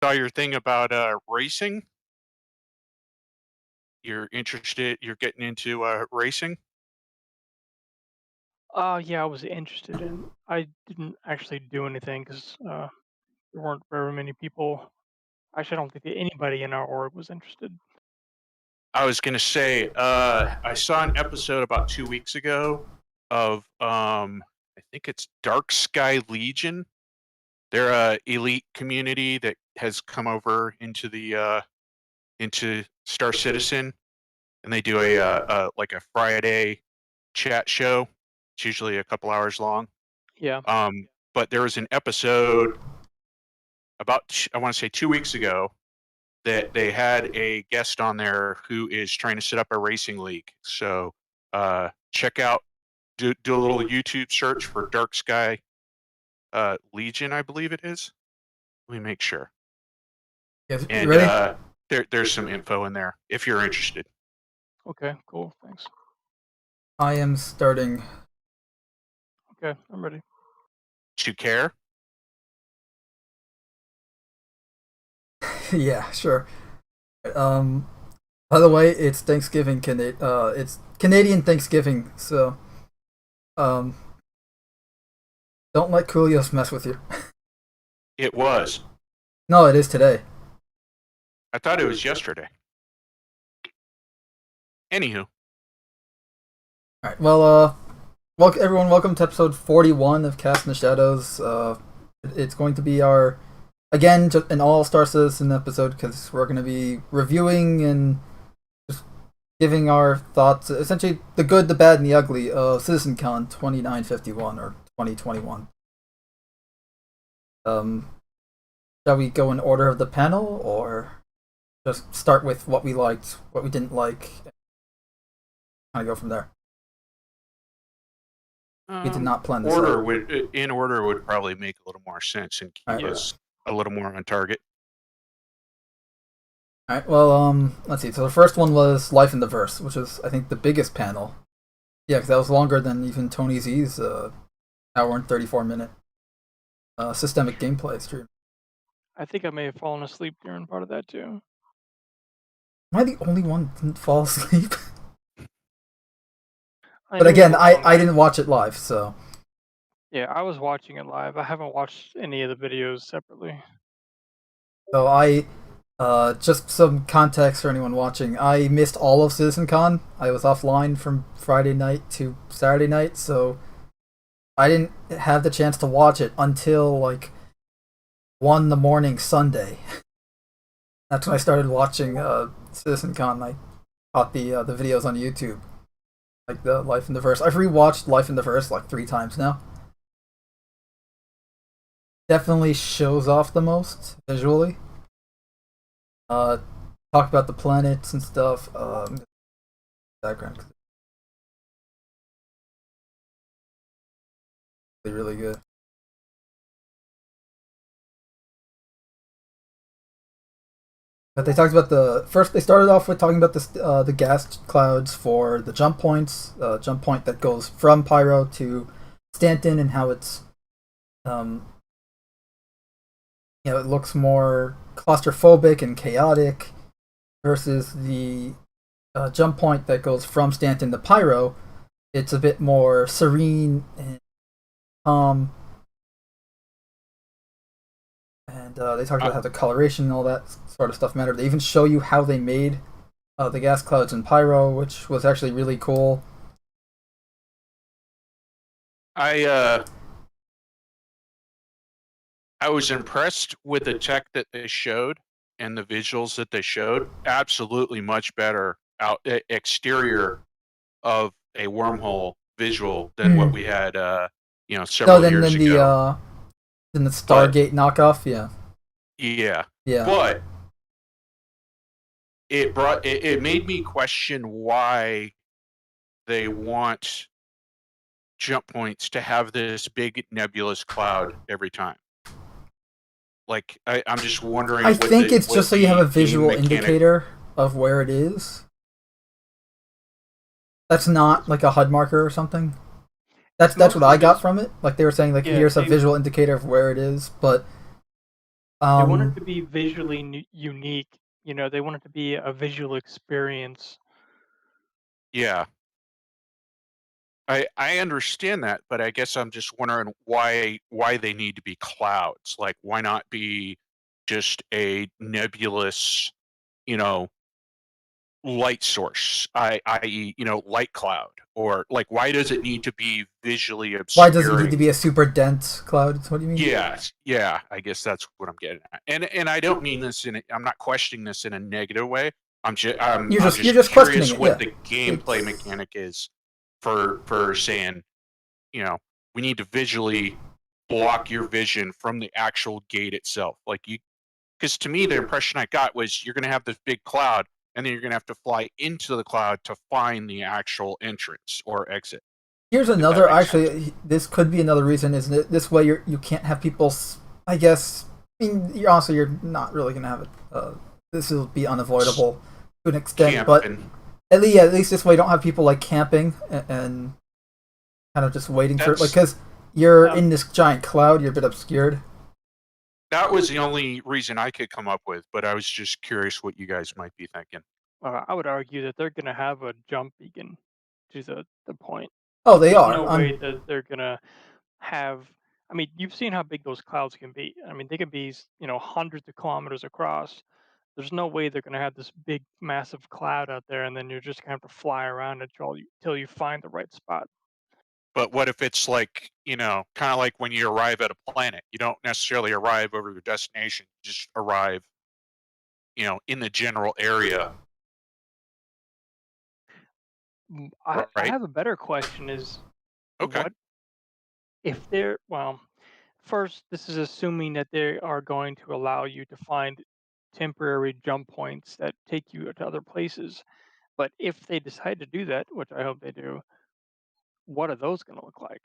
saw your thing about racing. You're interested. You're getting into racing. Yeah, I was interested in. I didn't actually do anything because there weren't very many people. Actually, I don't think that anybody in our org was interested. I was gonna say, I saw an episode about 2 weeks ago of I think it's Dark Sky Legion. They're a elite community that has come over into Star Citizen, and they do like a Friday chat show. It's usually a couple hours long. Yeah. But there was an episode about I want to say 2 weeks ago that they had a guest on there who is trying to set up a racing league. So check out, do a little YouTube search for Dark Sky Legion, I believe it is. Let me make sure. Yes, you And ready? there's some info in there if you're interested. Okay. Cool. Thanks. I am starting. Okay, I'm ready. To care? Yeah, sure. By the way, it's Thanksgiving. It's Canadian Thanksgiving, so don't let Coolios mess with you. It was. No, it is today. I thought it was yesterday. Anywho. All right. Well, everyone. Welcome to episode 41 of Cast in the Shadows. It's going to be our again just an all-star citizen episode because we're going to be reviewing and just giving our thoughts, essentially the good, the bad, and the ugly of CitizenCon 2951 or 2021. Shall we go in order of the panel, or just start with what we liked, what we didn't like, and kind of go from there? We did not plan this order out. in order would probably make a little more sense and keep us a little more on target. Alright, well, let's see. So the first one was Life in the Verse, which is, I think, the biggest panel. Yeah, because that was longer than even Tony Z's hour and 34-minute systemic gameplay stream. I think I may have fallen asleep during part of that too. Am I the only one that didn't fall asleep? But again, I didn't watch it live, so... Yeah, I was watching it live. I haven't watched any of the videos separately. So just some context for anyone watching, I missed all of CitizenCon. I was offline from Friday night to Saturday night, so I didn't have the chance to watch it until, 1 in the morning Sunday. That's when I started watching CitizenCon. I caught the videos on YouTube. Like the Life in the Verse. I've rewatched Life in the Verse 3 times now. Definitely shows off the most visually. Talk about the planets and stuff. Background. Really good. But they talked about first. They started off with talking about the gas clouds for the jump points. Jump point that goes from Pyro to Stanton, and how it's, it looks more claustrophobic and chaotic, versus the jump point that goes from Stanton to Pyro. It's a bit more serene and calm. And they talked about how the coloration and all that sort of stuff mattered. They even show you how they made the gas clouds in Pyro, which was actually really cool. I was impressed with the tech that they showed and the visuals that they showed. Absolutely much better exterior of a wormhole visual than what we had several years ago. Than the Stargate knockoff, yeah. Yeah. But it made me question why they want jump points to have this big nebulous cloud every time. I'm just wondering. I think it's just so you have a visual indicator of where it is. That's not like a HUD marker or something. That's what I got from it. They were saying, here's a visual indicator of where it is, but They want it to be visually unique. You know, they want it to be a visual experience. Yeah. I understand that, but I guess I'm just wondering why they need to be clouds. Like, why not be just a nebulous, you know, light source, i.e., you know, light cloud, or like, why does it need to be visually obscuring? Why does it need to be a super dense cloud? What do you mean? Yes, yeah, I guess that's what I'm getting at. And I don't mean this I'm not questioning this in a negative way. I'm just You're just questioning curious it, what yeah. the gameplay mechanic is for saying, you know, we need to visually block your vision from the actual gate itself. Like, because to me the impression I got was you're going to have this big cloud, and then you're going to have to fly into the cloud to find the actual entrance or exit. Here's another. Actually, this could be another reason. Isn't it? This way, you can't have people. I guess. I mean, you're not really gonna have it. This will be unavoidable to an extent, but at least this way, you don't have people like camping and kind of just waiting for it. Like, because you're in this giant cloud, you're a bit obscured. That was the only reason I could come up with, but I was just curious what you guys might be thinking. I would argue that they're going to have a jump beacon to the point. Oh, they are. There's no way that they're going to have. I mean, you've seen how big those clouds can be. I mean, they can be, you know, hundreds of kilometers across. There's no way they're going to have this big, massive cloud out there, and then you're just going to have to fly around until you find the right spot. But what if it's like, you know, kind of like when you arrive at a planet, you don't necessarily arrive over your destination, you just arrive, you know, in the general area. I have a better question is, okay, what if they're, well, first, this is assuming that they are going to allow you to find temporary jump points that take you to other places. But if they decide to do that, which I hope they do, what are those going to look like?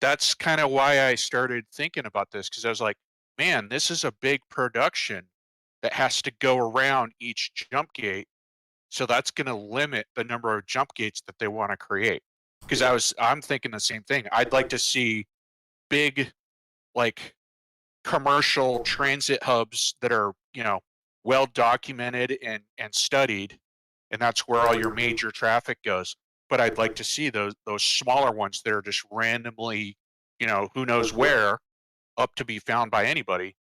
that's kind of why I started thinking about this, because I was like, man, this is a big production that has to go around each jump gate. So that's going to limit the number of jump gates that they want to create. Because I'm thinking the same thing. I'd like to see big, like, commercial transit hubs that are, you know, well documented and studied, and that's where all your major traffic goes. But I'd like to see those smaller ones that are just randomly, you know, who knows where, up to be found by anybody.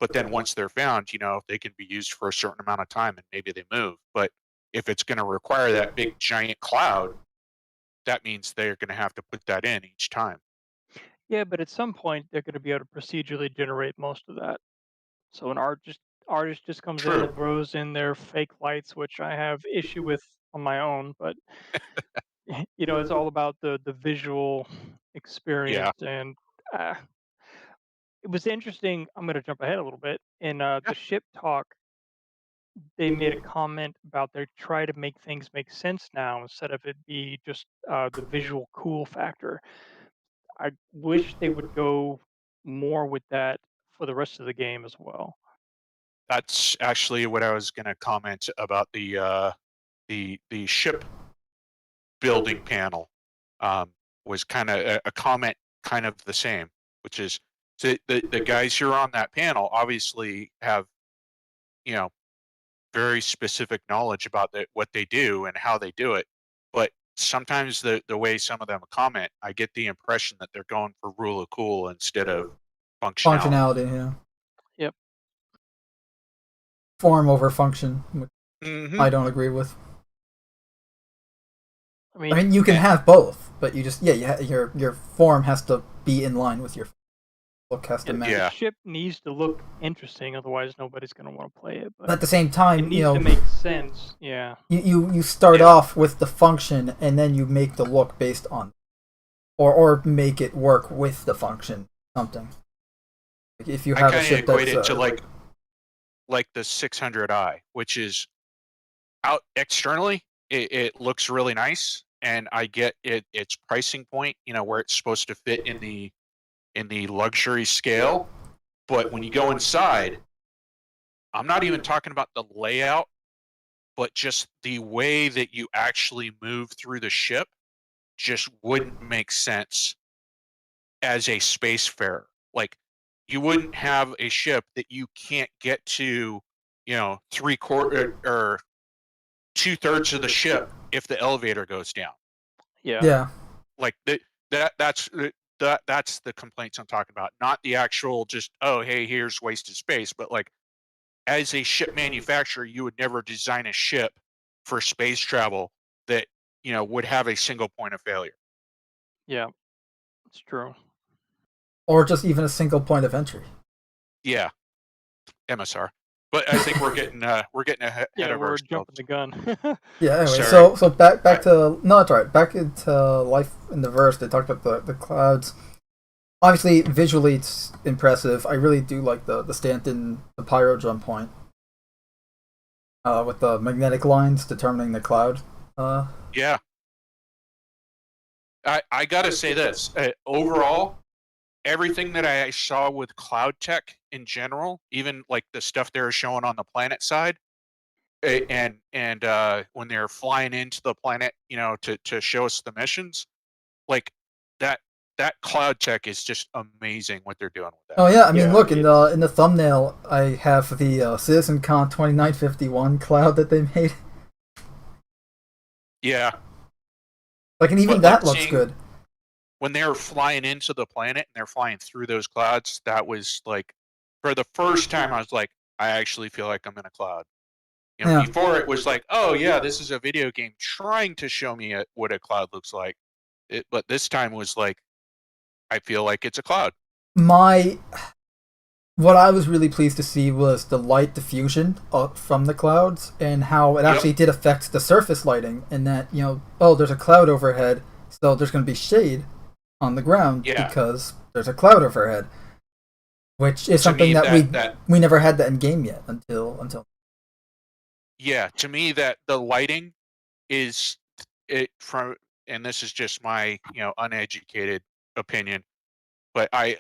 But then once they're found, you know, they can be used for a certain amount of time and maybe they move. But if it's going to require that big giant cloud, that means they're going to have to put that in each time. Yeah, but at some point they're going to be able to procedurally generate most of that. So an artist just comes in and throws in their fake lights, which I have issue with on my own. But you know, it's all about the visual experience. And it was interesting. I'm going to jump ahead a little bit. In the ship talk, they made a comment about they try to make things make sense now instead of it be just the visual cool factor. I wish they would go more with that for the rest of the game as well. That's actually what I was going to comment about the ship building panel. Was kind of a comment, kind of the same, which is the guys who are on that panel obviously have, you know, very specific knowledge about what they do and how they do it. But sometimes the way some of them comment, I get the impression that they're going for rule of cool instead of functionality. Yeah. Yep. Form over function, which I don't agree with. I mean, you can have both, but you just your form has to be in line with your look has to match. The ship needs to look interesting, otherwise nobody's going to want to play it. But at the same time, it needs to make sense. Yeah. You start off with the function, and then you make the look based on, or make it work with the function. Something. Like if you have a ship that's equate it to like the 600i, which is out externally, it looks really nice, and I get its pricing point, you know, where it's supposed to fit in the luxury scale. But when you go inside, I'm not even talking about the layout, but just the way that you actually move through the ship just wouldn't make sense as a spacefarer. Like, you wouldn't have a ship that you can't get to, 3/4 or 2/3 of the ship if the elevator goes down. Yeah. Yeah. Like that's the complaints I'm talking about, not the actual just, oh, hey, here's wasted space, but like as a ship manufacturer, you would never design a ship for space travel that, would have a single point of failure. Yeah, it's true. Or just even a single point of entry. Yeah, MSR. But I think we're getting ahead Yeah, of we're ourselves. jumping the gun. Yeah. Anyway, Sorry. so back to no, that's right. Back into Life in the Verse. They talked about the clouds. Obviously, visually, it's impressive. I really do like the Stanton, the pyro jump point, with the magnetic lines determining the cloud. Yeah. I gotta say this. Overall, everything that I saw with cloud tech in general, even like the stuff they were showing on the planet side, and when they're flying into the planet, to show us the missions, like that cloud tech is just amazing what they're doing with that. Oh yeah, I mean, Yeah, look in the thumbnail. I have the CitizenCon 2951 cloud that they made. Yeah. Like, and even But, that like, looks good. When they're flying into the planet and they're flying through those clouds, that was like, for the first time, I was like, I actually feel like I'm in a cloud. Yeah. Before it was like, oh yeah, this is a video game trying to show me what a cloud looks like. But this time was like, I feel like it's a cloud. What I was really pleased to see was the light diffusion from the clouds and how it actually did affect the surface lighting. And that, oh, there's a cloud overhead, so there's going to be shade on the ground because there's a cloud overhead, which is something that we never had that in game yet until. Yeah, to me that the lighting is it from, and this is just my uneducated opinion, but I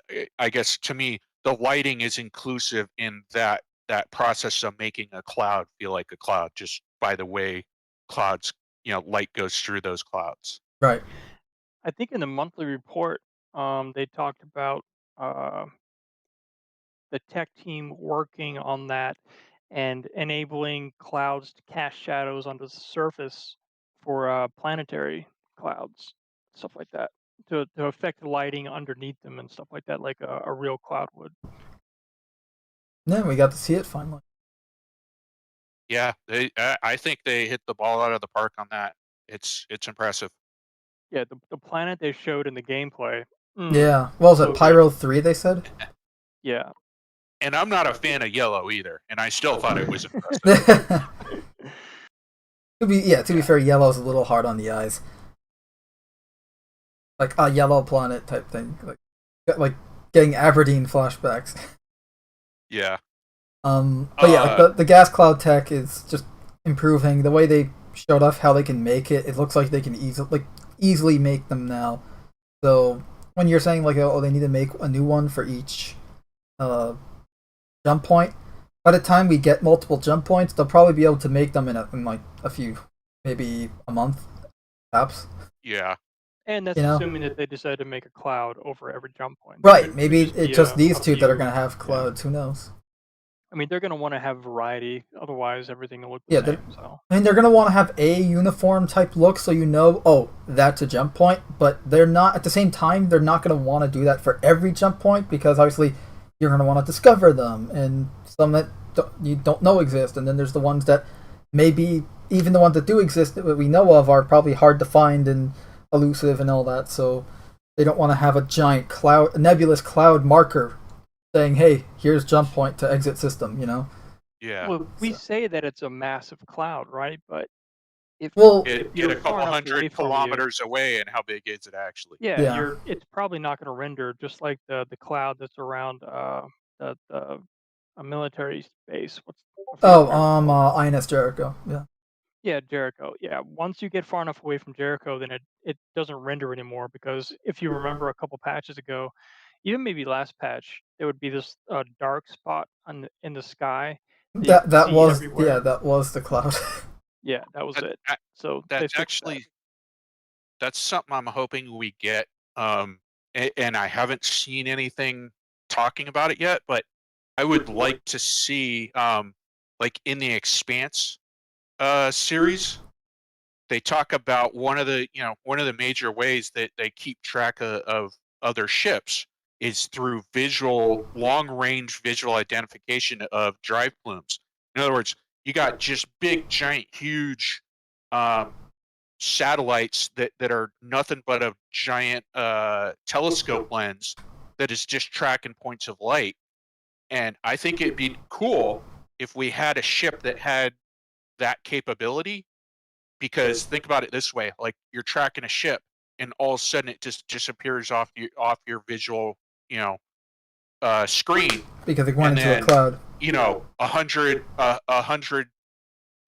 guess to me the lighting is inclusive in that process of making a cloud feel like a cloud just by the way clouds, light goes through those clouds. Right. I think in the monthly report, they talked about the tech team working on that and enabling clouds to cast shadows onto the surface for planetary clouds, stuff like that, to affect the lighting underneath them and stuff like that, like a real cloud would. Yeah, we got to see it finally. Yeah, I think they hit the ball out of the park on that. It's impressive. Yeah, the planet they showed in the gameplay. Yeah. What was so it, Pyro 3, they said? Yeah. And I'm not a fan of yellow either, and I still thought it was impressive. To be fair, yellow's a little hard on the eyes. Like a yellow planet type thing. Like getting Aberdeen flashbacks. Yeah. But yeah, like the gas cloud tech is just improving. The way they showed off how they can make it, it looks like they can easily make them now. So when you're saying like, oh, they need to make a new one for each jump point, by the time we get multiple jump points, they'll probably be able to make them in like a few, maybe a month, perhaps. Yeah. And that's assuming that they decide to make a cloud over every jump point. Right. Maybe it's just these two that are going to have clouds. Who knows? I mean, they're going to want to have variety. Otherwise, everything will look the same. I mean, they're going to want to have a uniform type look so oh, that's a jump point. But they're not, at the same time, they're not going to want to do that for every jump point because obviously you're going to want to discover them. And some that you don't know exist. And then there's the ones that maybe, even the ones that do exist that we know of are probably hard to find and elusive and all that. So they don't want to have a giant cloud, a nebulous cloud marker saying, hey, here's jump point to exit system, Yeah. Well, we say that it's a massive cloud, right? But if get a couple hundred kilometers away, and how big is it actually? Yeah. It's probably not going to render just like the cloud that's around a military base. INS Jericho. Yeah. Yeah, Jericho. Yeah, once you get far enough away from Jericho, then it doesn't render anymore because if you remember a couple patches ago, even maybe last patch, there would be this dark spot in the sky. That was the cloud. Yeah, that was it. So that's actually that's something I'm hoping we get. And I haven't seen anything talking about it yet, but I would like to see, like in the Expanse series, they talk about one of the major ways that they keep track of other ships is through long range visual identification of drive plumes. In other words, you got just big, giant, huge satellites that are nothing but a giant telescope lens that is just tracking points of light. And I think it'd be cool if we had a ship that had that capability, because think about it this way, like you're tracking a ship and all of a sudden it just disappears off your visual, screen. Because it went into a cloud. 100,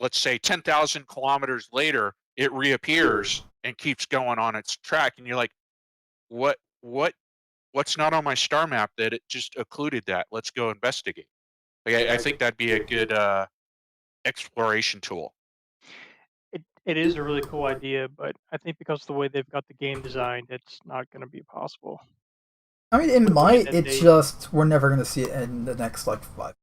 let's say 10,000 kilometers later, it reappears and keeps going on its track. And you're like, what's not on my star map that it just occluded that? Let's go investigate. Like, I think that'd be a good exploration tool. It is a really cool idea, but I think because of the way they've got the game designed, it's not going to be possible. I mean, it might. It's just we're never going to see it in the next like 5.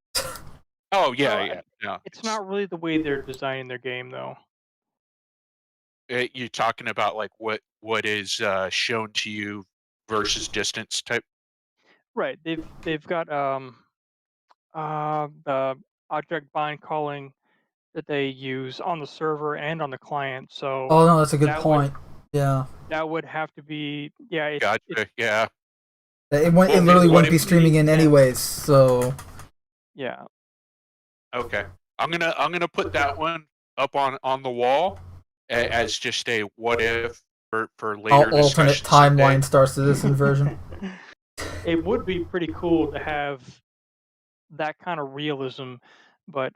Oh yeah. It's not really the way they're designing their game, though. You're talking about like what is shown to you versus distance type. Right. They've got the object bind calling that they use on the server and on the client. So oh no, that's a good point. Yeah. That would have to be Gotcha. Yeah. It literally wouldn't be streaming in anyways. So. Yeah. Okay. I'm gonna put that one up on the wall as just a what if for later alternate timeline Star Citizen version. It would be pretty cool to have that kind of realism, but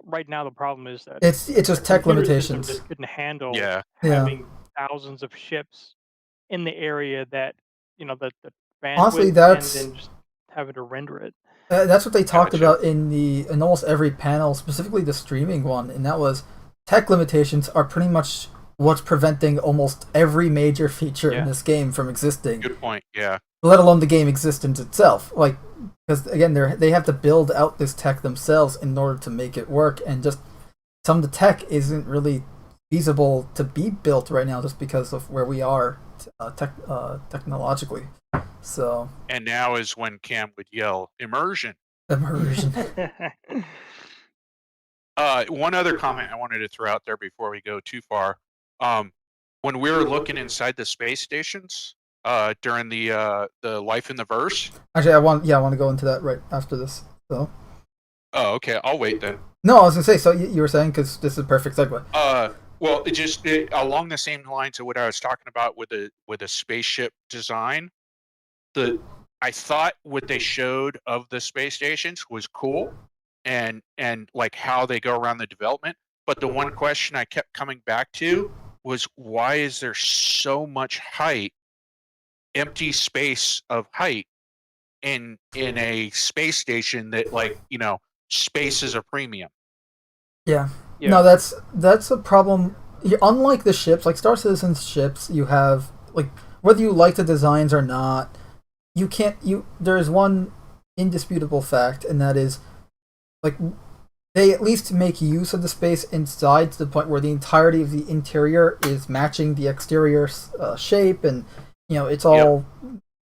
right now the problem is that it's just tech limitations. Just couldn't handle having thousands of ships in the area that the bandwidth. Honestly, that's and then just having to render it. That's what they talked about in almost every panel, specifically the streaming one, and that was tech limitations are pretty much what's preventing almost every major feature in this game from existing. Good point. Yeah. Let alone the game existence itself, like because again they have to build out this tech themselves in order to make it work, and just some of the tech isn't really feasible to be built right now just because of where we are technologically. So. And now is when Cam would yell immersion. Immersion. One other comment I wanted to throw out there before we go too far. When we were looking inside the space stations during the Life in the Verse. Actually, I want to go into that right after this. So. Oh, okay. I'll wait then. No, I was gonna say. So you were saying because this is a perfect segue. Well, it along the same lines of what I was talking about with a spaceship design. I thought what they showed of the space stations was cool, and like how they go around the development. But the one question I kept coming back to was, why is there so much height, empty space of height in a space station that space is a premium? Yeah. No, that's a problem. Unlike the ships, like Star Citizen's ships, you have like whether you like the designs or not, there is one indisputable fact, and that is like they at least make use of the space inside to the point where the entirety of the interior is matching the exterior shape, and it's all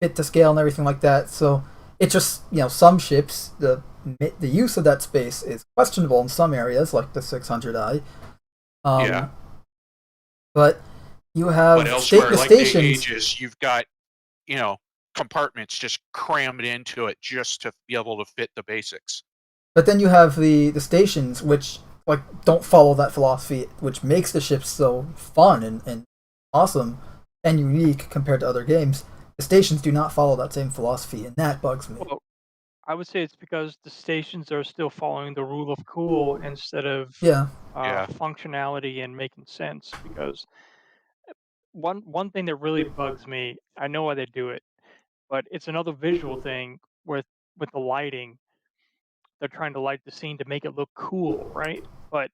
fit to scale and everything like that. So it's just some ships the use of that space is questionable in some areas, like the 600i. But you have elsewhere, the like stations. The Aegis, you've got compartments just crammed into it just to be able to fit the basics. But then you have the stations, which don't follow that philosophy, which makes the ships so fun and awesome and unique compared to other games. The stations do not follow that same philosophy, and that bugs me. Well, I would say it's because the stations are still following the rule of cool instead of functionality and making sense. Because one thing that really bugs me, I know why they do it, but it's another visual thing with the lighting. They're trying to light the scene to make it look cool, right? But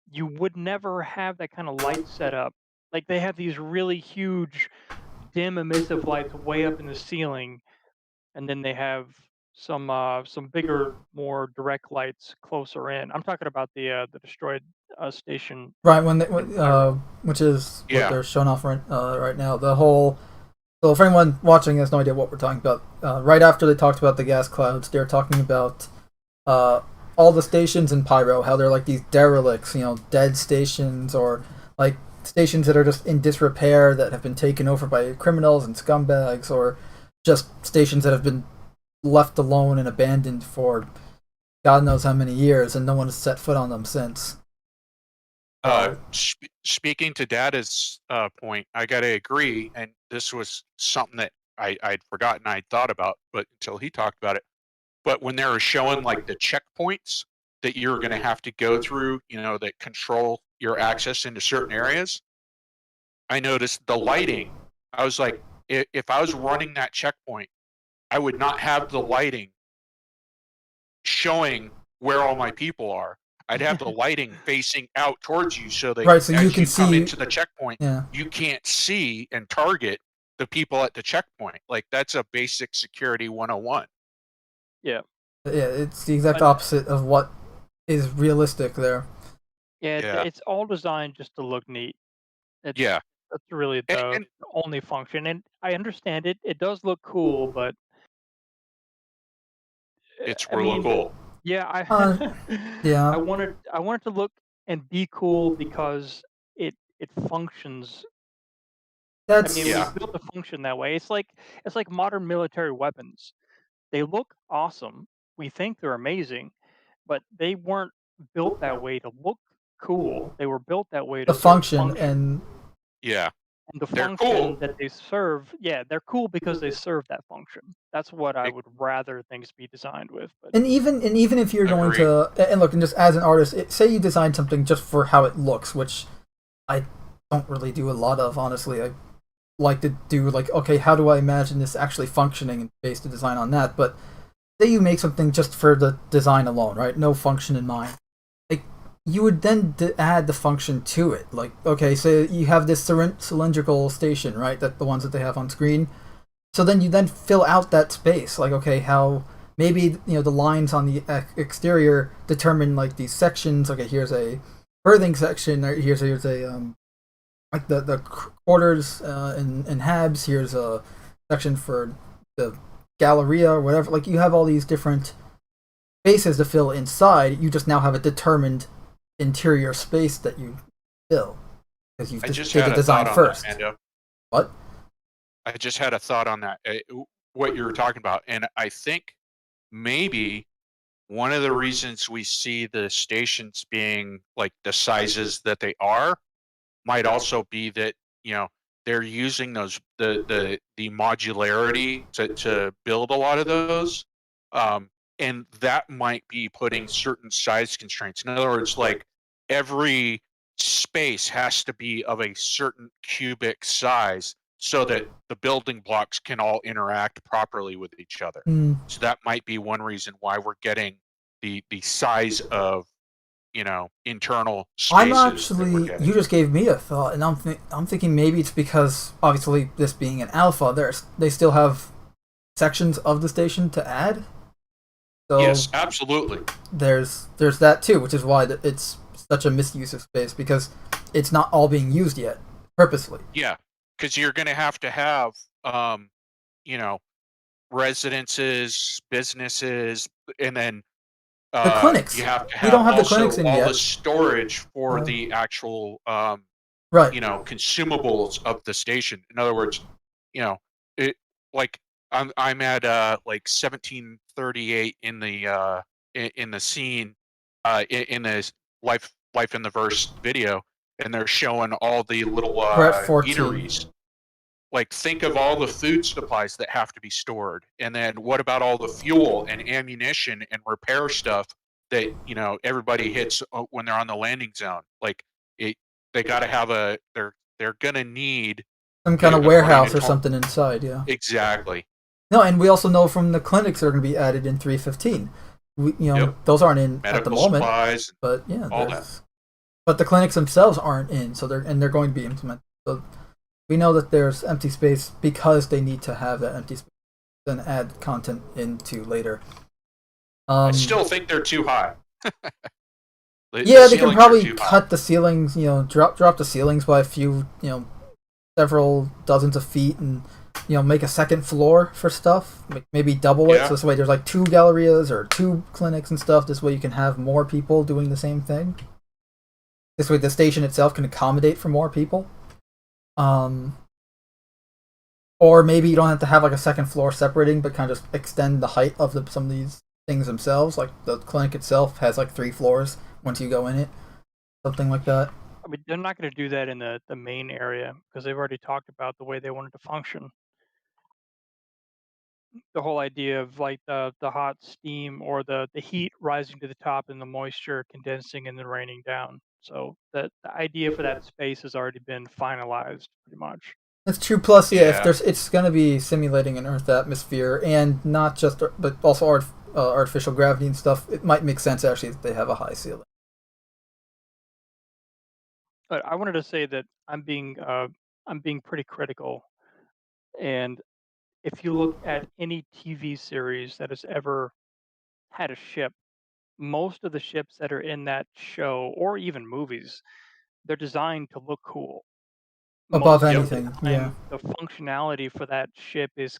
you would never have that kind of light set up. Like they have these really huge dim emissive lights way up in the ceiling, and then they have some bigger, more direct lights closer in. I'm talking about the destroyed station Right, in Pyro. which is what Yeah. they're showing off right now. The whole. So, for anyone watching has no idea what we're talking about, right after they talked about the gas clouds, they're talking about all the stations in Pyro, how they're like these derelicts, dead stations, or like stations that are just in disrepair that have been taken over by criminals and scumbags, or just stations that have been left alone and abandoned for God knows how many years, and no one has set foot on them since. Speaking to Data's point, I got to agree, and this was something that I'd forgotten I'd thought about, but until he talked about it. But when they were showing like the checkpoints that you're going to have to go through, that control your access into certain areas, I noticed the lighting. I was like, if I was running that checkpoint, I would not have the lighting showing where all my people are. I'd have the lighting facing out towards you so that Right, so as you can come see into the checkpoint, Yeah. you can't see and target the people at the checkpoint. Like, that's a basic security 101. Yeah. Yeah, it's the exact But- opposite of what is realistic there. Yeah, Yeah. it's all designed just to look neat. Yeah. That's really the only function, and I understand it. It does look cool, but It's I really mean, cool. yeah, Yeah. I wanted to look and be cool because it functions. I That's mean, Yeah. we built the function that way. It's like modern military weapons. They look awesome. We think they're amazing, but they weren't built that way to look cool. They were built that way to the function, and Yeah. And the They're function cool. that they serve, yeah, they're cool because they serve that function. That's what I It- would rather things be designed with. But even if you're going Agree. to and look, and just as an artist, say you design something just for how it looks, which I don't really do a lot of, honestly. I like to do like, okay, how do I imagine this actually functioning, and base the design on that. But say you make something just for the design alone, right? No function in mind. Like, you would then add the function to it. Like, okay, so you have this cylindrical station, right? That the ones that they have on screen. So then you then fill out that space. Like, okay, how maybe the lines on the exterior determine like these sections. Okay, here's a berthing section. Or here's a like the quarters and habs. Here's a section for the galleria or whatever. Like, you have all these different spaces to fill inside. You just now have a determined interior space that you fill because you I just did had the a design thought on first. that, Mando. What? I just had a thought on that, what you were talking about. And I think maybe one of the reasons we see the stations being like the sizes that they are might also be that, they're using those the modularity to build a lot of those. And that might be putting certain size constraints. In other words, like, every space has to be of a certain cubic size so that the building blocks can all interact properly with each other. So that might be one reason why we're getting the size of internal spaces. I'm actually. You just gave me a thought, and I'm thinking maybe it's because obviously this being an alpha, they still have sections of the station to add. So Yes, absolutely. there's that too, which is why it's such a misuse of space, because it's not all being used yet purposely. Yeah, because you're going to have residences, businesses, and then The clinics. you have to We have don't have the also clinics in all yet. the storage for Uh, the actual Right. consumables of the station. In other words, it like I'm at like 1738 in the scene in this life in the verse video, and they're showing all the little We're at 14. eateries. Like, think of all the food supplies that have to be stored, and then what about all the fuel and ammunition and repair stuff that everybody hits when they're on the landing zone? Like, they got to have they're gonna need Some kind of according warehouse to or Tom- something inside, yeah. Exactly. No, and we also know from the clinics that are going to be added in 315. Yep. Those aren't in at the Medical moment, supplies. but yeah, all but the clinics themselves aren't in, so they're going to be implemented. So we know that there's empty space because they need to have that empty space then add content into later. I still think they're too high. Yeah, they can probably cut the ceilings, drop the ceilings by a few, several dozens of feet, and make a second floor for stuff. Maybe double it, so this way there's like 2 gallerias or 2 clinics and stuff. This way you can have more people doing the same thing. This way the station itself can accommodate for more people. Or maybe you don't have to have like a second floor separating, but kind of just extend the height of some of these things themselves. Like the clinic itself has like 3 floors once you go in it. Something like that. I mean, they're not going to do that in the main area because they've already talked about the way they want it to function. The whole idea of like the hot steam or the heat rising to the top and the moisture condensing and then raining down. So the idea for that space has already been finalized pretty much. That's true. Plus, if it's going to be simulating an Earth atmosphere and not just, but also artificial gravity and stuff, it might make sense actually that they have a high ceiling. But I wanted to say that I'm being pretty critical, and if you look at any TV series that has ever had a ship, most of the ships that are in that show or even movies, they're designed to look cool. Above anything, the functionality for that ship is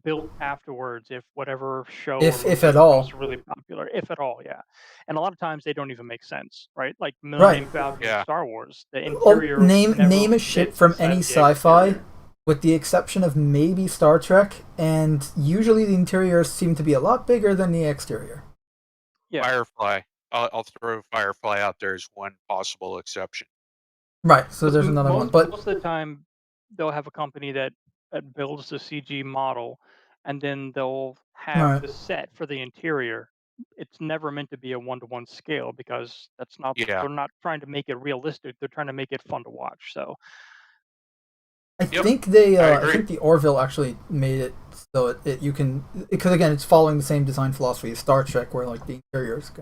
built afterwards, if whatever show if at all is really popular, if at all, yeah. And a lot of times they don't even make sense, right? Like Millennium Falcon, Star Wars, the interior. Name a ship from any sci-fi, with the exception of maybe Star Trek, and usually the interiors seem to be a lot bigger than the exterior. Yeah. Firefly. I'll throw Firefly out there as one possible exception. Right, so there's another one. But most of the time, they'll have a company that builds the CG model, and then they'll have the set for the interior. It's never meant to be a 1-to-1 scale because that's not. They're not trying to make it realistic. They're trying to make it fun to watch. So. I think I think the Orville actually made it so you can, because again it's following the same design philosophy as Star Trek, where like the interiors.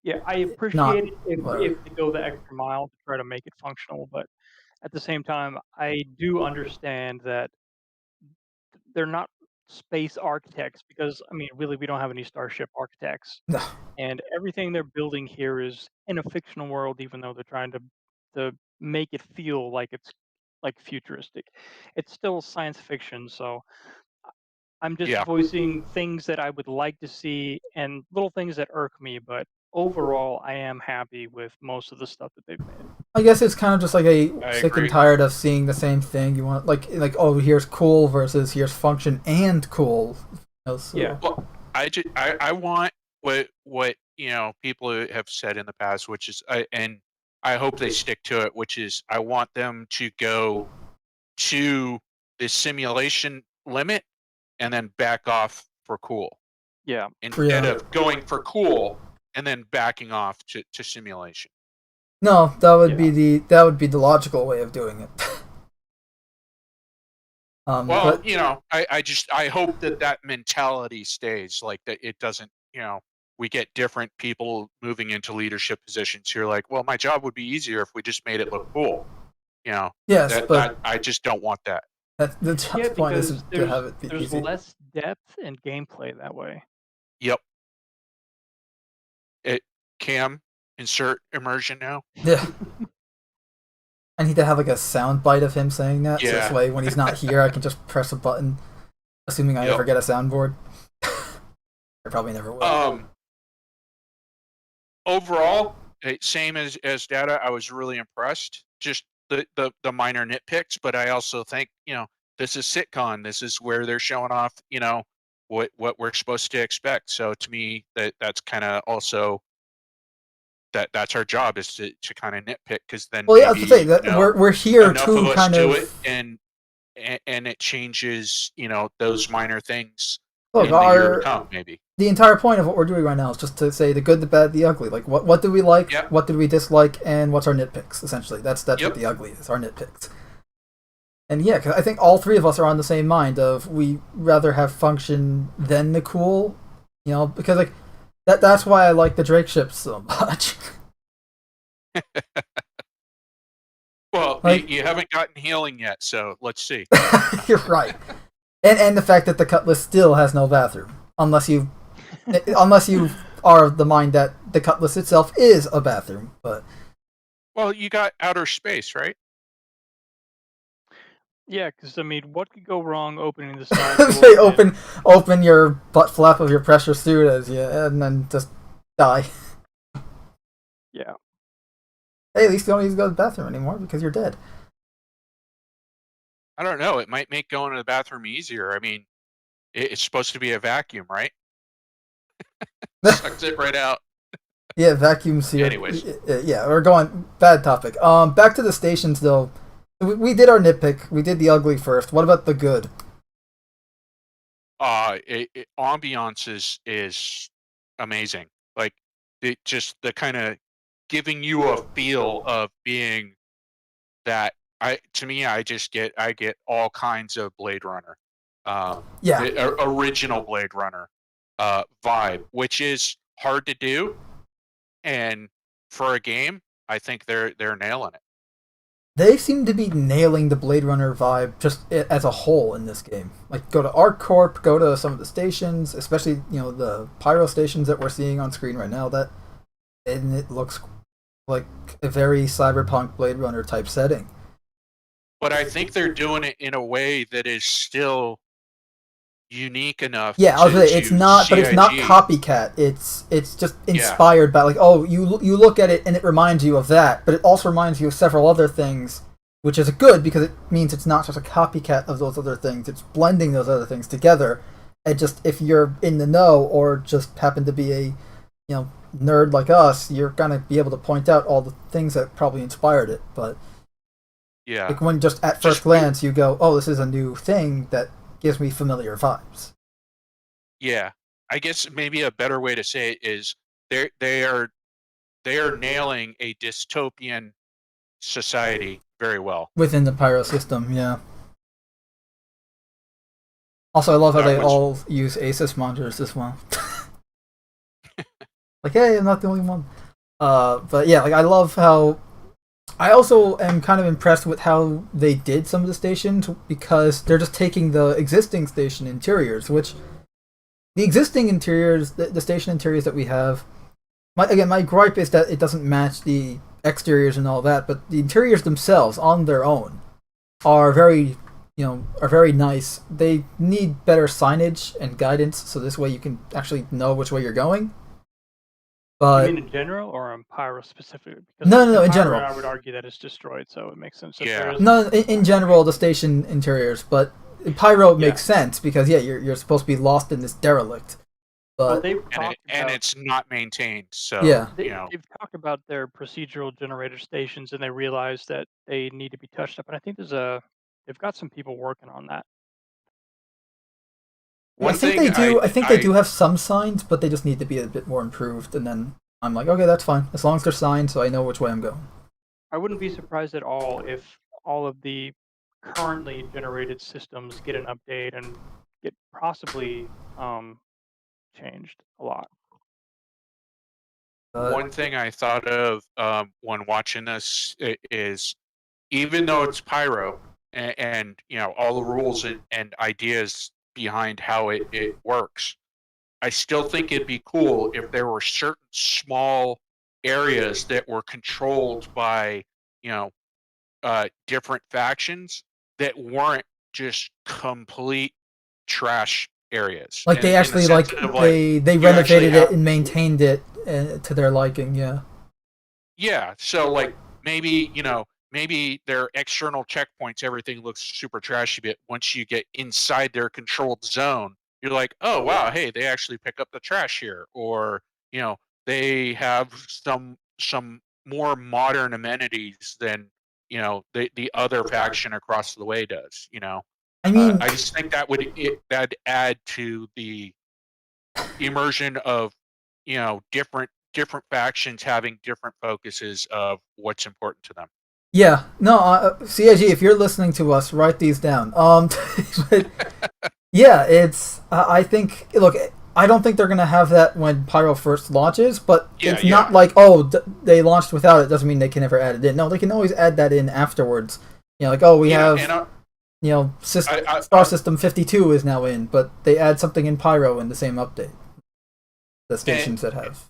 Yeah, I appreciate it if they go the extra mile to try to make it functional, but at the same time, I do understand that they're not space architects because, I mean, really, we don't have any starship architects. No. And everything they're building here is in a fictional world, even though they're trying to make it feel like it's like futuristic. It's still science fiction, so I'm just voicing things that I would like to see and little things that irk me, but overall, I am happy with most of the stuff that they've made. I guess it's kind of just like sick and tired of seeing the same thing. You want like oh, here's cool versus here's function and cool. So. Yeah. Well, I want what people have said in the past, which is and I hope they stick to it, which is I want them to go to the simulation limit and then back off for cool. Yeah. Instead of going for cool and then backing off to simulation. No, that would be the logical way of doing it. Well, I hope that mentality stays, like that it doesn't, we get different people moving into leadership positions who are like, well, my job would be easier if we just made it look cool. Yes, but I just don't want that. The point is to have it be there's easy. less depth and gameplay that way. Yep. Cam, insert immersion now. Yeah. I need to have like a sound bite of him saying that, so this way when he's not here I can just press a button, assuming I ever get a soundboard. I probably never will. Overall, same as Data, I was really impressed. Just the minor nitpicks, but I also think, this is CITIZENCON. This is where they're showing off, what we're supposed to expect. So to me, that's kind of also that's our job, is to kind of nitpick, because then I have to say that we're here to kind of do it, and it changes, those minor things. Look, in the year to come, maybe. The entire point of what we're doing right now is just to say the good, the bad, the ugly. Like what do we like, what did we dislike, and what's our nitpicks. Essentially, that's what the ugly is. Our nitpicks. And yeah, cause I think all three of us are on the same mind of we rather have function than the cool, because like that's why I like the Drake ships so much. Well, you haven't gotten healing yet, so let's see. You're right. And the fact that the Cutlass still has no bathroom, unless you are of the mind that the Cutlass itself is a bathroom. But well, you got outer space, right? Yeah, because I mean, what could go wrong opening the side they door? open your butt flap of your pressure suit as you, and then just die. Yeah. Hey, at least you don't need to go to the bathroom anymore because you're dead. I don't know. It might make going to the bathroom easier. I mean, it's supposed to be a vacuum, right? Sucks it right out. Yeah, vacuum seal. Anyways. Yeah, we're going bad topic. Back to the stations though. We did our nitpick. We did the ugly first. What about the good? Ambiance is amazing. Like it just the kind of giving you a feel of being that. I get all kinds of Blade Runner, original Blade Runner vibe, which is hard to do, and for a game, I think they're nailing it. They seem to be nailing the Blade Runner vibe just as a whole in this game. Like, go to ArcCorp, go to some of the stations, especially, the Pyro stations that we're seeing on screen right now, and it looks like a very cyberpunk Blade Runner type setting. But I think they're doing it in a way that is still unique enough. Yeah, it's not copycat. It's just inspired by you look at it and it reminds you of that, but it also reminds you of several other things, which is good because it means it's not just a copycat of those other things. It's blending those other things together. And just if you're in the know or just happen to be a nerd like us, you're gonna be able to point out all the things that probably inspired it. But yeah, like when just at first glance you go, oh, this is a new thing that gives me familiar vibes. Yeah, I guess maybe a better way to say it is they are nailing a dystopian society very well within the Pyro system. Yeah. Also, I love how they all use ASUS monitors as well. Like, hey, I'm not the only one. But yeah, I love how. I also am kind of impressed with how they did some of the stations because they're just taking the existing station interiors, which the existing interiors, the station interiors that we have. My gripe is that it doesn't match the exteriors and all that, but the interiors themselves, on their own, are very nice. They need better signage and guidance, so this way you can actually know which way you're going. But you mean in general or on Pyro specifically? Because no, in general. I would argue that it's destroyed, so it makes sense. Yeah. No, in general, the station interiors, but Pyro makes sense because you're supposed to be lost in this derelict. But and it's not maintained, so they've talked about their procedural generator stations, and they realize that they need to be touched up. And I think they've got some people working on that. I think they do have some signs, but they just need to be a bit more improved. And then I'm like, okay, that's fine, as long as they're signed, so I know which way I'm going. I wouldn't be surprised at all if all of the currently generated systems get an update and get possibly changed a lot. One thing I thought of when watching this is, even though it's Pyro and all the rules and ideas behind how it works, I still think it'd be cool if there were certain small areas that were controlled by different factions that weren't just complete trash areas. Like they actually they renovated it and maintained it to their liking. Yeah, so maybe their external checkpoints, everything looks super trashy, but once you get inside their controlled zone, you're like, oh wow, hey, they actually pick up the trash here, or they have some more modern amenities than the other faction across the way does. I mean, I just think that'd add to the immersion of different factions having different focuses of what's important to them. Yeah, no, CIG, if you're listening to us, write these down. But yeah, it's. I think. Look, I don't think they're gonna have that when Pyro first launches, but it's not like they launched without it. Doesn't mean they can never add it in. No, they can always add that in afterwards. We have. Star System 52 is now in, but they add something in Pyro in the same update. The stations that have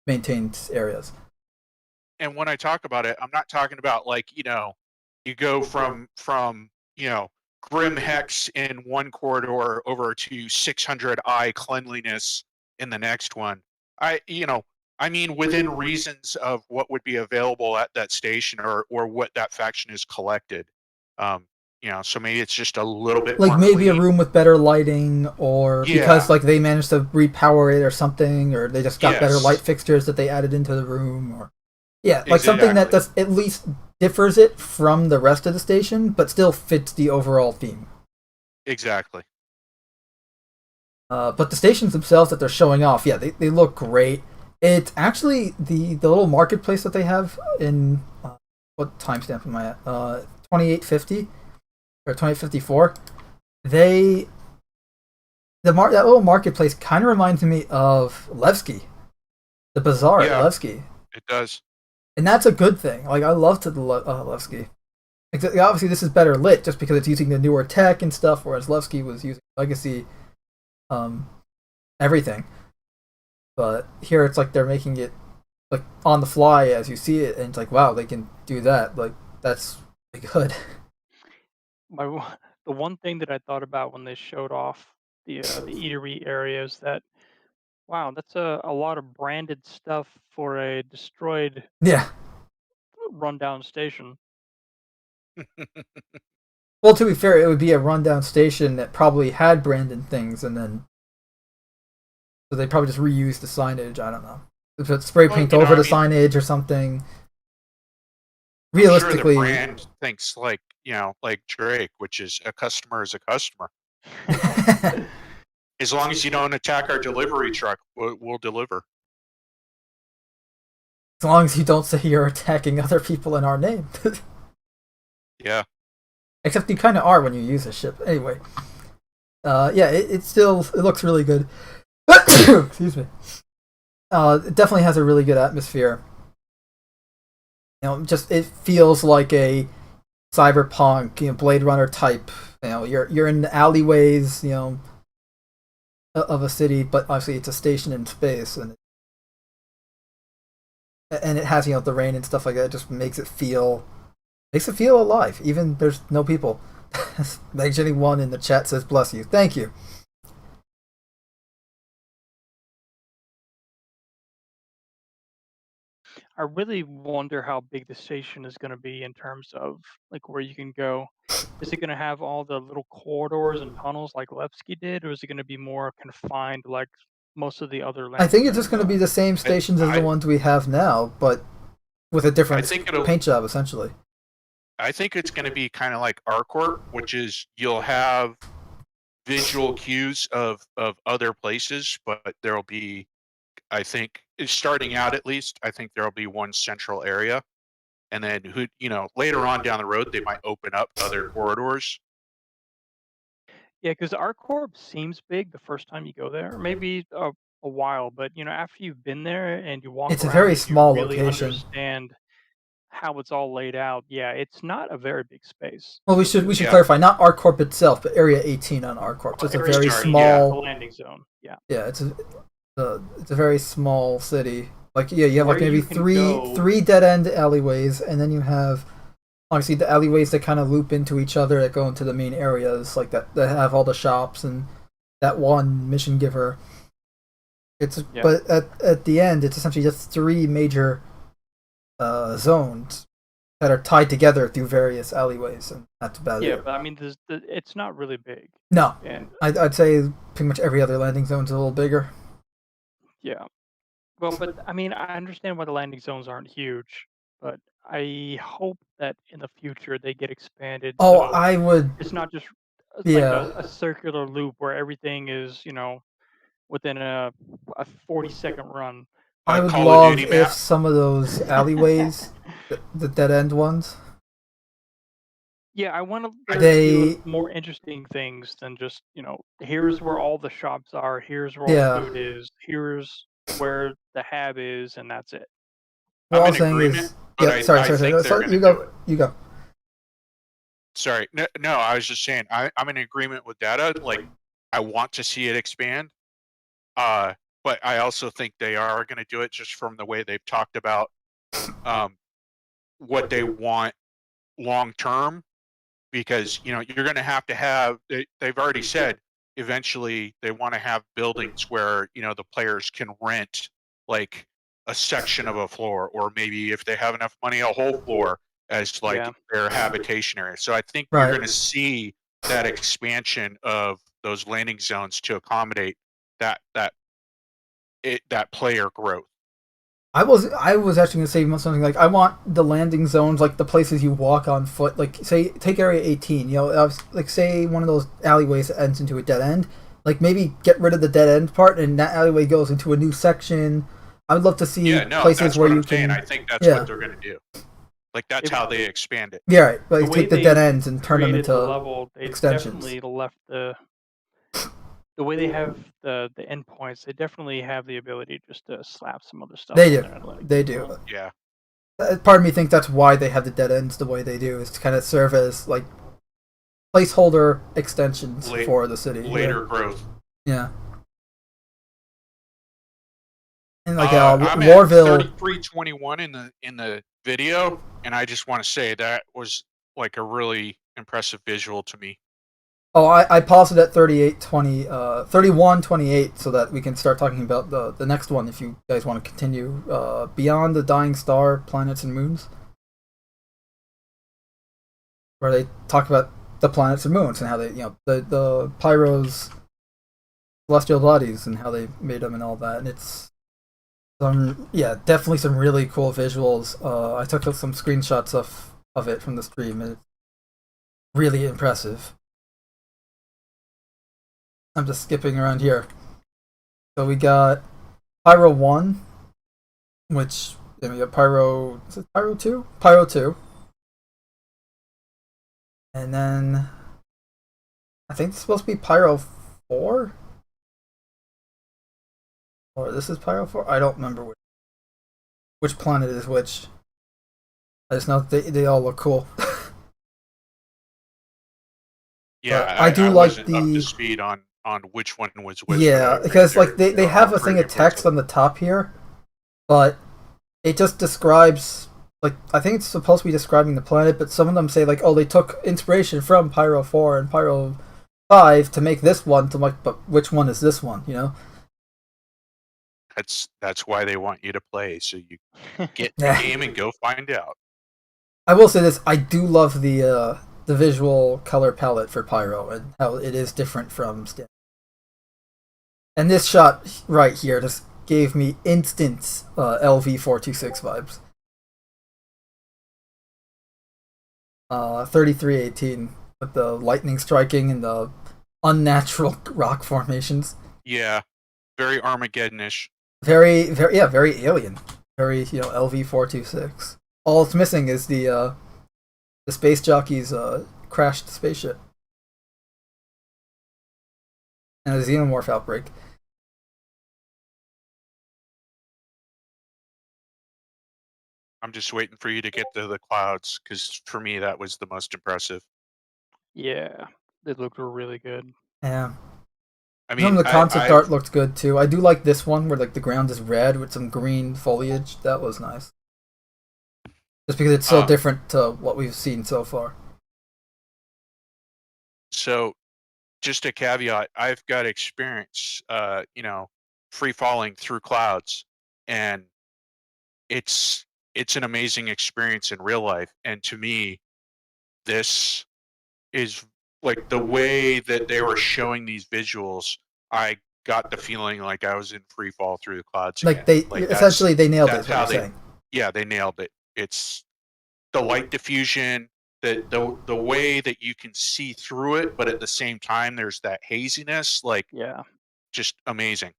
maintained areas. And when I talk about it, I'm not talking about like, you go from Grim Hex in one corridor over to 600i cleanliness in the next one. I mean within reasons of what would be available at that station or what that faction is collected. So maybe it's just a little bit like more maybe clean. a room with better lighting, or because like they managed to repower it or something, or they just got better light fixtures that they added into the room, or like something that does at least differs it from the rest of the station, but still fits the overall theme. Exactly. But the stations themselves that they're showing off, they look great. It's actually the little marketplace that they have in what timestamp am I at? 2850 or 2854. That little marketplace kind of reminds me of Levski, the bazaar at Levski. It does, and that's a good thing. Like I love Levski. Obviously, this is better lit just because it's using the newer tech and stuff, whereas Levski was using legacy, everything. But here it's like they're making it like on the fly as you see it, and it's like, wow, they can do that. Like that's really good. The one thing that I thought about when they showed off the eatery area is that, wow, that's a lot of branded stuff for a destroyed, rundown station. Well, to be fair, it would be a rundown station that probably had branded things, and then so they probably just reused the signage. I don't know, if spray paint over the signage or something. Realistically, I'm sure the brand thinks like Drake, which is a customer is a customer. As long as you don't attack our delivery truck, we'll deliver. As long as you don't say you're attacking other people in our name. Yeah. Except you kind of are when you use a ship. Anyway. It looks really good. Excuse me. It definitely has a really good atmosphere. Just it feels like a cyberpunk, Blade Runner type. You're in the alleyways, of a city, but obviously it's a station in space, and it has the rain and stuff like that. It just makes it feel alive. Even there's no people. Jenny1 in the chat says bless you. Thank you. I really wonder how big the station is going to be in terms of like where you can go. Is it going to have all the little corridors and tunnels like Levski did, or is it going to be more confined like most of the other I think it's just going to be the same stations as the ones we have now, but with a different paint job, essentially. I think it's going to be kind of like RCorp, which is you'll have visual cues of other places, but there'll be, I think, starting out at least, I think there'll be one central area, and then later on down the road they might open up other corridors. Yeah, because RCorp seems big the first time you go there, maybe a while, but after you've been there and you walk, it's a very small location. Understand how it's all laid out. Yeah, it's not a very big space. Well, we should clarify, not RCorp itself, but Area 18 on RCorp. So it's a very small landing zone. Yeah, it's a very small city. Like you have like maybe three dead end alleyways, and then you have obviously the alleyways that kind of loop into each other that go into the main areas, like that have all the shops and that one mission giver. But at the end, it's essentially just three major zones that are tied together through various alleyways, and that's about it. Yeah, but I mean, it's not really big. No, and I'd say pretty much every other landing zone's a little bigger. Yeah, well, but I mean, I understand why the landing zones aren't huge, but I hope that in the future they get expanded. Oh, so I would. It's not just like a circular loop where everything is, within a 40-second run. I would love if some of those alleyways, the dead end ones. Yeah, I want to do more interesting things than just, here's where all the shops are, here's where all the food is, here's where the hab is, and that's it. What I'm saying is, sorry. You go. Sorry, no, I was just saying I'm in agreement with data. Like, I want to see it expand, but I also think they are going to do it just from the way they've talked about what they want long term, because you're going to have they've already said eventually they want to have buildings where the players can rent like a section of a floor, or maybe if they have enough money, a whole floor as like their habitation area. So I think you're going to see that expansion of those landing zones to accommodate that player growth. I was actually going to say something like, I want the landing zones, like the places you walk on foot, like say take Area 18, like say one of those alleyways that ends into a dead end, like maybe get rid of the dead end part and that alleyway goes into a new section. I would love to see places where you can. I think that's what they're going to do. Like that's how they expand it. Yeah, right. Like take the dead ends and turn them into level, extensions. Definitely left the way they have the endpoints, they definitely have the ability just to slap some other stuff. They do. They do. Yeah. Part of me thinks that's why they have the dead ends the way they do, is to kind of serve as like placeholder extensions for the city. Later growth. Yeah. And like I'm Warville. at 3321 in the video, and I just want to say that was like a really impressive visual to me. Oh, I paused it at 31:28 so that we can start talking about the next one if you guys want to continue. Beyond the Dying Star, Planets and Moons. Where they talk about the planets and moons and how they, the Pyro's celestial bodies and how they made them and all that. And it's definitely some really cool visuals. I took some screenshots of it from the stream, and it's really impressive. I'm just skipping around here. So we got Pyro 1, which, then we got Pyro, is it Pyro 2? Pyro 2. And then, I think it's supposed to be Pyro 4? Or this is Pyro 4? I don't remember which planet is which. I just know they all look cool. Yeah, I do like wasn't up to speed on which one was which. Yeah, because like they have a thing of text on the top here, but it just describes, like, I think it's supposed to be describing the planet, but some of them say like, oh, they took inspiration from Pyro 4 and Pyro 5 to make this one. So I'm like, but which one is this one? That's why they want you to play, so you get the game and go find out. I will say this: I do love the visual color palette for Pyro and how it is different from Stan. And this shot right here just gave me instant LV426 vibes. 3318 with the lightning striking and the unnatural rock formations. Yeah, very Armageddon-ish. Very alien. Very LV426. All it's missing is the space jockey's crashed spaceship and a xenomorph outbreak. I'm just waiting for you to get to the clouds, because for me that was the most impressive. Yeah, they looked really good. Yeah. I mean, the concept art looked good too. I do like this one where like the ground is red with some green foliage. That was nice. Just because it's so different to what we've seen so far. So, just a caveat: I've got experience, free falling through clouds, and it's an amazing experience in real life. And to me, this is like the way that they were showing these visuals. I got the feeling like I was in free fall through the clouds. Like essentially they nailed it. Yeah, they nailed it. It's the light diffusion, the way that you can see through it, but at the same time there's that haziness. Like, just amazing.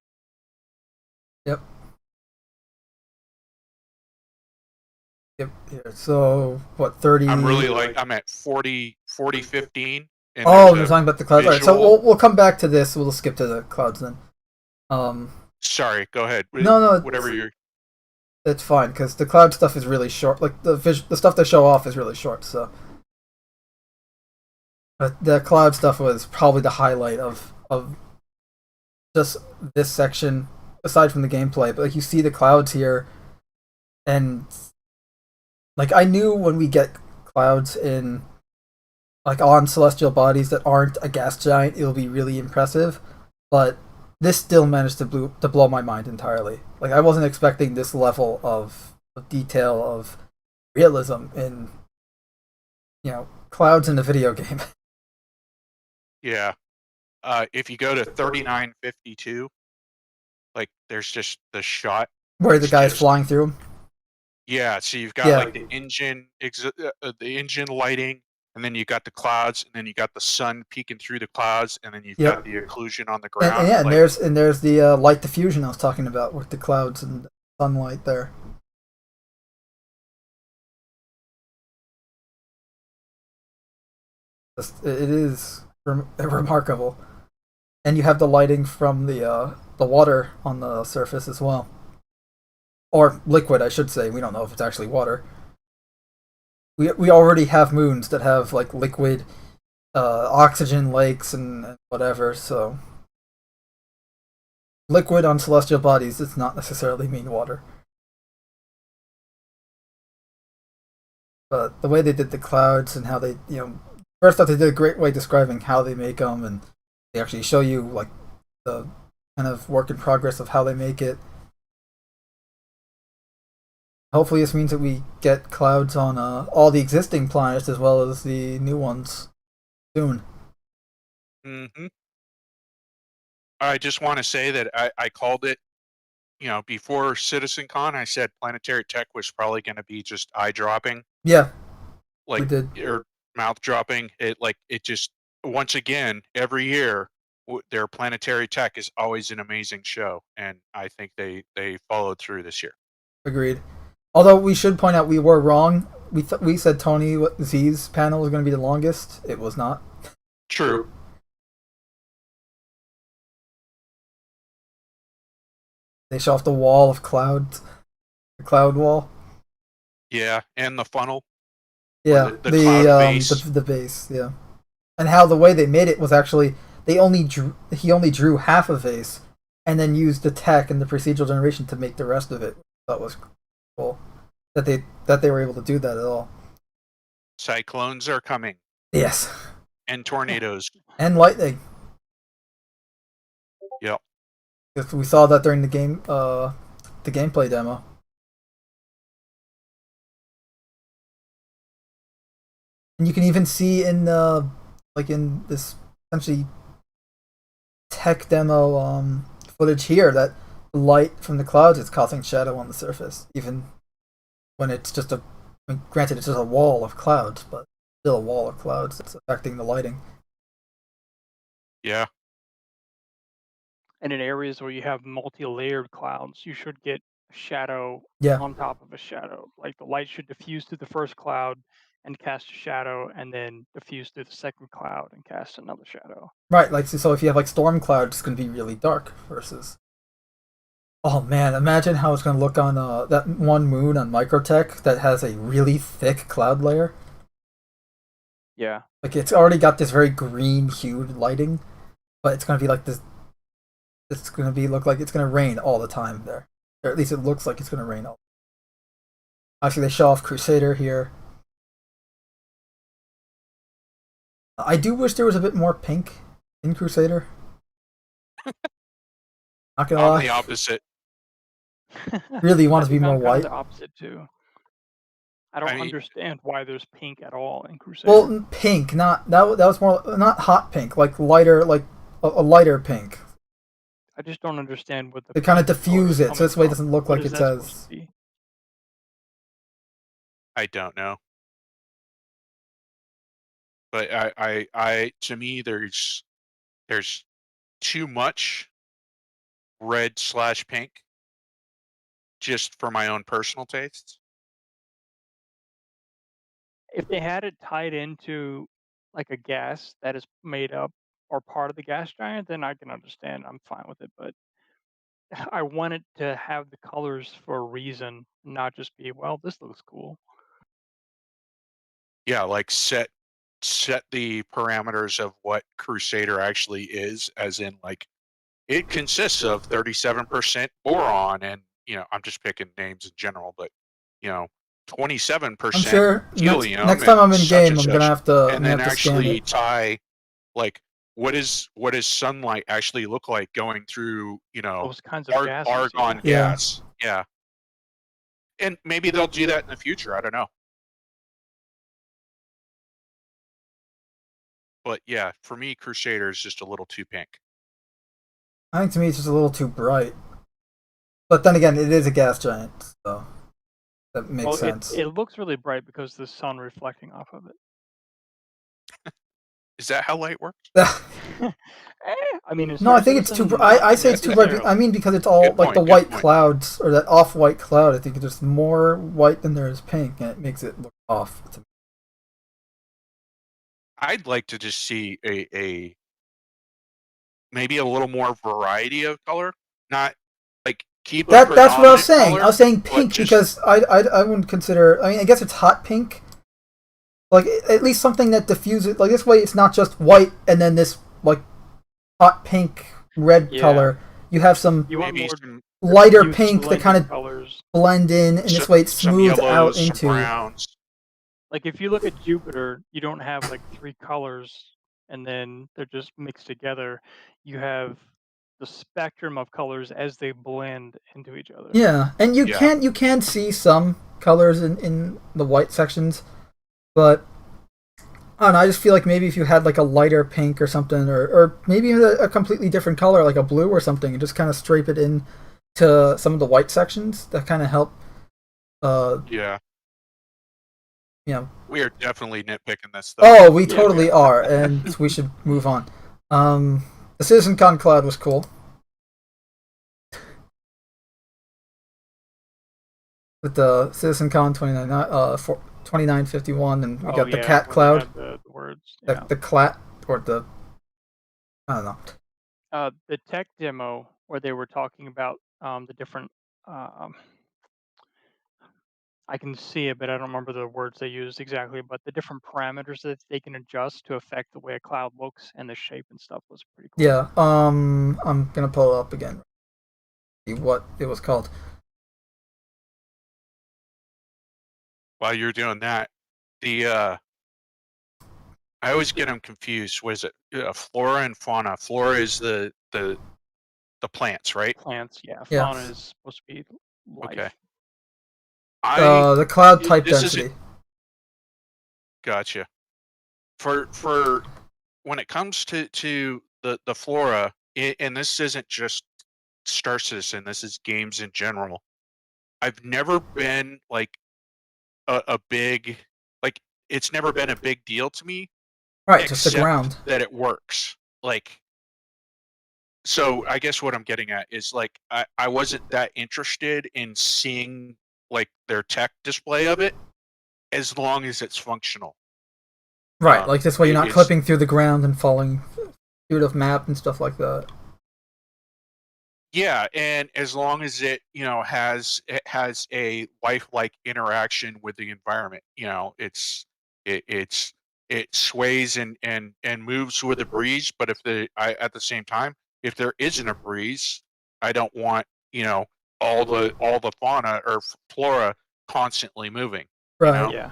Yep. So what, 30? I'm at 40, 15. Oh, we're talking about the clouds. All right, so we'll come back to this. We'll skip to the clouds then. Sorry, go ahead. No, whatever you're. It's fine because the cloud stuff is really short. Like the stuff they show off is really short. So But the cloud stuff was probably the highlight of just this section, aside from the gameplay. But like you see the clouds here, and like I knew when we get clouds in like on celestial bodies that aren't a gas giant, it'll be really impressive. But this still managed to blow my mind entirely. Like I wasn't expecting this level of detail of realism in clouds in a video game. Yeah. If you go to 3952, like there's just the shot Where the it's guy's just- flying through him. Yeah, so you've got Yeah. like the engine lighting, and then you got the clouds, and then you got the sun peeking through the clouds, and then you've Yep. got the occlusion on the And, ground. and yeah, like, there's the light diffusion I was talking about with the clouds and sunlight there. It is remarkable, and you have the lighting from the water on the surface as well, or liquid, I should say. We don't know if it's actually water. We already have moons that have like liquid oxygen lakes and whatever. So liquid on celestial bodies does not necessarily mean water. But the way they did the clouds and how they, first off, they did a great way describing how they make them, and they actually show you like the kind of work in progress of how they make it. Hopefully, this means that we get clouds on all the existing planets as well as the new ones soon. Mm-hmm. I just want to say that I called it, before CitizenCon, I said planetary tech was probably going to be just eye dropping. Yeah, like we did. Or mouth dropping. It just once again every year their planetary tech is always an amazing show, and I think they followed through this year. Agreed. Although we should point out we were wrong. We said Tony Z's panel was going to be the longest. It was not. True. They show off the wall of clouds, the cloud wall. Yeah, and the funnel. Yeah, the cloud base. the base. Yeah, and how the way they made it was actually he only drew half a vase, and then used the tech and the procedural generation to make the rest of it. That was cool that they were able to do that at all. Cyclones are coming. Yes, And tornadoes. and lightning. Yep. We saw that during the gameplay demo. And you can even see in this essentially tech demo footage here that the light from the clouds is causing shadow on the surface, even when it's just granted it's just a wall of clouds, but still a wall of clouds that's affecting the lighting. Yeah. And in areas where you have multi-layered clouds, you should get shadow Yeah. on top of a shadow. Like the light should diffuse through the first cloud and cast a shadow, and then diffuse through the second cloud and cast another shadow. Right, like so if you have like storm clouds, it's going to be really dark versus. Oh man, imagine how it's going to look on that one moon on Microtech that has a really thick cloud layer. Yeah. Like it's already got this very green hued lighting, but it's going to be like this. It's going to look like it's going to rain all the time there. Or at least it looks like it's going to rain all. Actually, they show off Crusader here. I do wish there was a bit more pink in Crusader. Not gonna I'm lie. the opposite. Really, you want it to be more I'm kinda white? the opposite too. I don't I mean- understand why there's pink at all in Crusader. Well, pink, not that was more not hot pink, like lighter, like a lighter pink. I just don't understand what the. They kind of pink color diffuse is it, so this way it coming doesn't from. look What like is it that supposed says. to be? I don't know. But to me, there's too much red/pink just for my own personal tastes. If they had it tied into like a gas that is made up or part of the gas giant, then I can understand. I'm fine with it. But I want it to have the colors for a reason, not just be, well, this looks cool. Yeah, like set set the parameters of what Crusader actually is, as in like it consists of 37% boron, and I'm just picking names in general, but 27% I'm sure helium. next time I'm in such game, and I'm such, gonna have to. and then scan actually it. tie like what does sunlight actually look like going through those kinds of gases. argon gas. Yeah. And maybe they'll do that in the future. I don't know. But yeah, for me, Crusader is just a little too pink. I think to me it's just a little too bright. But then again, it is a gas giant, so that makes sense. It looks really bright because the sun reflecting off of it. Is that how light works? I mean, no, I think it's too. I say it's too bright. I mean, because it's all like the white clouds or that off-white cloud. I think there's more white than there is pink, and it makes it look off. I'd like to just see a maybe a little more variety of color, not like keep that. That's what I was saying. Color, I was saying pink because I wouldn't consider. I mean, I guess it's hot pink. Like at least something that diffuses. Like this way, it's not just white and then this like hot pink red color. You have some lighter pink that kind of blend in, and this way it's smooth out into. Browns. Like if you look at Jupiter, you don't have like 3 colors and then they're just mixed together. You have the spectrum of colors as they blend into each other. Yeah, and you can see some colors in the white sections, but I don't know, I just feel like maybe if you had like a lighter pink or something, or maybe even a completely different color, like a blue or something, and just kind of strape it in to some of the white sections, that kind of help. Yeah. We are definitely nitpicking this stuff. Oh, we totally are, and we should move on. The CitizenCon cloud was cool. With the CitizenCon 2951, and we got the cat cloud. The words. The clat, or the... I don't know. The tech demo where they were talking about the different... I can see it, but I don't remember the words they used exactly, but the different parameters that they can adjust to affect the way a cloud looks and the shape and stuff was pretty cool. Yeah, I'm gonna pull it up again. See what it was called. While you're doing that, I always get them confused. What is it? Flora and fauna. Flora is the plants, right? Plants, yeah. Fauna is supposed to be life. Okay. The cloud type density. Gotcha. For when it comes to the flora, and this isn't just Star Citizen, this is games in general. I've never been like a big, like, it's never been a big deal to me. Right, just the ground. That it works. Like, so I guess what I'm getting at is like I wasn't that interested in seeing like their tech display of it, as long as it's functional. Right, like this way you're not clipping through the ground and falling through the map and stuff like that. Yeah, and as long as it has a lifelike interaction with the environment, it sways and moves with a breeze. But at the same time, if there isn't a breeze, I don't want all the fauna or flora constantly moving. Right. Yeah.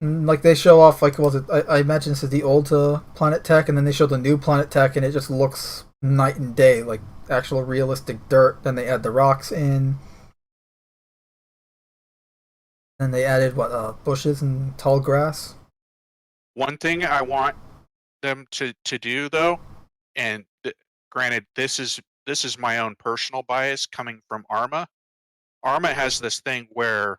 Like they show off, like, was it? I imagine this is the old Planet Tech, and then they show the new Planet Tech, and it just looks night and day, like actual realistic dirt. Then they add the rocks in, and they added bushes and tall grass. One thing I want them to do though, and granted, this is my own personal bias coming from Arma. Arma has this thing where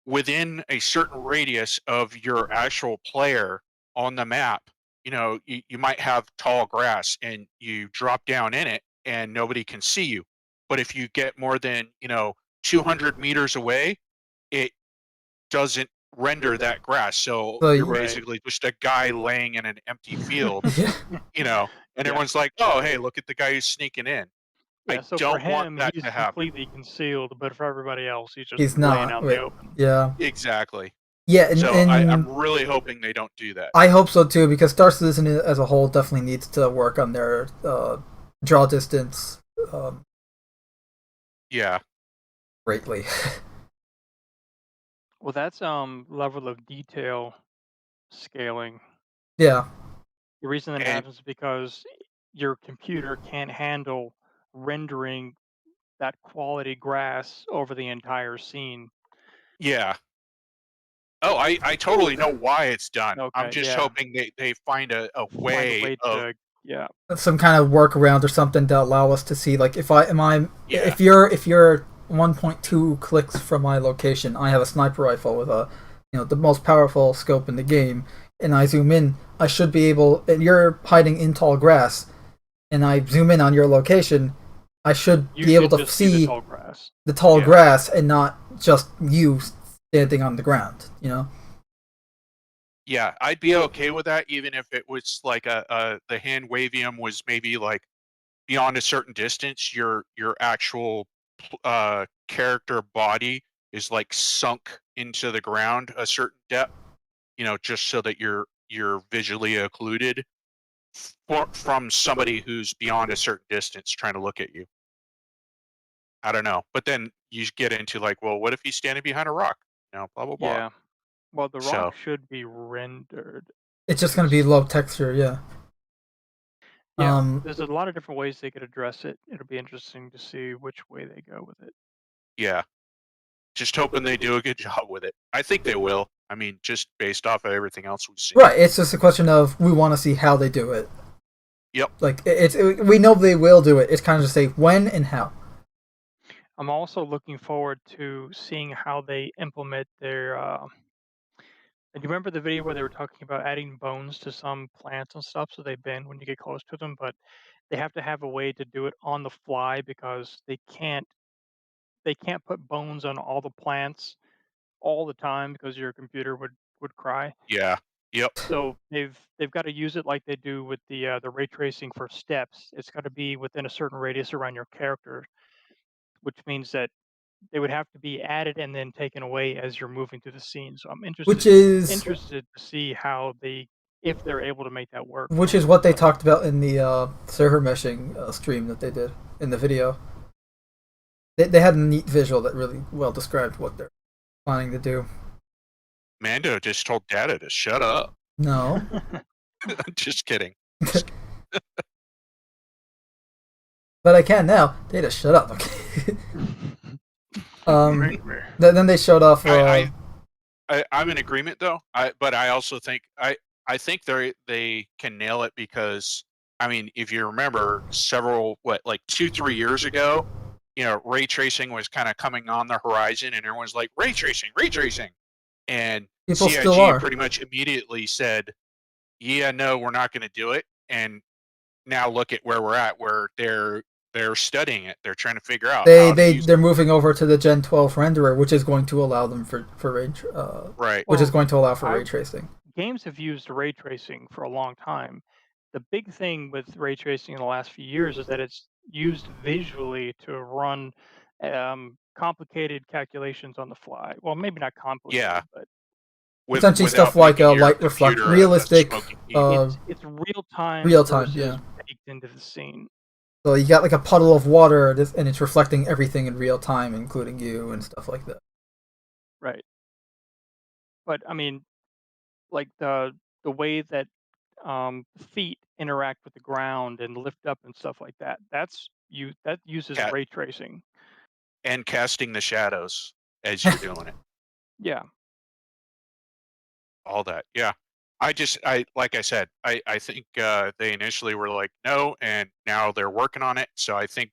within a certain radius of your actual player on the map, you might have tall grass and you drop down in it and nobody can see you. But if you get more than 200 meters away, it doesn't render that grass. So you're basically just a guy laying in an empty field, and everyone's like, oh, hey, look at the guy who's sneaking in. Yeah, so don't for him, want that he's to happen. completely concealed, but for everything else, he's not laying out in the open. Yeah. Exactly. Yeah, and, So I'm really hoping they don't do that. I hope so too, because Star Citizen as a whole definitely needs to work on their draw distance. Yeah. Greatly. Well, that's level of detail scaling. Yeah. The reason that And happens is because your computer can't handle rendering that quality grass over the entire scene. yeah. Oh, I totally know why it's done. I'm Okay, just yeah. hoping they find a Find a way way of to, yeah. Some kind of workaround or something to allow us to see, like, if yeah. if you're 1.2 clicks from my location, I have a sniper rifle with the most powerful scope in the game, and I zoom in, I should be able, and you're hiding in tall grass, and I zoom in on your location, I should be able to see the tall grass and not just you standing on the ground, you know? Yeah, I'd be okay with that, even if it was like the hand wavium was maybe like beyond a certain distance, your actual character body is like sunk into the ground a certain depth, just so that you're visually occluded from somebody who's beyond a certain distance trying to look at you. I don't know, but then you get into like, well, what if he's standing behind a rock? Blah blah blah. Yeah. Well, the So rock should be rendered. It's just going to be low texture, yeah. Yeah, there's a lot of different ways they could address it. It'll be interesting to see which way they go with it. Yeah, just hoping they do a good job with it. I think they will. I mean, just based off of everything else we've seen. Right, it's just a question of we want to see how they do it. Yep. Like, we know they will do it. It's kind of just say when and how. I'm also looking forward to seeing how they implement their. And you remember the video where they were talking about adding bones to some plants and stuff, so they bend when you get close to them, but they have to have a way to do it on the fly because they can't put bones on all the plants all the time because your computer would cry. Yeah. Yep. So they've got to use it like they do with the ray tracing for steps. It's got to be within a certain radius around your character, which means that they would have to be added and then taken away as you're moving through the scene. So I'm interested to see how if they're able to make that work. Which is what they talked about in the server meshing stream that they did in the video. They had a neat visual that really well described what they're planning to do. Mando just told Data to shut up. No. Just kidding. But I can now. Data, shut up. Okay. Then they showed off. I'm in agreement though. But I also think I think they can nail it because I mean, if you remember, like 2-3 years ago, ray tracing was kind of coming on the horizon, and everyone's like, ray tracing, and people CIG pretty much immediately said, yeah, no, we're not going to do it. And now look at where we're at, where they're studying it. They're trying to figure out. They're moving over to the Gen 12 renderer, which is going to allow them for ray right. Which is going to allow for ray tracing. Games have used ray tracing for a long time. The big thing with ray tracing in the last few years is that it's used visually to run complicated calculations on the fly. Well, maybe not complicated, but essentially stuff like light reflect, realistic. It's real time. Yeah. Baked into the scene. So you got like a puddle of water, and it's reflecting everything in real time, including you and stuff like that. Right. But I mean, like the way that feet interact with the ground and lift up and stuff like that. That uses ray tracing. And casting the shadows as you're doing it. Yeah. All that. Yeah. Like I said, I think they initially were like, no, and now they're working on it. So I think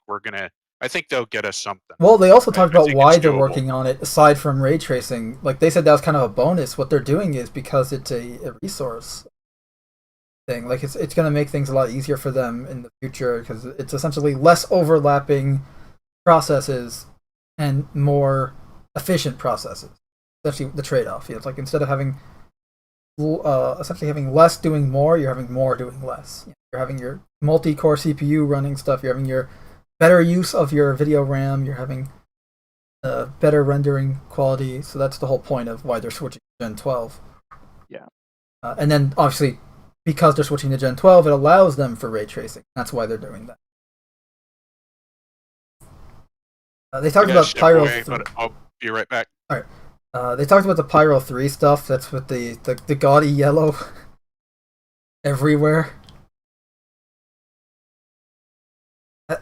they'll get us something. Well, they also talked about why they're working on it, aside from ray tracing. Like, they said that was kind of a bonus. What they're doing is because it's a resource thing. Like, it's going to make things a lot easier for them in the future, because it's essentially less overlapping processes and more efficient processes. Essentially, the trade-off. It's like, instead of having essentially having less doing more, you're having more doing less. You're having your multi-core CPU running stuff, you're having your better use of your video RAM, you're having better rendering quality, so that's the whole point of why they're switching Gen 12. Yeah. And then obviously, because they're switching to Gen 12, it allows them for ray tracing. That's why they're doing that. They talked about Pyro 3. But I'll be right back. All right. They talked about the Pyro 3 stuff. That's with the gaudy yellow everywhere.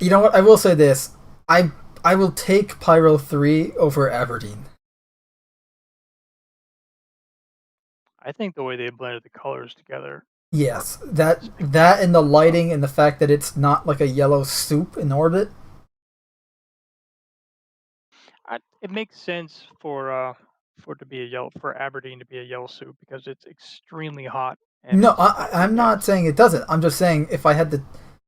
You know what? I will say this. I will take Pyro 3 over Aberdeen. I think the way they blended the colors together. Yes, that and the lighting and the fact that it's not like a yellow soup in orbit. It makes sense for it to be for Aberdeen to be a yellow soup because it's extremely hot. And No, I'm not saying it doesn't. I'm just saying if I had to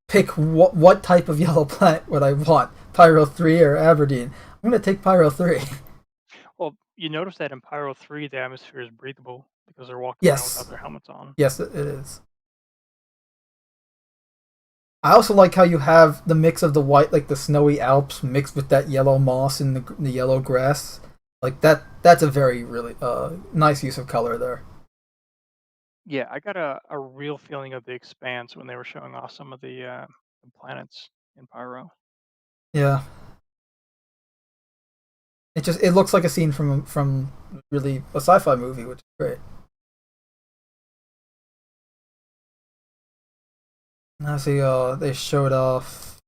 pick what type of yellow planet would I want, Pyro 3 or Aberdeen, I'm going to take Pyro 3. Well, you notice that in Pyro 3, the atmosphere is breathable because they're walking around without their helmets on. Yes, it is. I also like how you have the mix of the white, like the snowy Alps, mixed with that yellow moss and the yellow grass. Like that's a very really nice use of color there. Yeah, I got a real feeling of the Expanse when they were showing off some of the planets in Pyro. Yeah. It looks like a scene from really a sci-fi movie, which is great. Now see, they showed off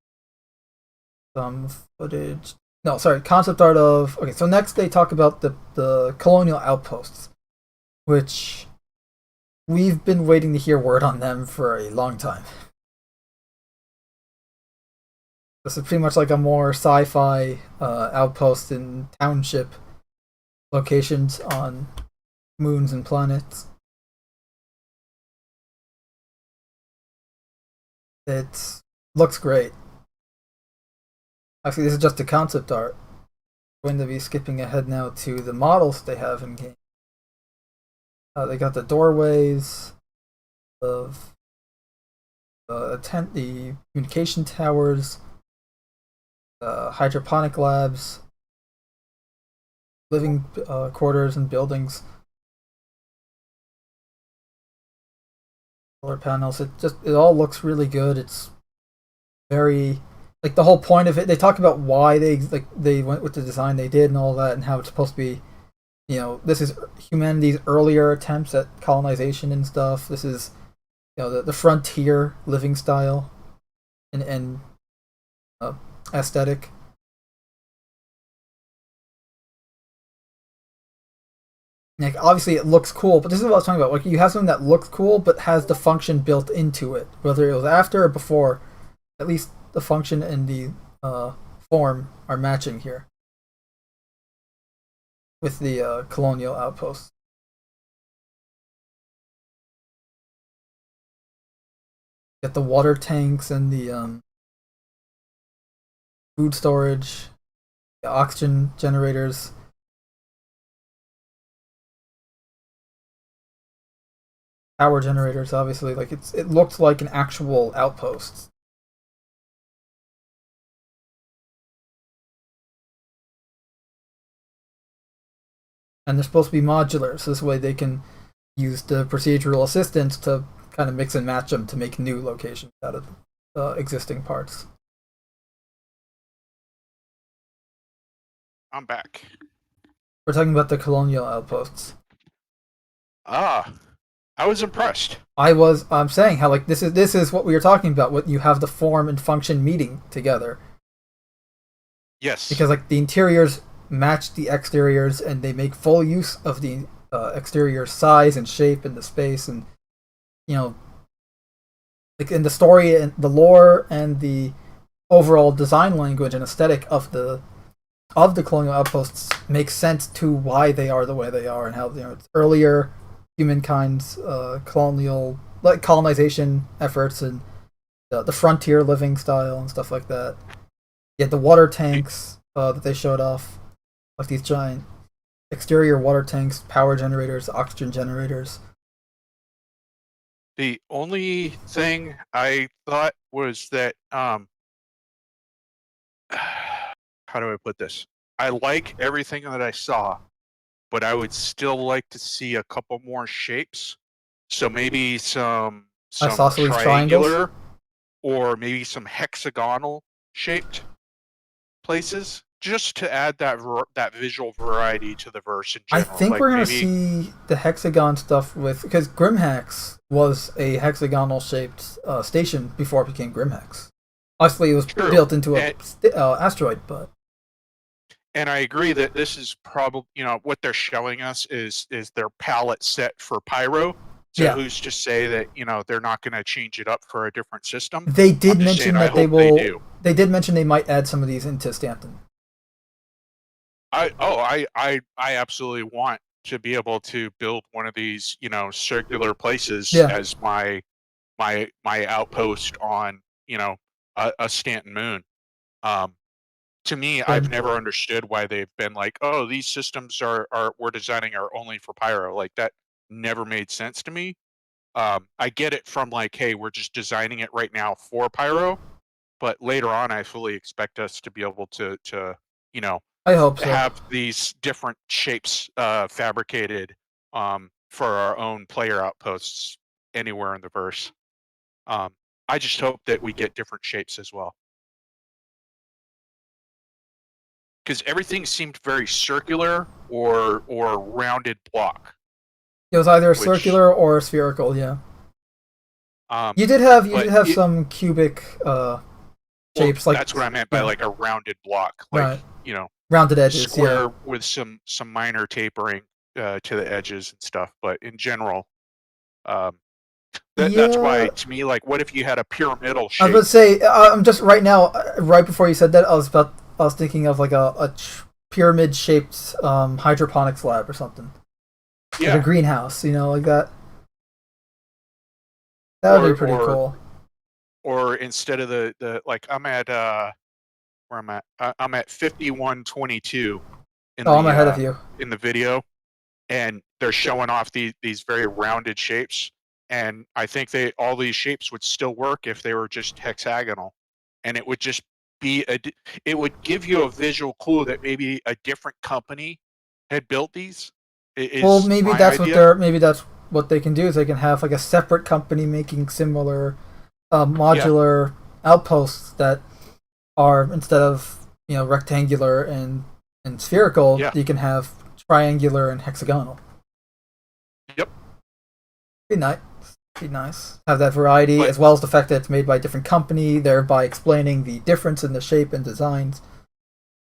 some footage. No, sorry, concept art of. Okay, so next they talk about the Colonial Outposts, which we've been waiting to hear word on them for a long time. This is pretty much like a more sci-fi outpost in township locations on moons and planets. It looks great. Actually, this is just the concept art. I'm going to be skipping ahead now to the models they have in game. They got the doorways of the communication towers, hydroponic labs, living quarters and buildings, solar panels. It all looks really good. It's very like the whole point of it. They talk about why they went with the design they did and all that, and how it's supposed to be. You know, this is humanity's earlier attempts at colonization and stuff. This is, you know, the frontier living style and aesthetic. Like, obviously it looks cool, but this is what I was talking about. Like, you have something that looks cool but has the function built into it, whether it was after or before. At least the function and the form are matching here with the Colonial Outposts. Get the water tanks and the food storage, the oxygen generators. Power generators, obviously. Like it looked like an actual outpost. And they're supposed to be modular, so this way they can use the procedural assistance to kind of mix and match them to make new locations out of existing parts. I'm back. We're talking about the Colonial Outposts. I was impressed. I'm saying how like this is what we were talking about. What you have the form and function meeting together. Yes. Because like the interiors match the exteriors, and they make full use of the exterior size and shape and the space, and you know, like in the story and the lore and the overall design language and aesthetic of the Colonial Outposts makes sense to why they are the way they are, and how, you know, it's earlier humankind's colonization efforts and the frontier living style and stuff like that. You had the water tanks that they showed off, like these giant exterior water tanks, power generators, oxygen generators. The only thing I thought was that how do I put this? I like everything that I saw, but I would still like to see a couple more shapes. So maybe some Isosceles triangular or maybe some hexagonal shaped places, just to add that visual variety to the verse in I general. think like we're gonna maybe, see the hexagon stuff because Grimhex was a hexagonal shaped station before it became Grimhex. Obviously, it was True. built into a asteroid, but. And I agree that this is probably, what they're showing us is their palette set for Pyro. So Yeah. who's to say that, they're not going to change it up for a different system? They did mention that they will. They do. They did mention they might add some of these into Stanton. I absolutely want to be able to build one of these, circular places as my outpost on, a Stanton moon. To me, I've never understood why they've been like, oh, these systems we're designing are only for Pyro. Like, that never made sense to me. I get it from like, hey, we're just designing it right now for Pyro, but later on, I fully expect us to be able to I hope so. have these different shapes fabricated for our own player outposts anywhere in the verse. I just hope that we get different shapes as well. Because everything seemed very circular or rounded block. It was either circular or spherical, yeah. You did have some cubic shapes, like that's what I meant by like a rounded block, like rounded edges, square with some minor tapering to the edges and stuff. But in general, that's why, to me, like, what if you had a pyramidal shape? I was going to say, I'm just right now, right before you said that, I was thinking of like a pyramid-shaped hydroponics lab or something. Yeah. Like a greenhouse, like that. That would be pretty cool. Or instead of the like, I'm at where I'm at. I'm at 5122. I'm ahead of you in the video, and they're showing off these very rounded shapes. And I think all these shapes would still work if they were just hexagonal, and it would just be it would give you a visual clue that maybe a different company had built these. Well, maybe that's what they can do is they can have like a separate company making similar modular outposts that are, instead of rectangular and spherical, you can have triangular and hexagonal. Yep. Be nice. Have that variety, as well as the fact that it's made by a different company, thereby explaining the difference in the shape and designs.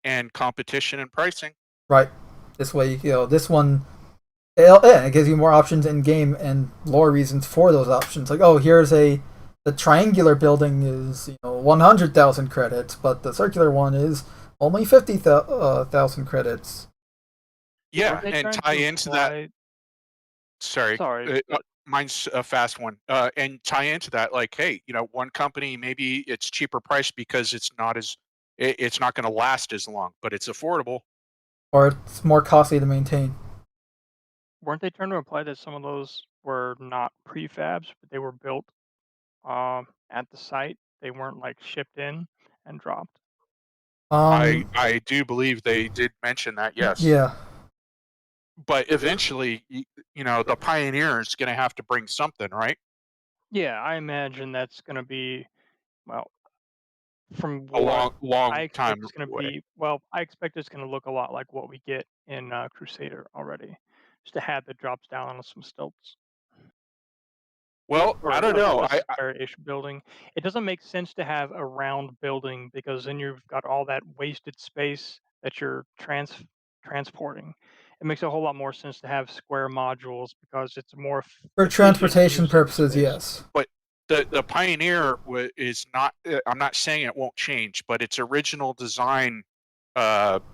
And competition and pricing. Right. This way, this one, it gives you more options in game and lore reasons for those options. Like, oh, here's the triangular building is 100,000 credits, but the circular one is only 50,000 credits. Yeah, and tie into that. Sorry. Mine's a fast one. And tie into that, like, hey, one company, maybe it's cheaper price because it's not going to last as long, but it's affordable. Or it's more costly to maintain. Weren't they trying to imply that some of those were not prefabs, but they were built at the site? They weren't like shipped in and dropped. I do believe they did mention that, yes. Yeah. But eventually, the Pioneer is going to have to bring something, right? Yeah, I imagine that's going to be, well, from a long I expect time it's going to away. be, well, I expect it's going to look a lot like what we get in Crusader already. Just a hat that drops down on some stilts. Well, I don't know. A square-ish building. It doesn't make sense to have a round building because then you've got all that wasted space that you're transporting. It makes a whole lot more sense to have square modules because it's more for transportation purposes. Yes, but the Pioneer is not. I'm not saying it won't change, but its original design write-up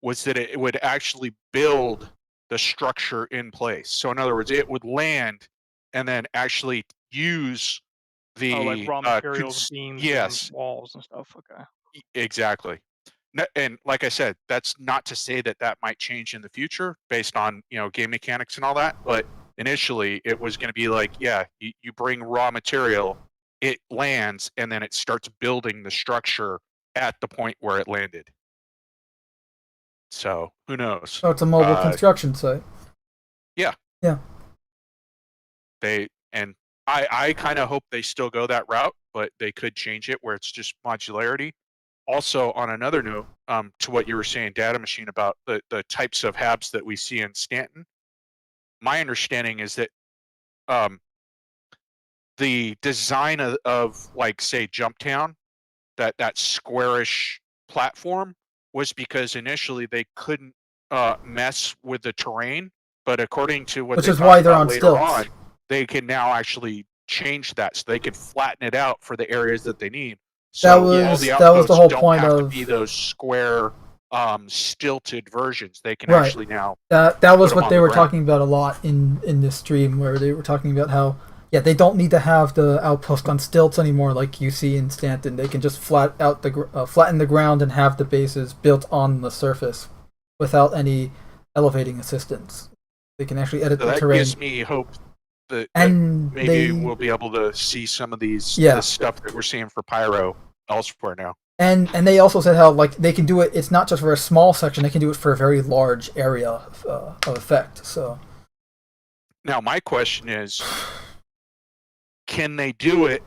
was that it would actually build the structure in place. So in other words, it would land and then actually use the like raw materials, beams, and walls and stuff. Okay. Exactly. And like I said, that's not to say that might change in the future based on game mechanics and all that. But initially, it was going to be like, you bring raw material, it lands, and then it starts building the structure at the point where it landed. So who knows? So it's a mobile construction site. Yeah. Yeah. I kind of hope they still go that route, but they could change it where it's just modularity. Also, on another note, to what you were saying, Data Machine, about the types of HABs that we see in Stanton, my understanding is that the design of like, say, Jumptown, that squarish platform, was because initially they couldn't mess with the terrain, but according to what Which they is talk why they're about on later stilts. on, they can now actually change that, so they can flatten it out for the areas that they need. So That all was the the outposts whole don't point have of to be those square, stilted versions. They can Right. actually now that put was them what on they the were ground. talking about a lot in this stream, where they were talking about how they don't need to have the outpost on stilts anymore, like you see in Stanton. They can just flatten the ground and have the bases built on the surface without any elevating assistance. They can actually edit So the that terrain. gives me hope that And maybe we'll be able to see some of this stuff that we're seeing for Pyro elsewhere now. And they also said how, like, they can do it. It's not just for a small section; they can do it for a very large area of effect. So now my question is, can they do it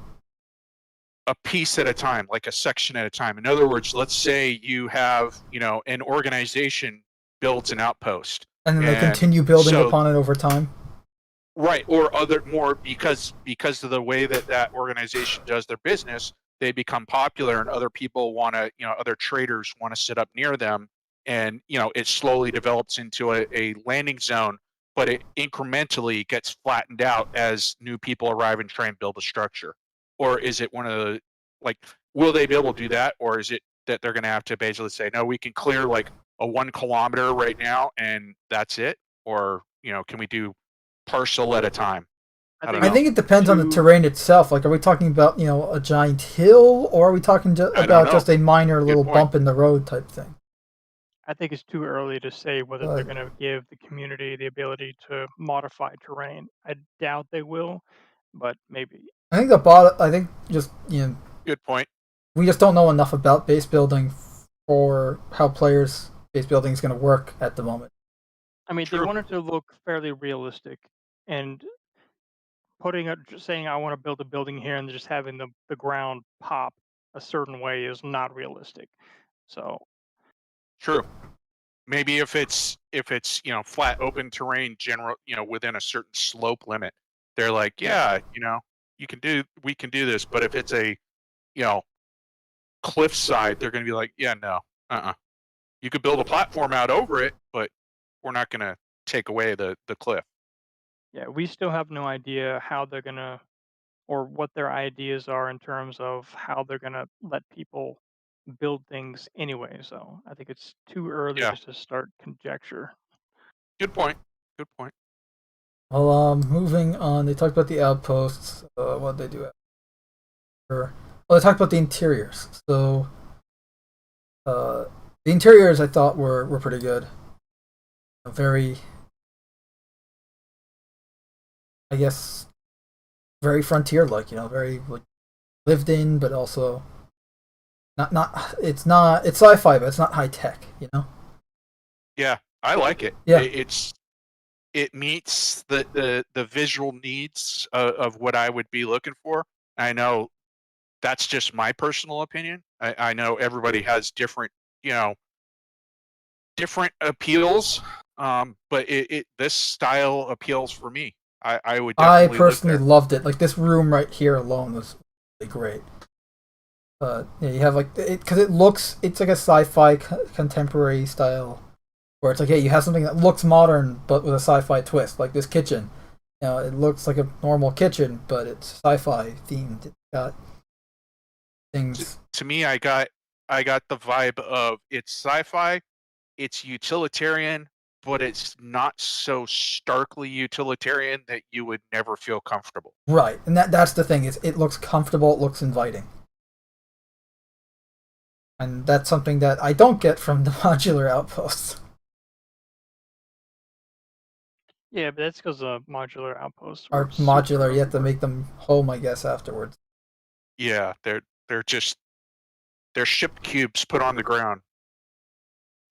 a piece at a time, like a section at a time? In other words, let's say you have, an organization builds an outpost, and then they continue building upon it over time. Right, or because of the way that organization does their business, they become popular, and other people want to, other traders want to sit up near them, and it slowly develops into a landing zone, but it incrementally gets flattened out as new people arrive and try and build a structure. Or is it one of the, like, will they be able to do that, or is it that they're going to have to basically say, no, we can clear like a 1 kilometer right now and that's it? Or can we do parcel at a time? I think it depends on the terrain itself. Like, are we talking about a giant hill, or are we talking about just a minor little bump in the road type thing? I think it's too early to say whether they're going to give the community the ability to modify terrain. I doubt they will, but maybe. I think just good point. We just don't know enough about base building for how players' base building is going to work at the moment. I mean, they want it to look fairly realistic, and saying I want to build a building here and just having the ground pop a certain way is not realistic. So true. Maybe if it's flat open terrain, general, within a certain slope limit, they're like, we can do this. But if it's a cliffside, they're going to be like, no, you could build a platform out over it, but we're not going to take away the cliff. Yeah, we still have no idea how they're going to, or what their ideas are in terms of how they're going to let people build things anyway. So I think it's too early just to start conjecture. Good point. Well, moving on, they talked about the outposts. What did they do? Well, they talked about the interiors. So, the interiors I thought were pretty good. Very, I guess, very frontier-like. Very like, lived in, but also it's sci-fi, but it's not high tech. Yeah, I like it. Yeah, it meets the visual needs of what I would be looking for. I know that's just my personal opinion. I know everybody has different appeals, but this style appeals for me. I would definitely. I personally loved it. Like, this room right here alone was really great. You have like because it's like a sci-fi contemporary style, where it's like, you have something that looks modern but with a sci-fi twist. Like this kitchen, it looks like a normal kitchen, but it's sci-fi themed. It's got things. To me, I got the vibe of it's sci-fi, it's utilitarian, but it's not so starkly utilitarian that you would never feel comfortable. Right, and that's the thing, is it looks comfortable, it looks inviting. And that's something that I don't get from the modular outposts. Yeah, but that's because the modular outposts are modular. You have to make them home, I guess, afterwards. Yeah, they're shipped cubes put on the ground.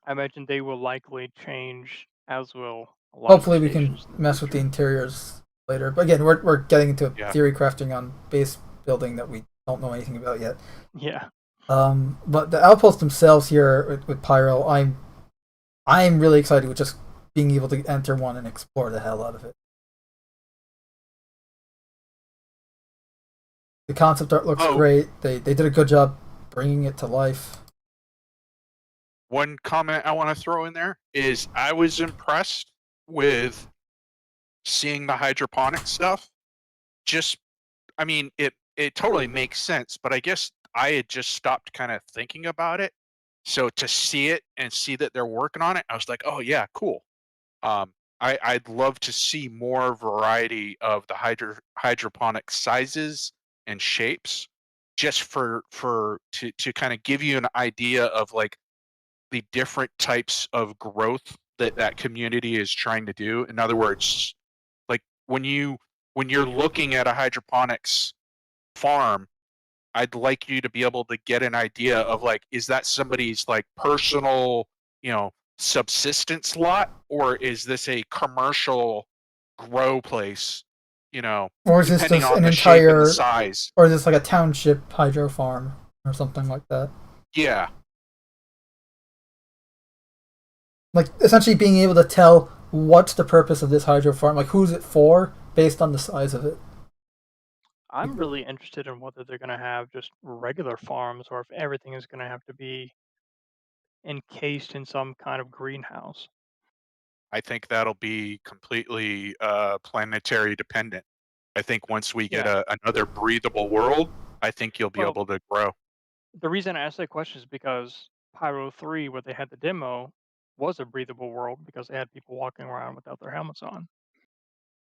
I imagine they will likely change, as will a lot Hopefully of the we can stations in the mess with the future. interiors later. But again, we're getting into Yeah. theory crafting on base building that we don't know anything about yet. Yeah. But the outposts themselves here with Pyro, I'm really excited with just being able to enter one and explore the hell out of it. The concept art looks great. They did a good job bringing it to life. One comment I want to throw in there is I was impressed with seeing the hydroponic stuff. I mean, it totally makes sense, but I guess I had just stopped kind of thinking about it. So to see it and see that they're working on it, I was like, oh yeah, cool. I'd love to see more variety of the hydroponic sizes and shapes, just to kind of give you an idea of like the different types of growth that community is trying to do. In other words, like when you're looking at a hydroponics farm, I'd like you to be able to get an idea of like, is that somebody's like personal, subsistence lot, or is this a commercial grow place? Or is this Depending just on an the shape and the entire, size. or is this like a township hydro farm or something like that? Yeah. Like essentially being able to tell what's the purpose of this hydro farm, like who's it for, based on the size of it. I'm really interested in whether they're going to have just regular farms or if everything is going to have to be encased in some kind of greenhouse. I think that'll be completely planetary dependent. I think once we get another breathable world, I think you'll be able to grow. The reason I asked that question is because Pyro 3, where they had the demo, was a breathable world because they had people walking around without their helmets on.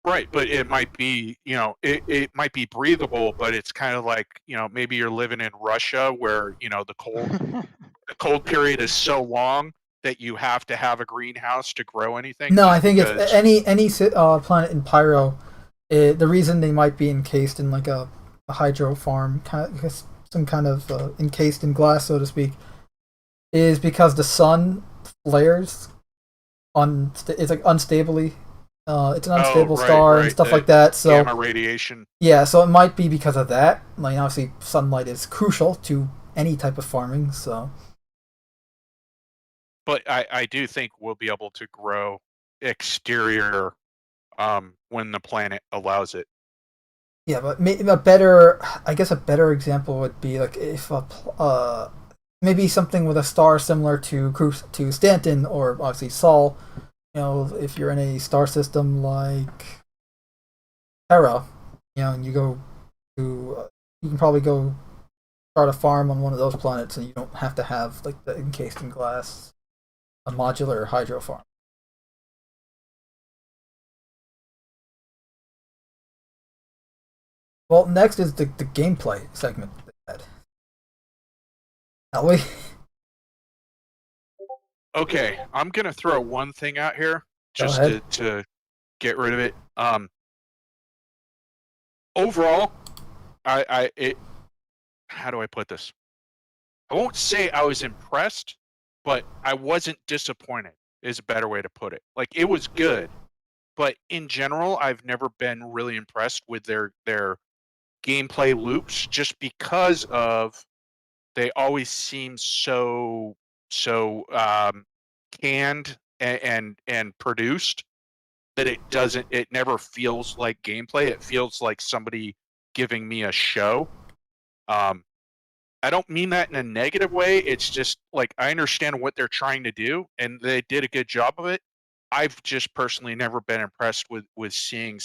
Right, but it might be, it might be breathable, but it's kind of like, maybe you're living in Russia where, the cold period is so long that you have to have a greenhouse to grow anything. No, I think it's any planet in Pyro. The reason they might be encased in like a hydro farm, some kind of encased in glass, so to speak, is because the sun flares it's like unstably. It's an unstable star and stuff like that. So gamma radiation. Yeah, so it might be because of that. Like obviously, sunlight is crucial to any type of farming. So, but I do think we'll be able to grow exterior when the planet allows it. Yeah, but a better example would be like if maybe something with a star similar to Stanton or obviously Sol. If you're in a star system like Terra, and you go to, you can probably go start a farm on one of those planets, and you don't have to have like the encased in glass, a modular hydro farm. Well, next is the gameplay segment they had. Shall we? Okay, I'm gonna throw one thing out here just to get rid of it. Overall, how do I put this? I won't say I was impressed, but I wasn't disappointed is a better way to put it. Like it was good, but in general, I've never been really impressed with their gameplay loops just because of they always seem so canned and produced that it never feels like gameplay. It feels like somebody giving me a show. I don't mean that in a negative way. It's just like I understand what they're trying to do and they did a good job of it. I've just personally never been impressed with seeing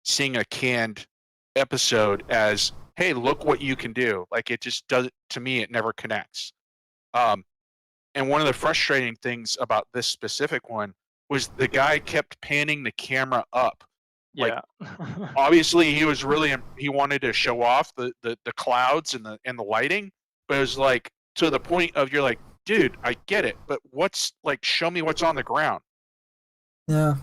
seeing a canned episode as, hey, look what you can do. Like it just does, to me, it never connects. And one of the frustrating things about this specific one was the guy kept panning the camera up. Yeah. Like, obviously he wanted to show off the clouds and the lighting, but it was like to the point of you're like, dude, I get it, but show me what's on the ground. Yeah.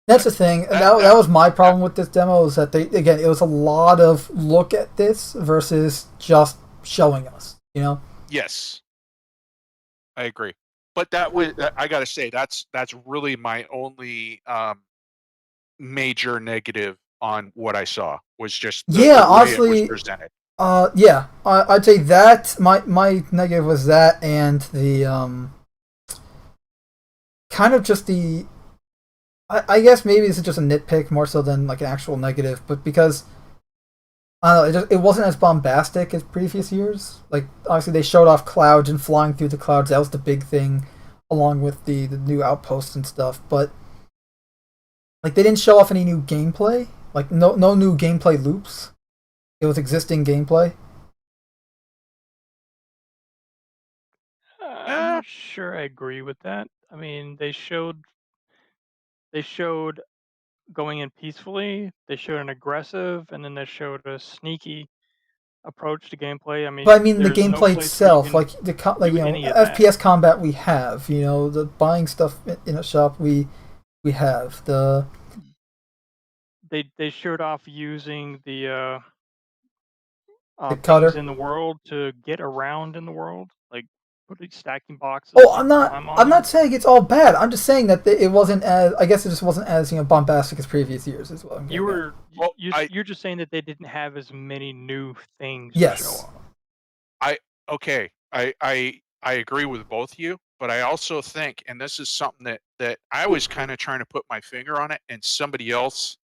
That's the thing. That was my problem with this demo, is that it was a lot of look at this versus just showing us, Yes. I agree. but that was, I gotta say, that's really my only major negative on what I saw, was just the way honestly, it was presented. I'd say that my negative was that, and the kind of just the. I guess maybe this is just a nitpick more so than like an actual negative, but because I don't know, it wasn't as bombastic as previous years. Like obviously they showed off clouds and flying through the clouds. That was the big thing, along with the new outposts and stuff. But like they didn't show off any new gameplay. Like no new gameplay loops. It was existing gameplay. I'm not sure I agree with that. I mean, they showed going in peacefully, they showed an aggressive, and then they showed a sneaky approach to gameplay. I mean, But I mean the there's no gameplay place where you itself, can like do any of that. FPS combat we have, the buying stuff in a shop we have the. They showed off using the cutter. things in the world to get around in the world, like putting stacking boxes. Oh, so I'm you can not. climb on I'm them. not saying it's all bad. I'm just saying that it wasn't as. I guess it just wasn't as bombastic as previous years as well. You were Well, you're just saying that they didn't have as many new things to Yes. show off. I agree with both of you, but I also think, and this is something that I was kind of trying to put my finger on it, and somebody else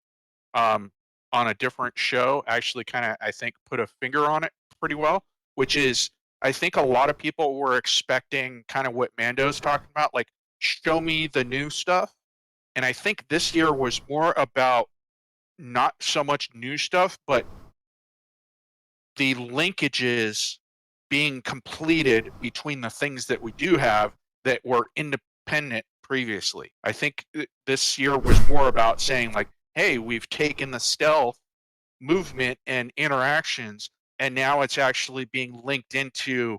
on a different show actually kind of, I think, put a finger on it pretty well, which is, I think a lot of people were expecting kind of what Mando's talking about, like, show me the new stuff. And I think this year was more about not so much new stuff, but the linkages being completed between the things that we do have that were independent previously. I think this year was more about saying, like, hey, we've taken the stealth movement and interactions, and now it's actually being linked into,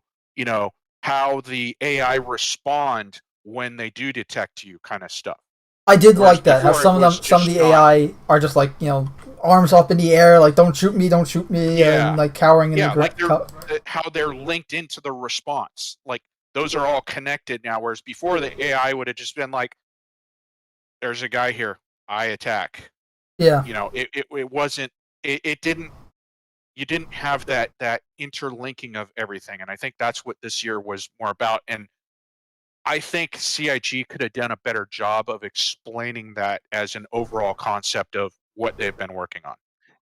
how the AI respond when they do detect you, kind of stuff. I did Whereas like that. How some of the AI are just like arms up in the air, like don't shoot me, and like cowering in the ground. How they're linked into the response, like those are all connected now. Whereas before, the AI would have just been like, "There's a guy here, I attack." Yeah. It wasn't. It didn't. You didn't have that interlinking of everything, and I think that's what this year was more about. And I think CIG could have done a better job of explaining that as an overall concept of what they've been working on.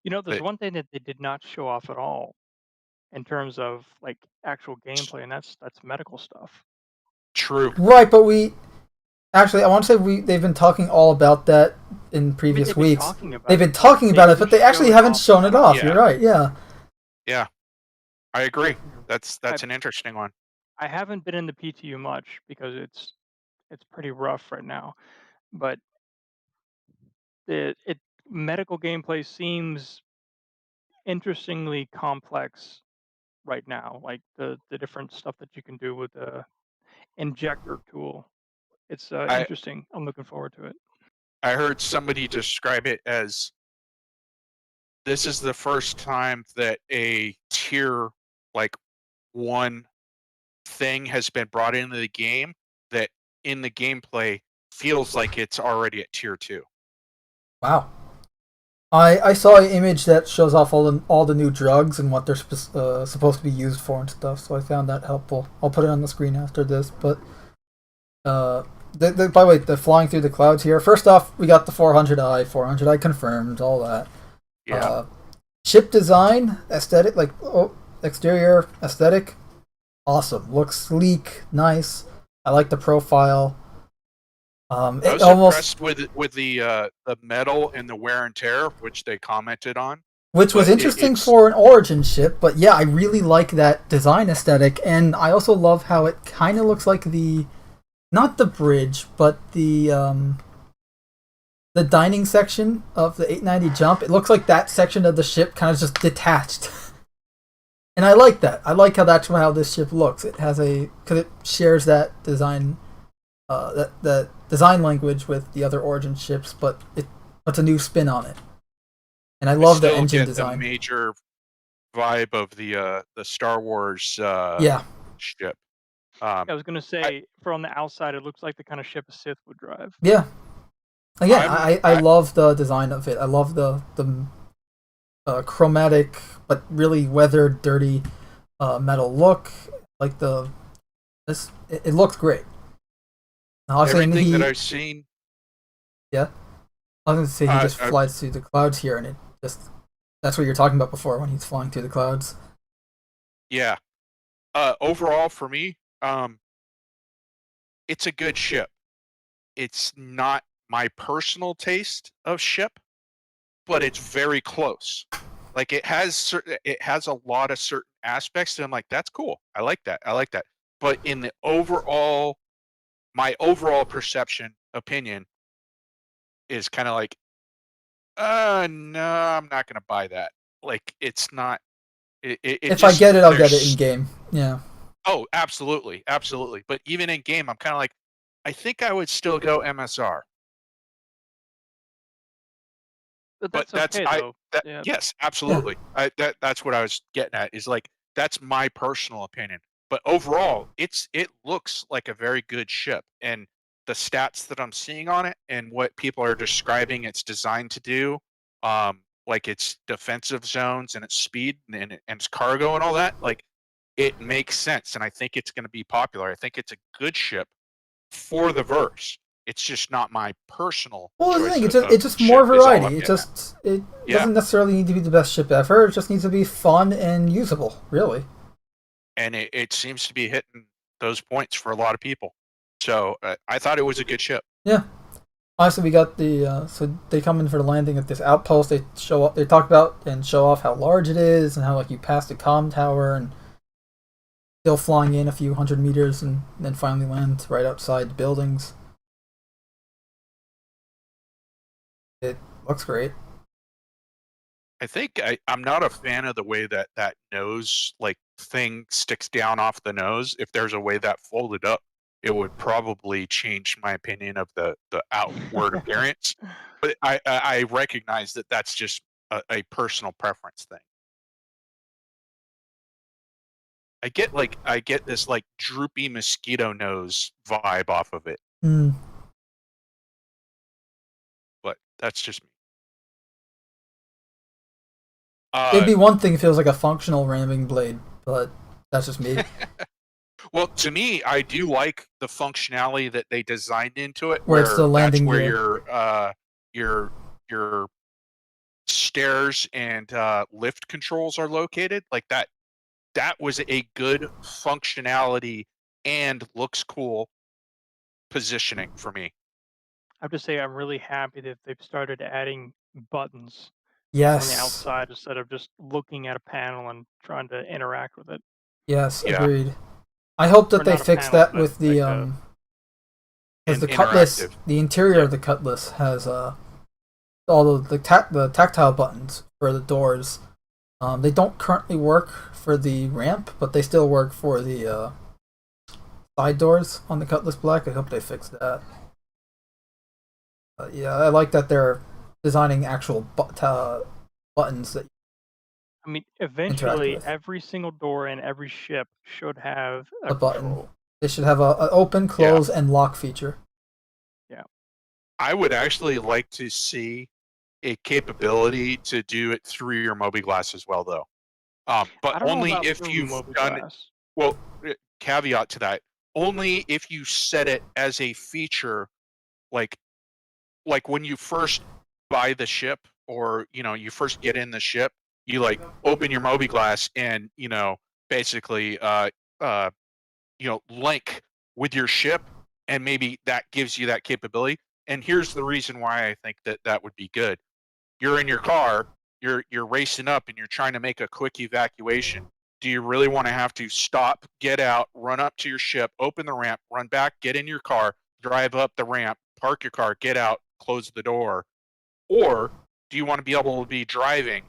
There's one thing that they did not show off at all in terms of like actual gameplay, and that's medical stuff. True. Right, but I want to say they've been talking all about that in previous weeks. They've been talking about it, but they actually haven't shown it off. You're right. Yeah. Yeah, I agree. That's an interesting one. I haven't been in the PTU much because it's pretty rough right now, but medical gameplay seems interestingly complex right now. Like the different stuff that you can do with the injector tool. It's interesting. I'm looking forward to it. I heard somebody describe it as, this is the first time that a tier like 1 thing has been brought into the game that in the gameplay feels like it's already at tier 2. Wow. I saw an image that shows off all the new drugs and what they're supposed to be used for and stuff, so I found that helpful. I'll put it on the screen after this, but by the way, the flying through the clouds here. First off, we got the 400i confirmed, all that. Yeah. Ship design, aesthetic, exterior aesthetic, awesome. Looks sleek, nice. I like the profile. I was impressed with the metal and the wear and tear, which they commented on. Which was interesting for an Origin ship, but yeah, I really like that design aesthetic, and I also love how it kind of looks like not the bridge, but the dining section of the 890 jump. It looks like that section of the ship kind of just detached. And I like that. I like how that's how this ship looks. It has because it shares that design, that design language with the other Origin ships, but it puts a new spin on it. And I love the engine design. The major vibe of the Star Wars ship. I was gonna say, from the outside, it looks like the kind of ship a Sith would drive. Yeah. Again, I I love the design of it. I love the chromatic but really weathered, dirty metal look. Like it looks great. Obviously, everything that I've seen. Yeah, I was gonna say he just flies through the clouds here, and that's what you're talking about before when he's flying through the clouds. Yeah. Overall, for me, it's a good ship. It's not my personal taste of ship, but it's very close. Like it has a lot of certain aspects that I'm like, that's cool. I like that. But in the overall, my overall opinion is kind of like, no, I'm not gonna buy that. Like it's not. If I get it, I'll get it in game. Yeah. Oh, absolutely. But even in game, I'm kind of like, I think I would still go MSR. But that's okay, though. Yes, absolutely. Yeah. That's what I was getting at. Is like that's my personal opinion. But overall, it looks like a very good ship, and the stats that I'm seeing on it, and what people are describing it's designed to do, like its defensive zones and its speed and its cargo and all that, like it makes sense, and I think it's going to be popular. I think it's a good ship for the verse. It's just not my personal. Well, the thing, it's just more variety. It doesn't necessarily need to be the best ship ever. It just needs to be fun and usable, really. And it seems to be hitting those points for a lot of people. So I thought it was a good ship. Yeah. Honestly, we got so they come in for the landing at this outpost. They talk about and show off how large it is and how like you pass the comm tower and still flying in a few hundred meters and then finally land right outside the buildings. It looks great. I think I'm not a fan of the way that nose like thing sticks down off the nose. If there's a way that folded up, it would probably change my opinion of the outward appearance. But I recognize that that's just a personal preference thing. I get this like droopy mosquito nose vibe off of it. Mm. But that's just me. It'd be one thing if it was like a functional ramming blade, but that's just me. Well, to me, I do like the functionality that they designed into it, where it's the landing gear. Your stairs and lift controls are located. Like that was a good functionality and looks cool positioning for me. I have to say, I'm really happy that they've started adding buttons on the outside instead of just looking at a panel and trying to interact with it. Yes, agreed. I hope that they fix that with the because the Cutlass, the interior of the Cutlass has all the tactile buttons for the doors. They don't currently work for the ramp, but they still work for the side doors on the Cutlass Black. I hope they fix that. Yeah, I like that they're designing actual buttons that. I mean, eventually, every single door in every ship should have a button. They should have an open, close, and lock feature. Yeah. I would actually like to see a capability to do it through your mobi-glass as well, though. But only if you've done it. Well, caveat to that: only if you set it as a feature, like when you first buy the ship, or you first get in the ship. You like open your mobi-glass and basically link with your ship, and maybe that gives you that capability. And here's the reason why I think that would be good. You're in your car, you're racing up, and you're trying to make a quick evacuation. Do you really want to have to stop, get out, run up to your ship, open the ramp, run back, get in your car, drive up the ramp, park your car, get out, close the door? Or do you want to be able to be driving,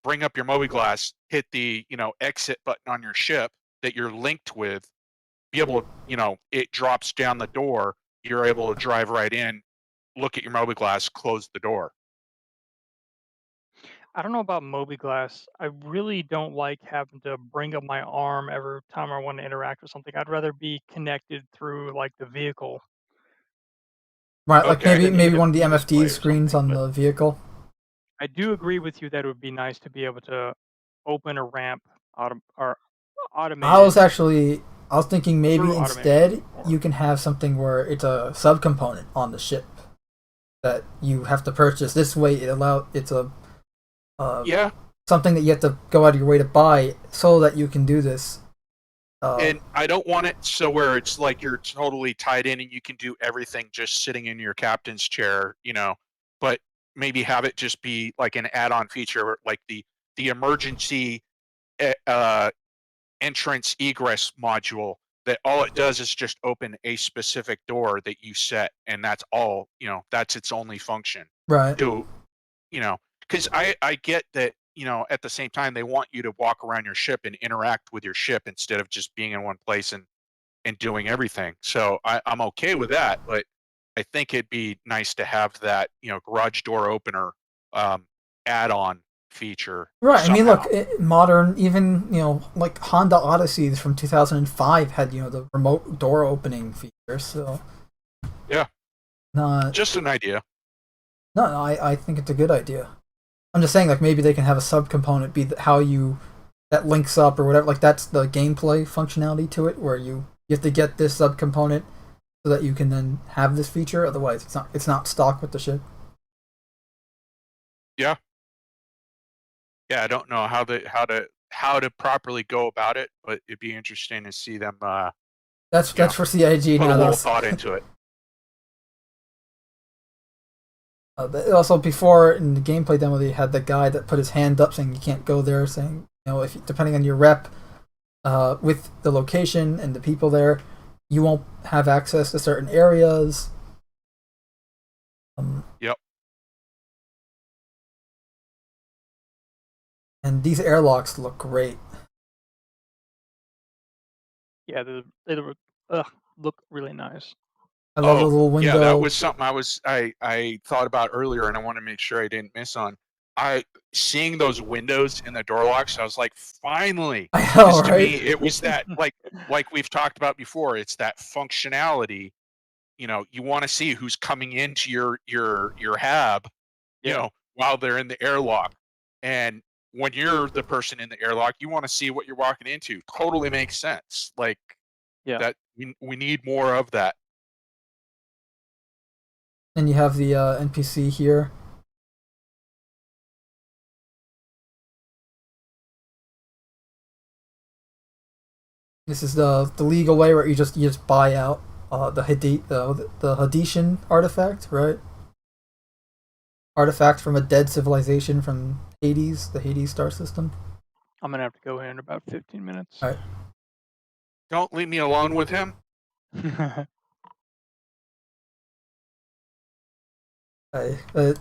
bring up your mobi-glass, hit the exit button on your ship that you're linked with, be able to it drops down the door, you're able to drive right in, look at your mobi-glass, close the door? I don't know about Mobi-Glass. I really don't like having to bring up my arm every time I want to interact with something. I'd rather be connected through like the vehicle Right, like Okay. maybe than even maybe a one of the display MFD or screens something. on But the vehicle. I do agree with you that it would be nice to be able to open a ramp or I automated was thinking maybe through automation instead or you can have something where it's a subcomponent on the ship that you have to purchase. This way, it's a Yeah. something that you have to go out of your way to buy so that you can do this. And I don't want it so where it's like you're totally tied in and you can do everything just sitting in your captain's chair, but maybe have it just be like an add-on feature, like the emergency uh, entrance egress module that all it does is just open a specific door that you set, and that's all, that's its only function. Right. To, because I get that, at the same time they want you to walk around your ship and interact with your ship instead of just being in one place and doing everything. So I'm okay with that, but I think it'd be nice to have that, garage door opener add-on feature Right. I mean, somehow. look, modern, even like Honda Odysseys from 2005 had the remote door opening feature. So Yeah, not just an idea. no, I think it's a good idea. I'm just saying, like maybe they can have a subcomponent be how you that links up or whatever. Like that's the gameplay functionality to it, where you have to get this subcomponent so that you can then have this feature. Otherwise, it's not stock with the ship. Yeah. Yeah, I don't know how to properly go about it, but it'd be interesting to see them That's you know, for CIG, put a not little us. thought into it. Also, before in the gameplay demo, they had the guy that put his hand up saying you can't go there, saying if depending on your rep, with the location and the people there, you won't have access to certain areas. Yep. And these airlocks look great. yeah, they look really nice. I love the Oh, little yeah, that window. was something I thought about earlier, and I want to make sure I didn't miss on. Seeing those windows in the door locks, I was like, finally. I know, Because to right? me, it was that like we've talked about before. It's that functionality. You want to see who's coming into your hab, Yeah. while they're in the airlock, and when you're the person in the airlock, you want to see what you're walking into. Totally makes sense. Like Yeah. that, we need more of that. And you have the NPC here. This is the legal way where you just buy out the Hadesian artifact, right? Artifact from a dead civilization from Hades, the Hades star system. I'm gonna have to go in about 15 minutes. All right. Don't leave me alone with him. But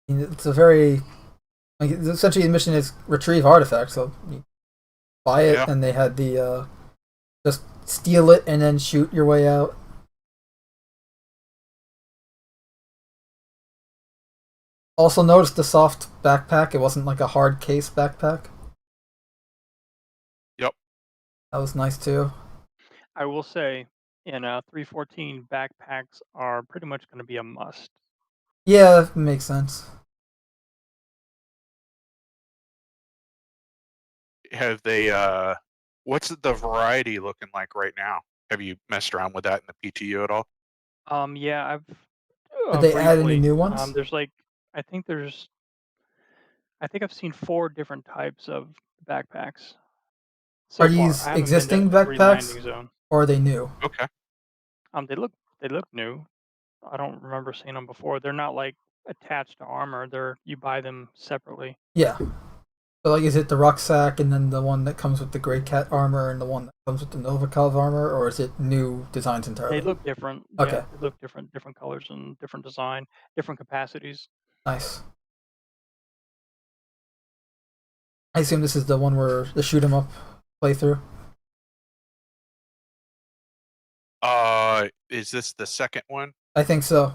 it's a very essentially the mission is retrieve artifacts. So you buy it, Yeah. and they had the just steal it and then shoot your way out. Also noticed the soft backpack. It wasn't like a hard case backpack. Yep. That was nice too. I will say, in 314, backpacks are pretty much going to be a must. Yeah, that makes sense. Have they? What's the variety looking like right now? Have you messed around with that in the PTU at all? Yeah, I've Did they add any briefly. new ones? There's like, I think there's, I think I've seen 4 different types of backpacks Are so far. these I haven't been to existing every backpacks landing zone. or are they new? Okay. They look new. I don't remember seeing them before. They're not like attached to armor. You buy them separately. Yeah. So like, is it the rucksack and then the one that comes with the Grey Cat armor and the one that comes with the Novikov armor, or is it new designs entirely? They look different. Okay. Yeah, they look different colors and different design, different capacities. Nice. I assume this is the one where the shoot 'em up playthrough. Is this the second one? I think so.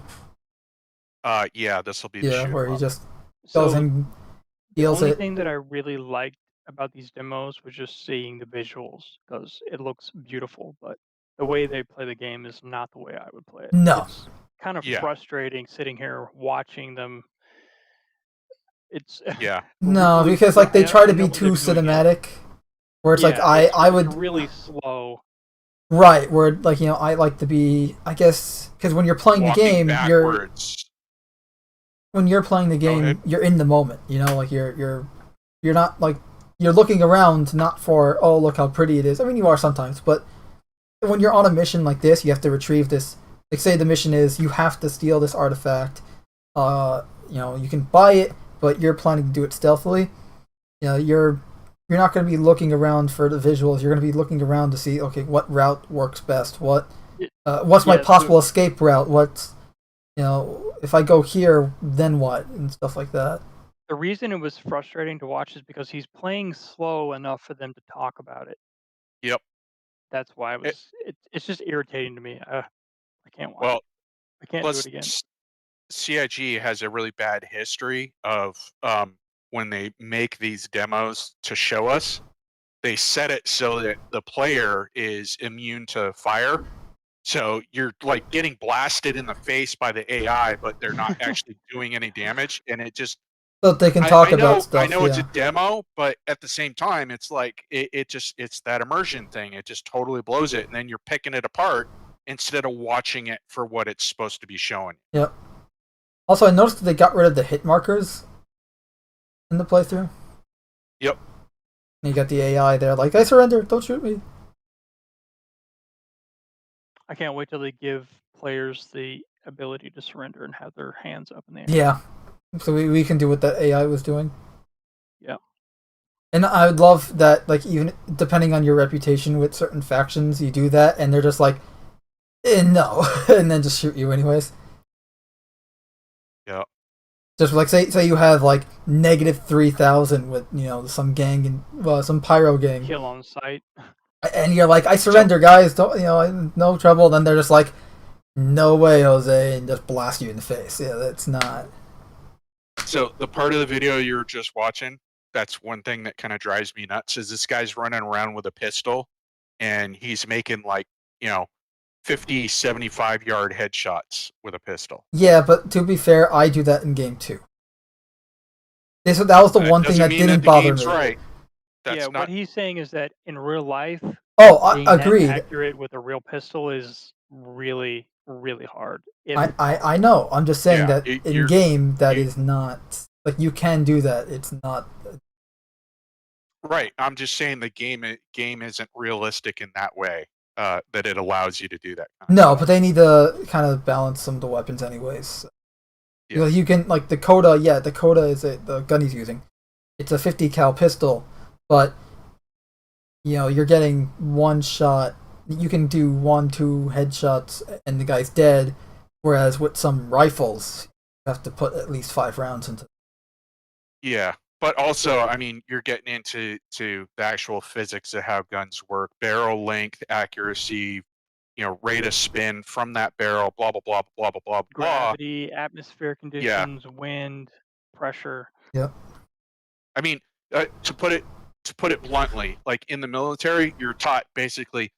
Yeah, this will be the Yeah, shoot. where he just goes So and the deals only it. thing that I really liked about these demos was just seeing the visuals because it looks beautiful, but the way they play the game is not the way I would play it. No. It's kind of Yeah. frustrating sitting here watching them. It's Yeah. No, really because like they I try to know be what they're too doing it. cinematic. Where it's like Yeah, I it's would really slow. right where like I like to be I guess because when you're playing Walking the game backwards. when you're playing the Go ahead. game you're in the moment. Like you're not like you're looking around not for oh look how pretty it is. I mean you are sometimes, but when you're on a mission like this, you have to retrieve this. Like say the mission is you have to steal this artifact. You can buy it, but you're planning to do it stealthily. You're not going to be looking around for the visuals. You're going to be looking around to see okay what route works best. What's my possible escape route? What's if I go here, then what and stuff like that. The reason it was frustrating to watch is because he's playing slow enough for them to talk about it. Yep. That's why it's just irritating to me. I can't watch Well, it. I can't do it again. CIG has a really bad history of when they make these demos to show us, they set it so that the player is immune to fire. So you're like getting blasted in the face by the AI, but they're not actually doing any damage, and it just. So they can talk about stuff. I know it's a demo, but at the same time, it's like it's that immersion thing. It just totally blows it, and then you're picking it apart instead of watching it for what it's supposed to be showing. Yep. Also, I noticed that they got rid of the hit markers in the playthrough. Yep. And you got the AI there, like, I surrender, don't shoot me. I can't wait till they give players the ability to surrender and have their hands up in the air. Yeah. So we can do what that AI was doing. Yeah. And I would love that, like, even depending on your reputation with certain factions, you do that, and they're just like, no, and then just shoot you anyways. Yeah. Just like say you have like -3,000 with some gang and some pyro gang. Kill on sight. And you're like, I surrender, guys. Don't no trouble. Then they're just like, no way, Jose, and just blast you in the face. Yeah, that's not. So the part of the video you were just watching, that's one thing that kind of drives me nuts. Is this guy's running around with a pistol, and he's making 50, 75-yard headshots with a pistol. Yeah, but to be fair, I do that in game too. That was the one thing that didn't bother me. Right. What he's saying is that in real life, being agreed. accurate with a real pistol is really, really hard. I know. I'm just saying that in game that is not like you can do that. It's not. Right. I'm just saying the game isn't realistic in that way. That it allows you to do that. No, but they need to kind of balance some of the weapons anyways. Yeah. You can like the Coda. Yeah, the Coda is the gun he's using. It's a 50 cal pistol, but you're getting one shot. You can do 1-2 headshots and the guy's dead. Whereas with some rifles, you have to put at least 5 rounds into. Yeah. But also, I mean, you're getting into the actual physics of how guns work: barrel length, accuracy, rate of spin from that barrel, blah blah blah blah blah blah. Gravity, atmosphere conditions, wind, pressure. Yep. I mean, to put it bluntly, like in the military, you're taught basically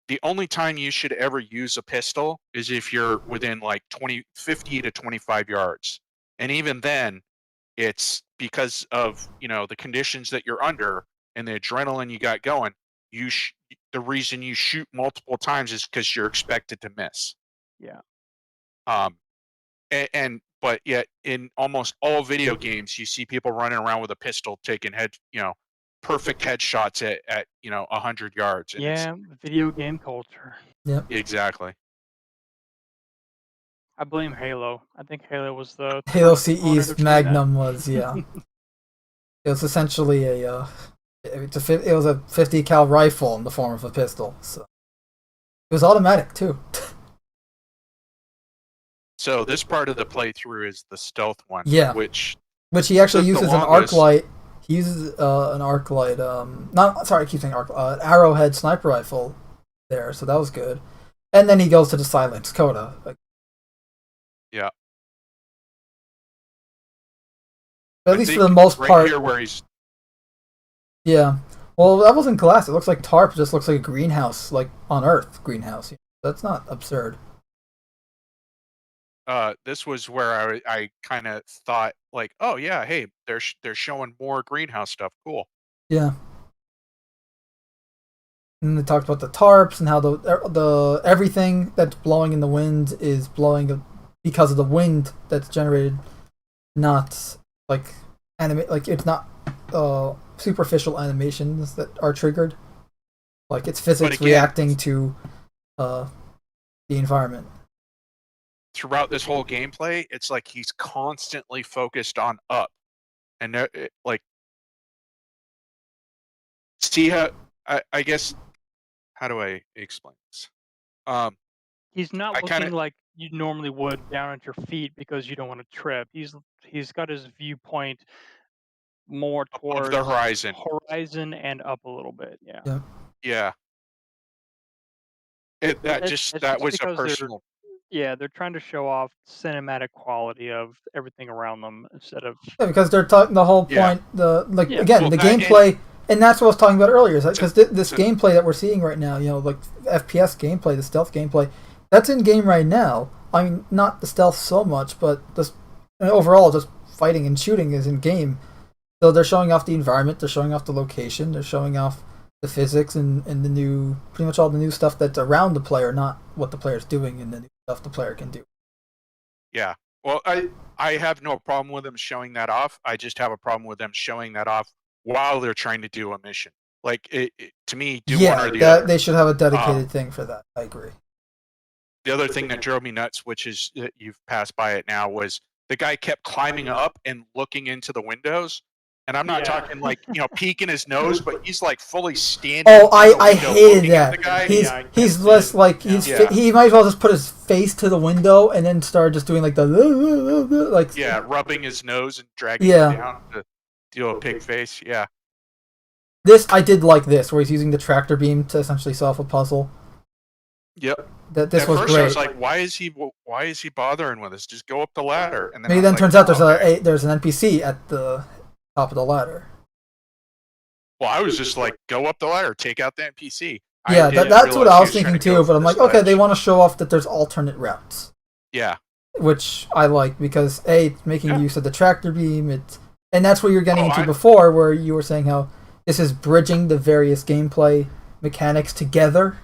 the only time you should ever use a pistol is if you're within 50 to 25 yards, and even then. It's because of the conditions that you're under and the adrenaline you got going. The reason you shoot multiple times is because you're expected to miss. Yeah. But yet in almost all video games, you see people running around with a pistol taking perfect headshots at 100 yards. And video game culture. Yeah. Exactly. I blame Halo. I think Halo was the Halo CE's Magnum was It was essentially it was a 50 cal rifle in the form of a pistol. So it was automatic too. So this part of the playthrough is the stealth one. Yeah. Which he actually uses an arc light. He uses an arc light. I keep saying an arrowhead sniper rifle there. So that was good. And then he goes to the silence Coda. Yeah. At least for the most right part. Here where he's... Yeah. Well, that wasn't glass. It looks like tarp. It just looks like a greenhouse, like on Earth greenhouse. That's not absurd. This was where I kind of thought like, oh yeah, hey, they're showing more greenhouse stuff. Cool. Yeah. And they talked about the tarps and how the everything that's blowing in the wind is blowing because of the wind that's generated, not like it's not superficial animations that are triggered. Like it's physics again, reacting to the environment. Throughout this whole gameplay, it's like he's constantly focused on up, and like, see how I guess, how do I explain this? He's not looking like you normally would down at your feet because you don't want to trip. He's got his viewpoint more towards the horizon and up a little bit. Yeah. Yeah. That was a personal. They're trying to show off cinematic quality of everything around them instead of... Yeah, because they're talking the whole point. The gameplay, and that's what I was talking about earlier. Is because this gameplay that we're seeing right now, like FPS gameplay, the stealth gameplay, that's in game right now. I mean, not the stealth so much, but just overall, just fighting and shooting is in game. So they're showing off the environment, they're showing off the location, they're showing off the physics and the new, pretty much all the new stuff that's around the player, not what the player's doing and the new stuff the player can do. Yeah. Well, I have no problem with them showing that off. I just have a problem with them showing that off while they're trying to do a mission. Like, to me, do one or the other. They should have a dedicated thing for that. I agree. The other thing that drove me nuts, which is you've passed by it now, was the guy kept climbing up and looking into the windows. And I'm not talking like, peeking his nose, but he's like fully standing. Oh, I hated that. He's less like he might as well just put his face to the window and then start just doing like the like rubbing his nose and dragging it down to do a pig face. Yeah. I did like this where he's using the tractor beam to essentially solve a puzzle. Yep. This was great. I was like, why is he bothering with us? Just go up the ladder. And then maybe turns out there's an NPC at the top of the ladder. Well, I was just like, go up the ladder, take out the NPC. Yeah, that's what I was thinking too, but I'm like, okay, they want to show off that there's alternate routes. Yeah. Which I like because it's making use of the tractor beam, and that's what you're getting into before, where you were saying how this is bridging the various gameplay mechanics together.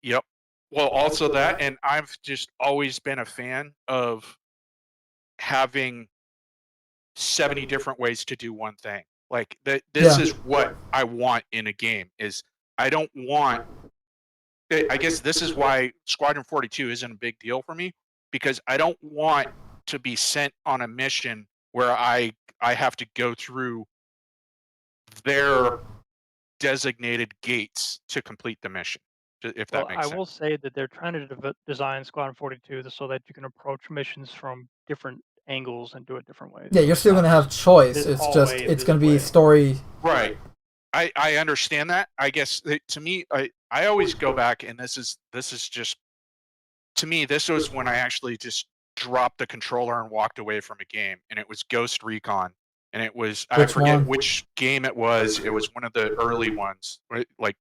Yep. Well, also that, and I've just always been a fan of having 70 different ways to do one thing. Like this is what I want in a game. Is I don't want. I guess this is why Squadron 42 isn't a big deal for me, because I don't want to be sent on a mission where I have to go through their designated gates to complete the mission. If that makes sense. I will say that they're trying to design Squadron 42 so that you can approach missions from different angles and do it different ways. Yeah, you're still going to have choice. It's just it's going to be story. Right. I understand that. I guess to me, I always go back, and this is just, to me, this was when I actually just dropped the controller and walked away from a game, and it was Ghost Recon, and it was I forget which game it was. It was one of the early ones, like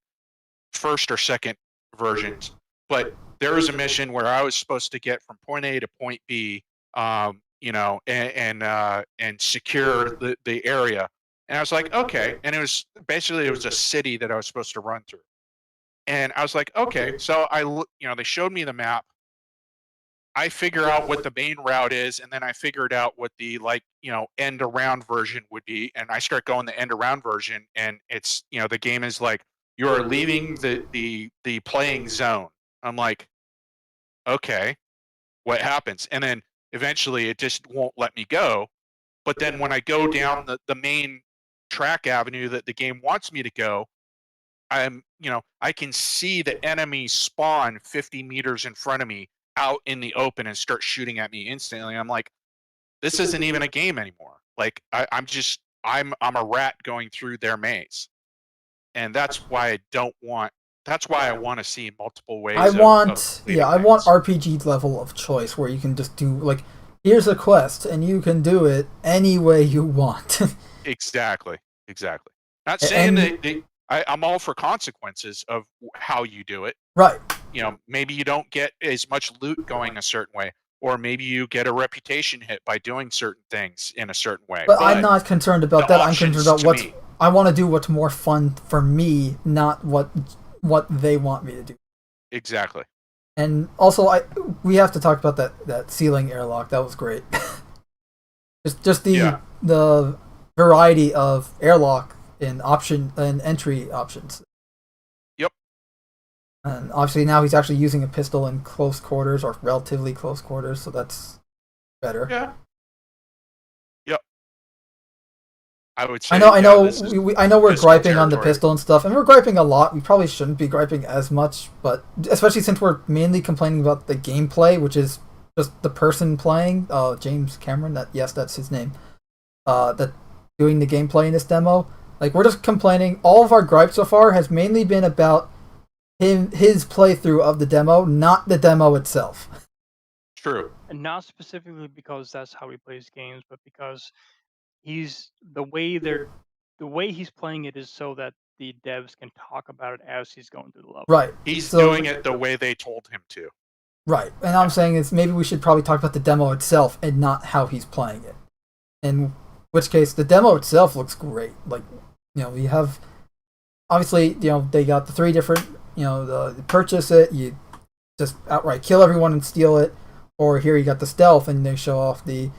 first or second versions. But there was a mission where I was supposed to get from point A to point B, and secure the area. And I was like, okay. And it was a city that I was supposed to run through. And I was like, okay. So they showed me the map. I figure out what the main route is, and then I figured out what the end around version would be. And I start going the end around version, and it's the game is like, you are leaving the playing zone. I'm like, okay, what happens? And then eventually it just won't let me go. But then when I go down the main track avenue that the game wants me to go, I can see the enemy spawn 50 meters in front of me out in the open and start shooting at me instantly. I'm like, this isn't even a game anymore. Like I'm a rat going through their maze. And that's why I want to see multiple ways. I want RPG level of choice where you can just do, like, here's a quest, and you can do it any way you want. Exactly. Not saying And that I'm all for consequences of how you do it. right, Maybe you don't get as much loot going a certain way, or maybe you get a reputation hit by doing certain things in a certain way. but I'm But not concerned about the that. I'm concerned options about to what's. me, I want to do what's more fun for me, not what they want me to do. exactly. And also, we have to talk about that ceiling airlock. That was great. just Yeah. the variety of airlock and entry options. Yep. And obviously now he's actually using a pistol in close quarters or relatively close quarters, so that's better. Yeah. Yep. I would say. I know. I know we're pistol griping on the territory. pistol and stuff, and we're griping a lot. We probably shouldn't be griping as much, but especially since we're mainly complaining about the gameplay, which is just the person playing, James Cameron. That's his name. That doing the gameplay in this demo. Like, we're just complaining. All of our gripes so far has mainly been about his playthrough of the demo, not the demo itself. True. And not specifically because that's how he plays games, but because the way he's playing it is so that the devs can talk about it as he's going through the level. Right. He's So, doing it the way they told him to. Right. And I'm saying is maybe we should probably talk about the demo itself and not how he's playing it. In which case, the demo itself looks great. Like, you have obviously, they got the 3 different, you purchase it, you just outright kill everyone and steal it, or here you got the stealth and they show off the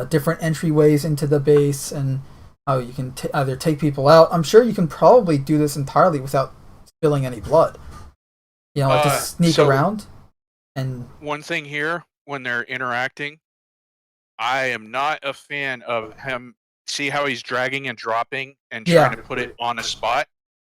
different entryways into the base and how you can either take people out. I'm sure you can probably do this entirely without spilling any blood. Just sneak around. And one thing here, when they're interacting, I am not a fan of him. See how he's dragging and dropping and trying to put it on a spot?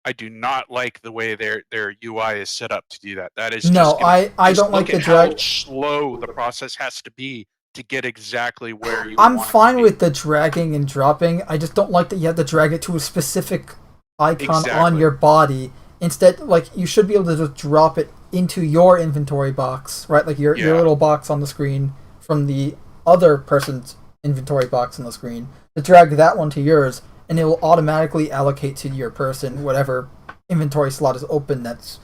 I do not like the way their UI is set up to do that. That is I don't like the drag. How slow the process has to be to get exactly where you. I'm fine with the dragging and dropping. I just don't like that you have to drag it to a specific icon on your body. Instead, like, you should be able to just drop it into your inventory box, right? Like your little box on the screen from the other person's inventory box on the screen. To drag that one to yours, and it will automatically allocate to your person whatever inventory slot is open that's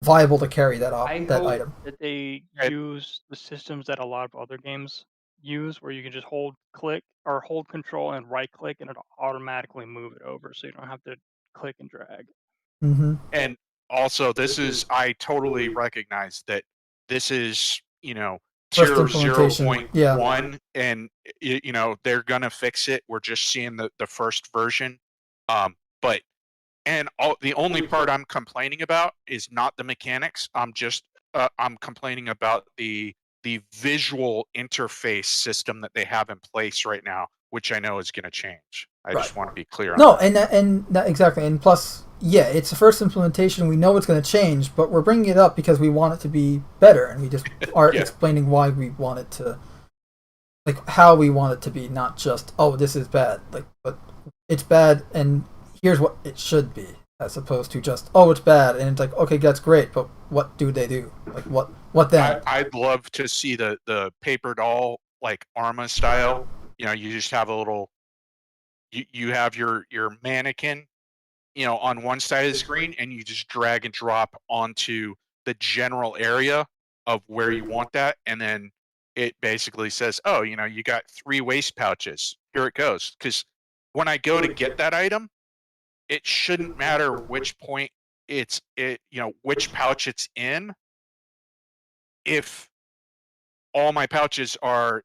viable to carry that item. That they use the systems that a lot of other games use, where you can just hold control and right click, and it'll automatically move it over, so you don't have to click and drag. Mm-hmm. And also, I totally recognize that this is, tier 0.1, and they're gonna fix it. We're just seeing the first version, but the only part I'm complaining about is not the mechanics. I'm complaining about the visual interface system that they have in place right now, which I know is going to change. I just want to be clear on that. And exactly. And plus, it's the first implementation. We know it's going to change, but we're bringing it up because we want it to be better, and we just are explaining why we want it to, like, how we want it to be, not just, oh, this is bad. Like, but it's bad, and here's what it should be, as opposed to just, oh, it's bad, and it's like, okay, that's great, but what do they do? Like, what then? I'd love to see the paper doll, like Arma style. You just have a little. You have your mannequin, on one side of the screen, and you just drag and drop onto the general area of where you want that, and then it basically says, oh, you got 3 waist pouches. Here it goes. Because when I go to get that item, it shouldn't matter which point which pouch it's in. If all my pouches are,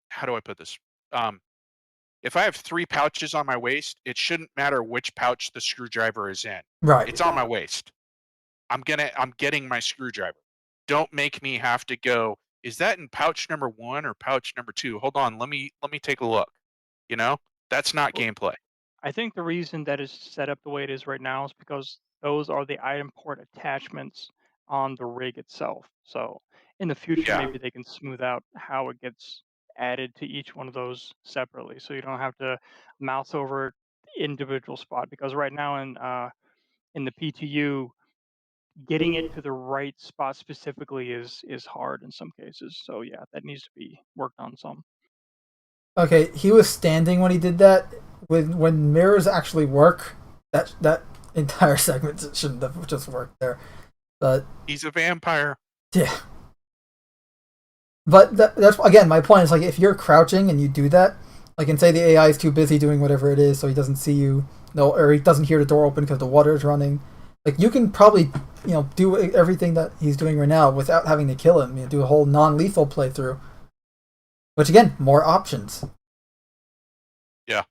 how do I put this? If I have 3 pouches on my waist, it shouldn't matter which pouch the screwdriver is in. Right. It's on my waist. I'm getting my screwdriver. Don't make me have to go, is that in pouch number 1 or pouch number 2? Hold on, let me take a look. That's not gameplay. I think the reason that is set up the way it is right now is because those are the item port attachments on the rig itself. So in the future, maybe they can smooth out how it gets added to each one of those separately, so you don't have to mouse over individual spot. Because right now in the PTU, getting it to the right spot specifically is hard in some cases. So yeah, that needs to be worked on some. Okay, he was standing when he did that. When mirrors actually work, that entire segment shouldn't have just worked there. But He's a vampire. yeah. But that's again my point is like if you're crouching and you do that, like and say the AI is too busy doing whatever it is, so he doesn't see you, no, or he doesn't hear the door open because the water is running. Like you can probably do everything that he's doing right now without having to kill him. Do a whole non-lethal playthrough, which again more options. Yeah.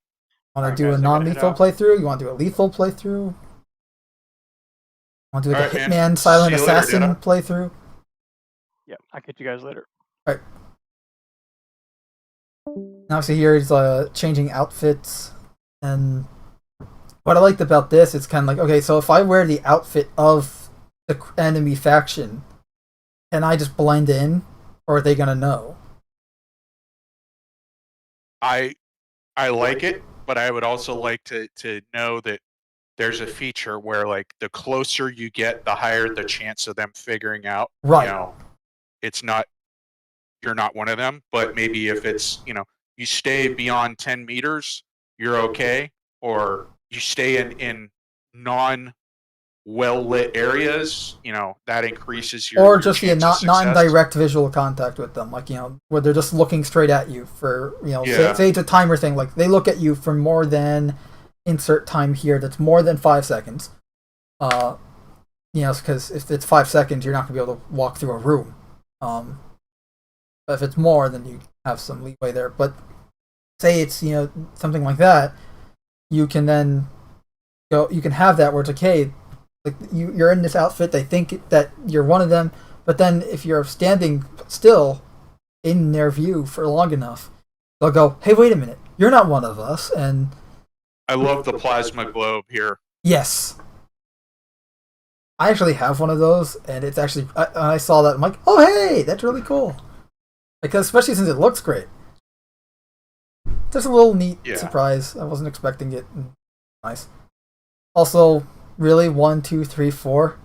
Want to do a non-lethal playthrough? You want to do a lethal playthrough? Want to do like a Hitman Silent Assassin playthrough? Yeah, I'll catch you guys later. All right. Now, so here he's changing outfits, and what I liked about this is kind of like, okay, so if I wear the outfit of the enemy faction, can I just blend in, or are they gonna know? I like it, but I would also like to know that there's a feature where like the closer you get, the higher the chance of them figuring out. Right. It's not you're not one of them, but maybe if it's you stay beyond 10 meters, you're okay, or you stay in non well lit areas, that increases your or just chance of not in success. direct visual contact with them, like where they're just looking straight at you for say it's a timer thing, like they look at you for more than insert time here that's more than 5 seconds, because if it's 5 seconds you're not going to be able to walk through a room, but if it's more then you have some leeway there. But say it's something like that, you can then you can have that where it's okay, like you're in this outfit, they think that you're one of them, but then if you're standing still in their view for long enough, they'll go, hey, wait a minute, you're not one of us. And I love the plasma globe here. Yes. I actually have one of those, and it's actually, I saw that, I'm like, oh hey, that's really cool. Because especially since it looks great. Just a little neat surprise. I wasn't expecting it. Nice. Also, really, 1, 2, 3, 4.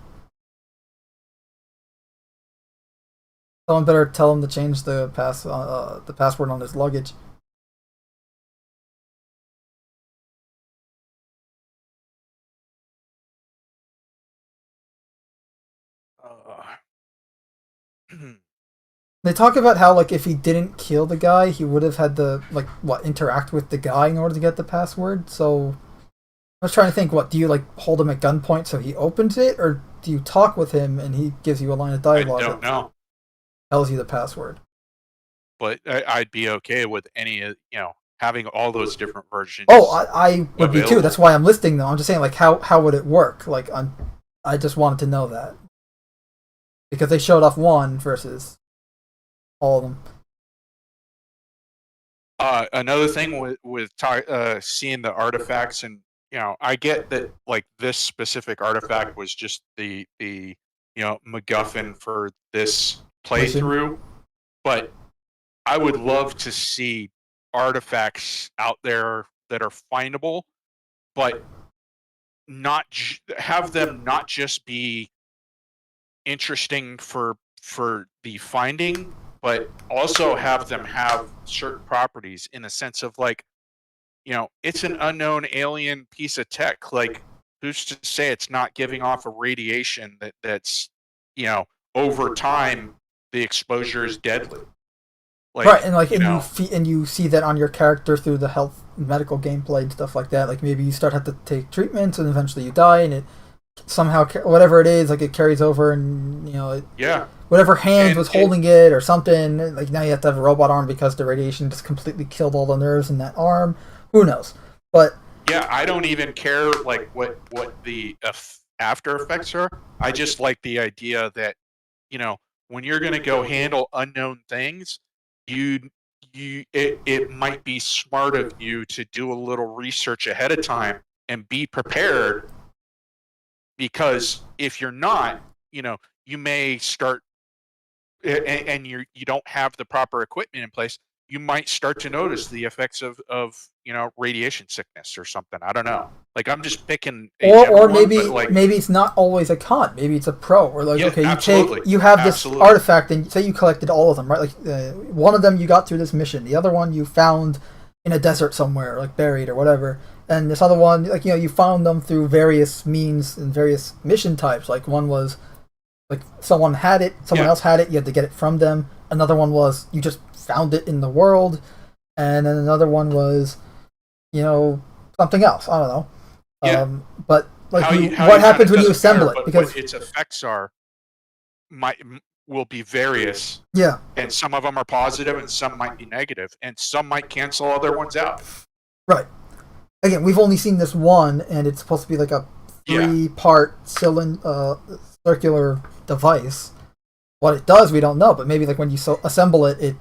Someone better tell him to change the password on his luggage. They talk about how like if he didn't kill the guy, he would have had to interact with the guy in order to get the password. So I was trying to think, do you hold him at gunpoint so he opens it, or do you talk with him and he gives you a line of dialogue? I don't know. Tells you the password. But I'd be okay with any having all those different versions. Oh, I would be too. That's why I'm listing them. I'm just saying how would it work? I just wanted to know that because they showed off one versus all of them. Another thing with seeing the artifacts, and I get that this specific artifact was just the MacGuffin for this playthrough, but I would love to see artifacts out there that are findable, but have them not just be interesting for the finding, but also have them have certain properties in the sense of it's an unknown alien piece of tech. Who's to say it's not giving off a radiation that's over time the exposure is deadly. Right, and you see that on your character through the health medical gameplay and stuff like that. Like maybe you have to take treatments and eventually you die, and it somehow whatever it is, it carries over, and whatever hand was holding it or something. Now you have to have a robot arm because the radiation just completely killed all the nerves in that arm. Who knows? But yeah, I don't even care what the after effects are. I just like the idea that when you're going to go handle unknown things, it might be smart of you to do a little research ahead of time and be prepared, because if you're not, you may start and you don't have the proper equipment in place, you might start to notice the effects of radiation sickness or something. I don't know. Like, I'm just picking a or general maybe one, but like, maybe it's not always a con. Maybe it's a pro. Or like, yeah, okay, absolutely. you have this Absolutely. artifact, and say you collected all of them, right? Like one of them you got through this mission, the other one you found in a desert somewhere, like buried or whatever, and this other one, like you found them through various means and various mission types. Like one was like someone had it, someone else had it, you had to get it from them. Another one was you just found it in the world, and then another one was, something else. I don't know. Yeah. But like, How what you happens when you doesn't assemble matter, it? but Because what its effects will be various, yeah, and some of them are positive, and some might be negative, and some might cancel other ones out. right. Again, we've only seen this one, and it's supposed to be like a 3-part circular device. What it does, we don't know, but maybe like when you assemble it,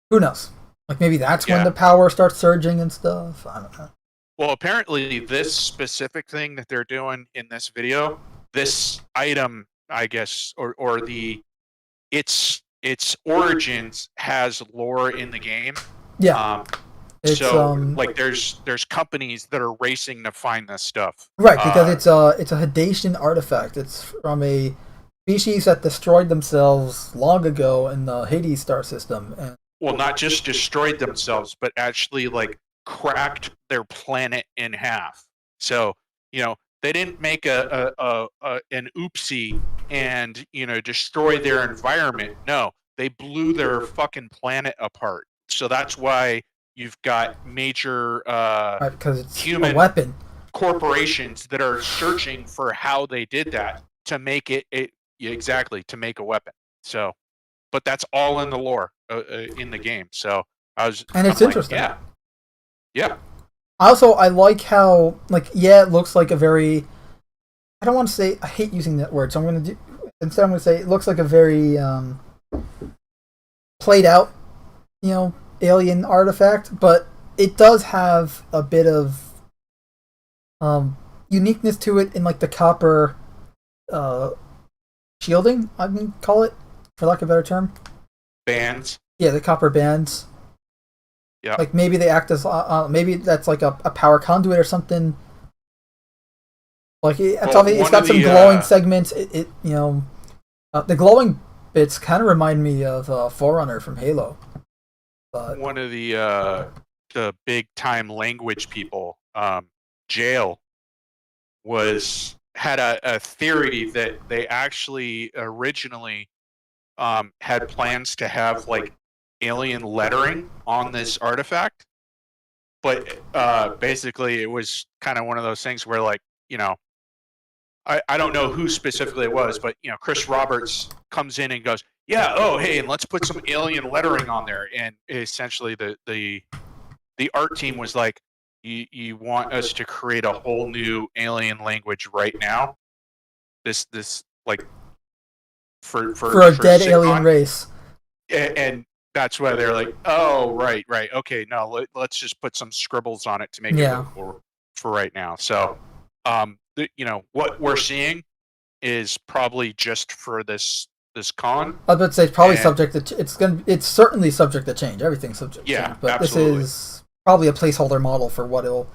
who knows? Like maybe that's when the power starts surging and stuff. I don't know. Well, apparently this specific thing that they're doing in this video, this item, I guess, or its origins has lore in the game. Yeah. Like there's companies that are racing to find this stuff. Right, because it's a Hadesian artifact. It's from a species that destroyed themselves long ago in the Hades star system. And well, not just destroyed themselves, but actually like cracked their planet in half. So, they didn't make an oopsie and, destroy their environment. No, they blew their fucking planet apart. So that's why you've got major right, because it's human a weapon corporations that are searching for how they did that to make it to make a weapon. So, but that's all in the lore in the game. So it's interesting. Yeah. Also, I like how it looks like a very. I don't want to say. I hate using that word, so I'm going to say it looks like a very played out, alien artifact, but it does have a bit of uniqueness to it in like the copper shielding, I can call it, for lack of a better term. Bands. Yeah, the copper bands. Yeah. Like maybe they act as maybe that's like a power conduit or something. Like it's got some glowing segments. The glowing bits kind of remind me of Forerunner from Halo. But one of the big time language people, Jail, had a theory that they actually originally had plans to have like alien lettering on this artifact, but basically it was kind of one of those things where like I don't know who specifically it was, but Chris Roberts comes in and goes, yeah, oh hey, and let's put some alien lettering on there, and essentially the art team was like, you want us to create a whole new alien language right now, this like for a dead alien race, and that's why they're like, oh right, okay, no, let's just put some scribbles on it to make it look for right now. So what we're seeing is probably just for this con. I would say it's probably subject to it's certainly subject to change. Everything's subject to change, but absolutely. This is probably a placeholder model for what it'll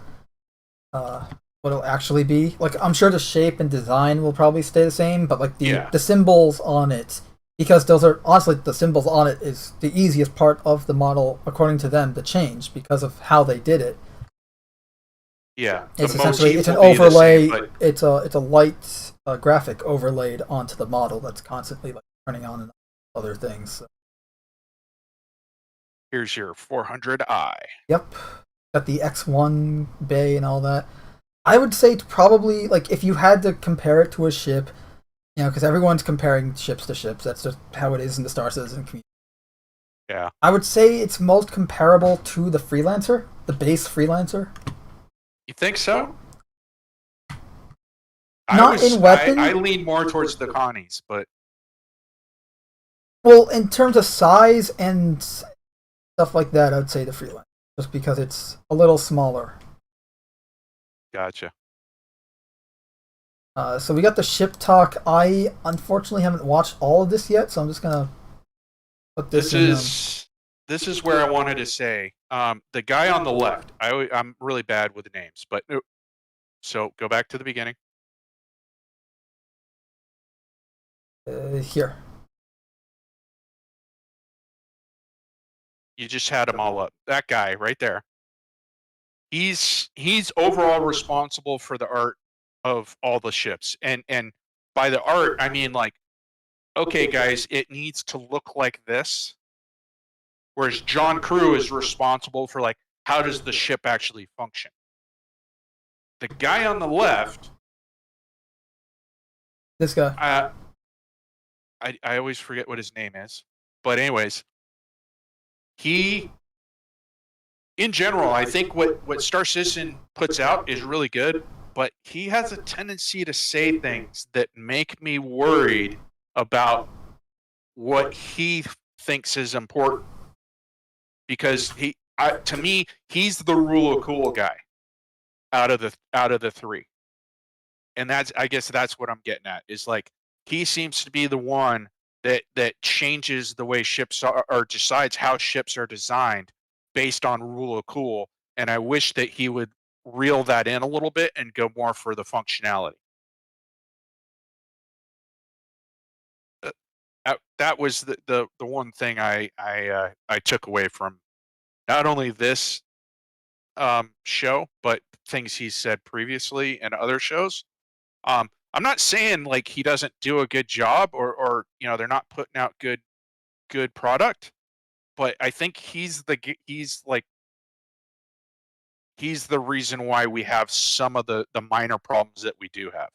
actually be. Like, I'm sure the shape and design will probably stay the same, but like the symbols on it, because those are honestly the symbols on it is the easiest part of the model according to them to change because of how they did it. Yeah, it's essentially an overlay. It's a light graphic overlaid onto the model that's constantly like turning on and other things. So. Here's your 400i. Yep, got the X1 bay and all that. I would say probably like if you had to compare it to a ship, because everyone's comparing ships to ships. That's just how it is in the Star Citizen community. Yeah, I would say it's most comparable to the Freelancer, the base Freelancer. You think so? Not in weapon. I lean more towards the Connies, but well, in terms of size and stuff like that, I'd say the Freelancer, just because it's a little smaller. Gotcha. So we got the ship talk. I unfortunately haven't watched all of this yet, so I'm just gonna put this in. this is where I wanted to say, the guy on the left, I'm really bad with the names, but so go back to the beginning. Here. You just had them all up. That guy right there. He's overall responsible for the art of all the ships. And by the art, I mean like, okay, guys, it needs to look like this. Whereas John Crew is responsible for like, how does the ship actually function? The guy on the left, This guy. I always forget what his name is, but anyways, he, in general, I think what Star Citizen puts out is really good, but he has a tendency to say things that make me worried about what he thinks is important. Because to me, he's the rule of cool guy out of the three. And I guess that's what I'm getting at, is like, he seems to be the one that changes the way ships are, or decides how ships are designed based on rule of cool. And I wish that he would reel that in a little bit and go more for the functionality. That was the one thing I took away from not only this show, but things he said previously in other shows. I'm not saying like he doesn't do a good job, or they're not putting out good product, but I think he's the reason why we have some of the minor problems that we do have.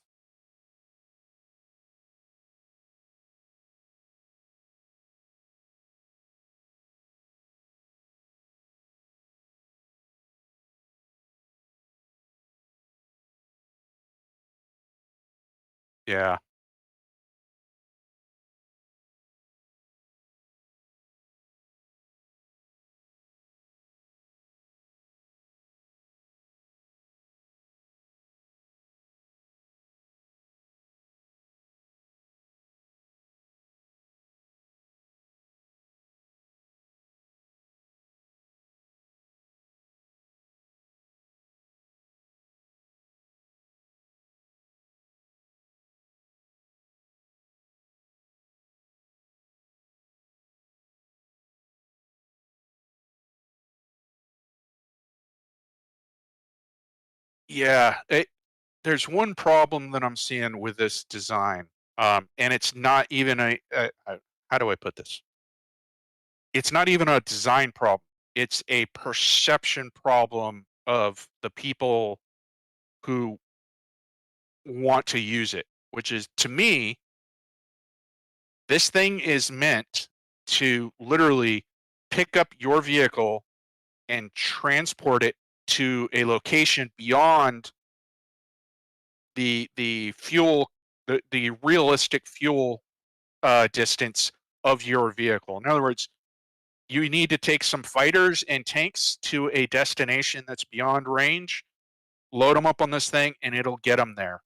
Yeah. Yeah, there's one problem that I'm seeing with this design, and it's not even how do I put this? It's not even a design problem. It's a perception problem of the people who want to use it, which is, to me, this thing is meant to literally pick up your vehicle and transport it to a location beyond the fuel, the realistic fuel distance of your vehicle. In other words, you need to take some fighters and tanks to a destination that's beyond range, load them up on this thing, and it'll get them there.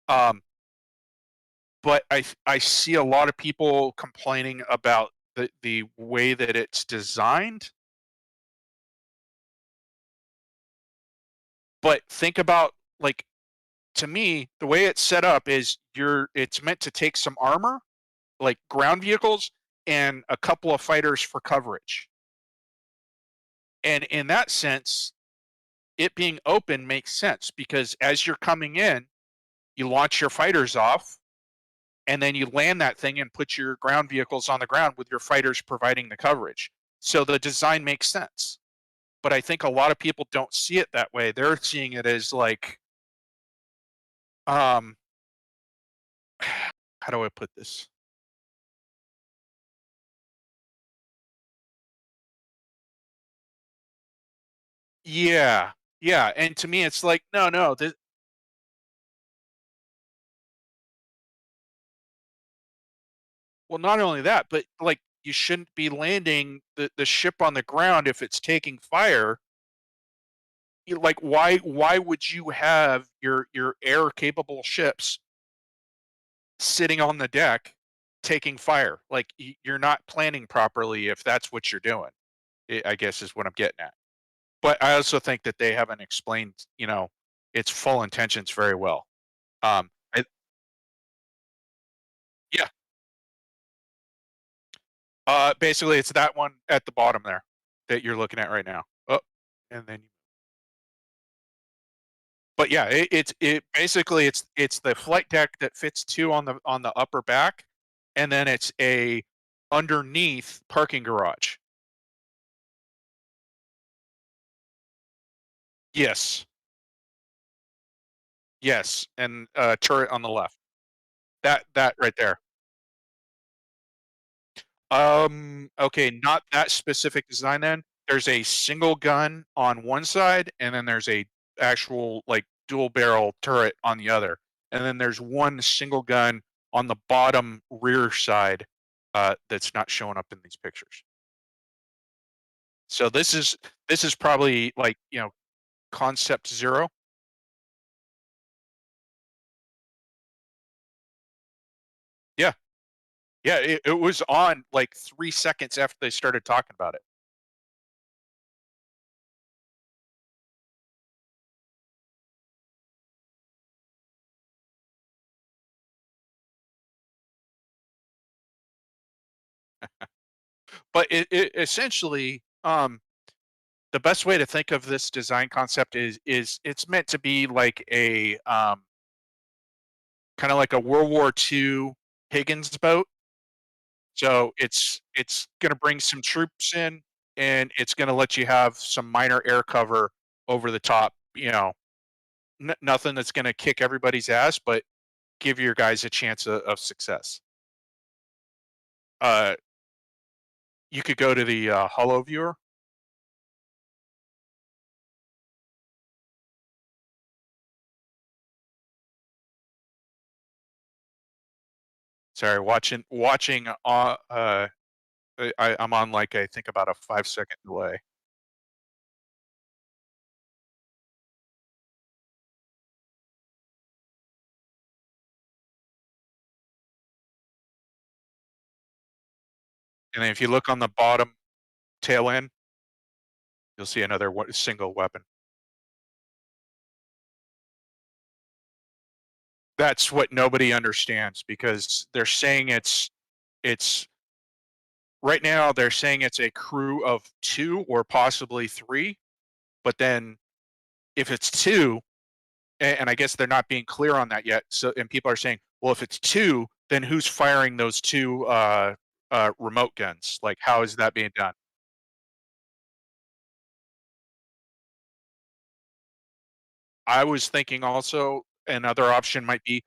But I see a lot of people complaining about the way that it's designed. But think about, like, to me, the way it's set up is it's meant to take some armor, like ground vehicles, and a couple of fighters for coverage. And in that sense, it being open makes sense, because as you're coming in, you launch your fighters off, and then you land that thing and put your ground vehicles on the ground with your fighters providing the coverage. So the design makes sense. But I think a lot of people don't see it that way. They're seeing it as like, how do I put this? Yeah, yeah. And to me, it's like, no. Well, not only that, but like, you shouldn't be landing the ship on the ground if it's taking fire. Like, why would you have your air capable ships sitting on the deck taking fire? Like, you're not planning properly if that's what you're doing. I guess is what I'm getting at. But I also think that they haven't explained, its full intentions very well. I Yeah, basically, it's that one at the bottom there that you're looking at right now. Oh, and then but yeah, it basically it's the flight deck that fits 2 on the upper back, and then it's a underneath parking garage. Yes. Yes, and turret on the left. That right there. Okay, not that specific design then. There's a single gun on one side, and then there's a actual, like, dual barrel turret on the other. And then there's one single gun on the bottom rear side, that's not showing up in these pictures. So this is probably like, concept 0. Yeah. Yeah, it was on, like, 3 seconds after they started talking about it. But it essentially, the best way to think of this design concept is it's meant to be like a, kinda like a World War II Higgins boat. So it's gonna bring some troops in, and it's gonna let you have some minor air cover over the top, nothing that's gonna kick everybody's ass, but give your guys a chance of success. Uh, you could go to the, holo viewer. Sorry, watching, I'm on, like, I think about a 5-second delay. And then if you look on the bottom tail end, you'll see another single weapon. That's what nobody understands because they're saying it's right now they're saying it's a crew of 2 or possibly 3, but then if it's 2, and I guess they're not being clear on that yet. So and people are saying, well, if it's 2, then who's firing those 2 remote guns? Like, how is that being done? I was thinking also another option might be,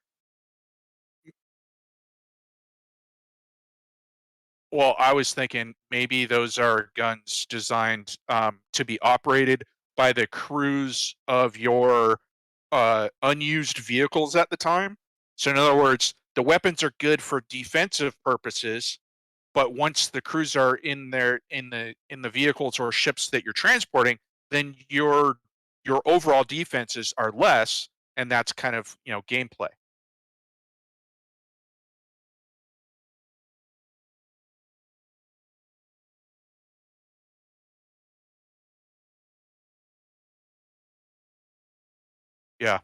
well, I was thinking maybe those are guns designed, to be operated by the crews of your, unused vehicles at the time. So in other words, the weapons are good for defensive purposes, but once the crews are in the vehicles or ships that you're transporting, then your overall defenses are less, and that's kind of, gameplay. Yeah.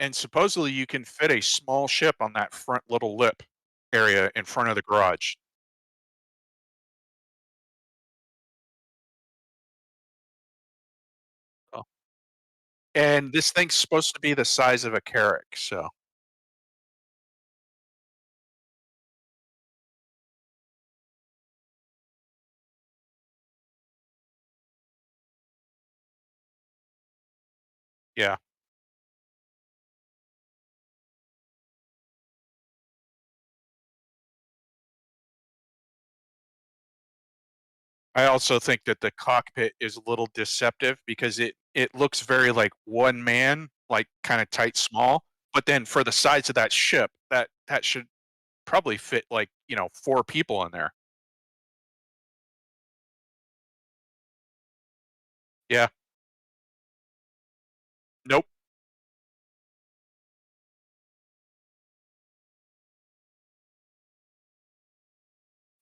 And supposedly you can fit a small ship on that front little lip area in front of the garage. Oh. And this thing's supposed to be the size of a carrack, so yeah. I also think that the cockpit is a little deceptive because it looks very like one man, like kind of tight, small. But then for the size of that ship, that should probably fit like 4 people in there. Yeah. Nope.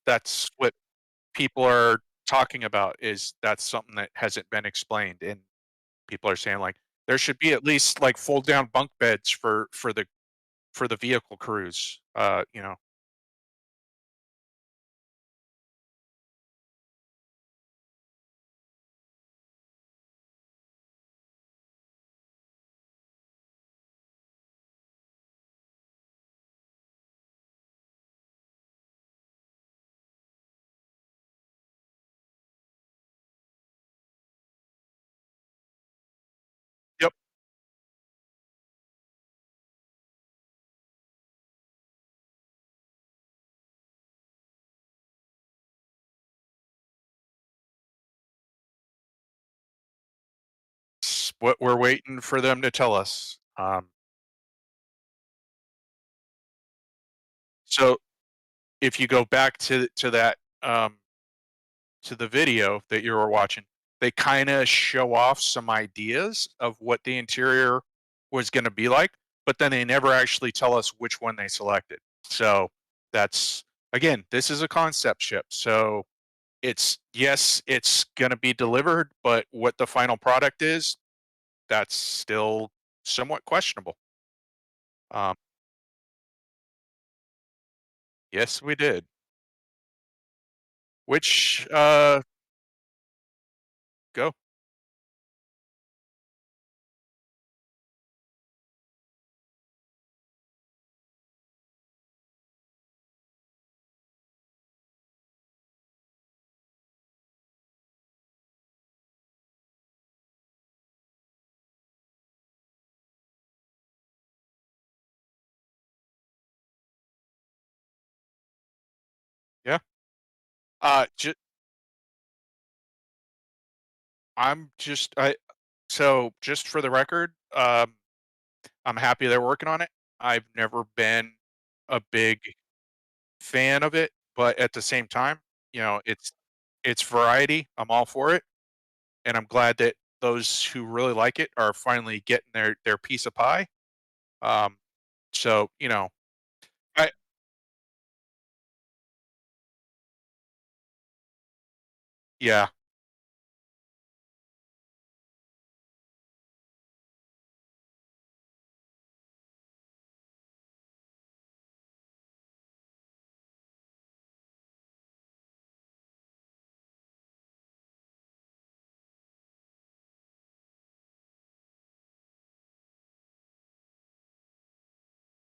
that's what people are talking about, is that's something that hasn't been explained, and people are saying, like, there should be at least, like, fold down bunk beds for the vehicle crews, you know? Yep. It's what we're waiting for them to tell us. So if you go back to that, to the video that you were watching, they kinda show off some ideas of what the interior was gonna be like, but then they never actually tell us which one they selected. So that's, again, this is a concept ship, so it's, yes, it's gonna be delivered, but what the final product is, that's still somewhat questionable. Um, yes, we did. Which, go. Yeah. Ju I'm just so just for the record, I'm happy they're working on it. I've never been a big fan of it, but at the same time, you know, it's variety. I'm all for it, and I'm glad that those who really like it are finally getting their piece of pie. Um, so, you know, I yeah,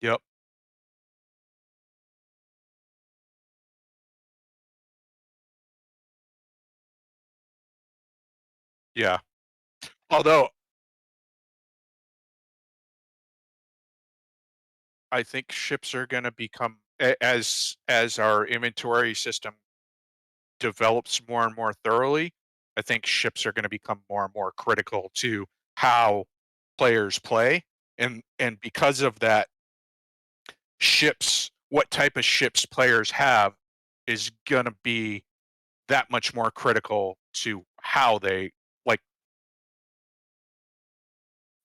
yep, yeah. Although I think ships are gonna become, as our inventory system develops more and more thoroughly, I think ships are going to become more and more critical to how players play, and because of that, ships, what type of ships players have, is going to be that much more critical to how they, like.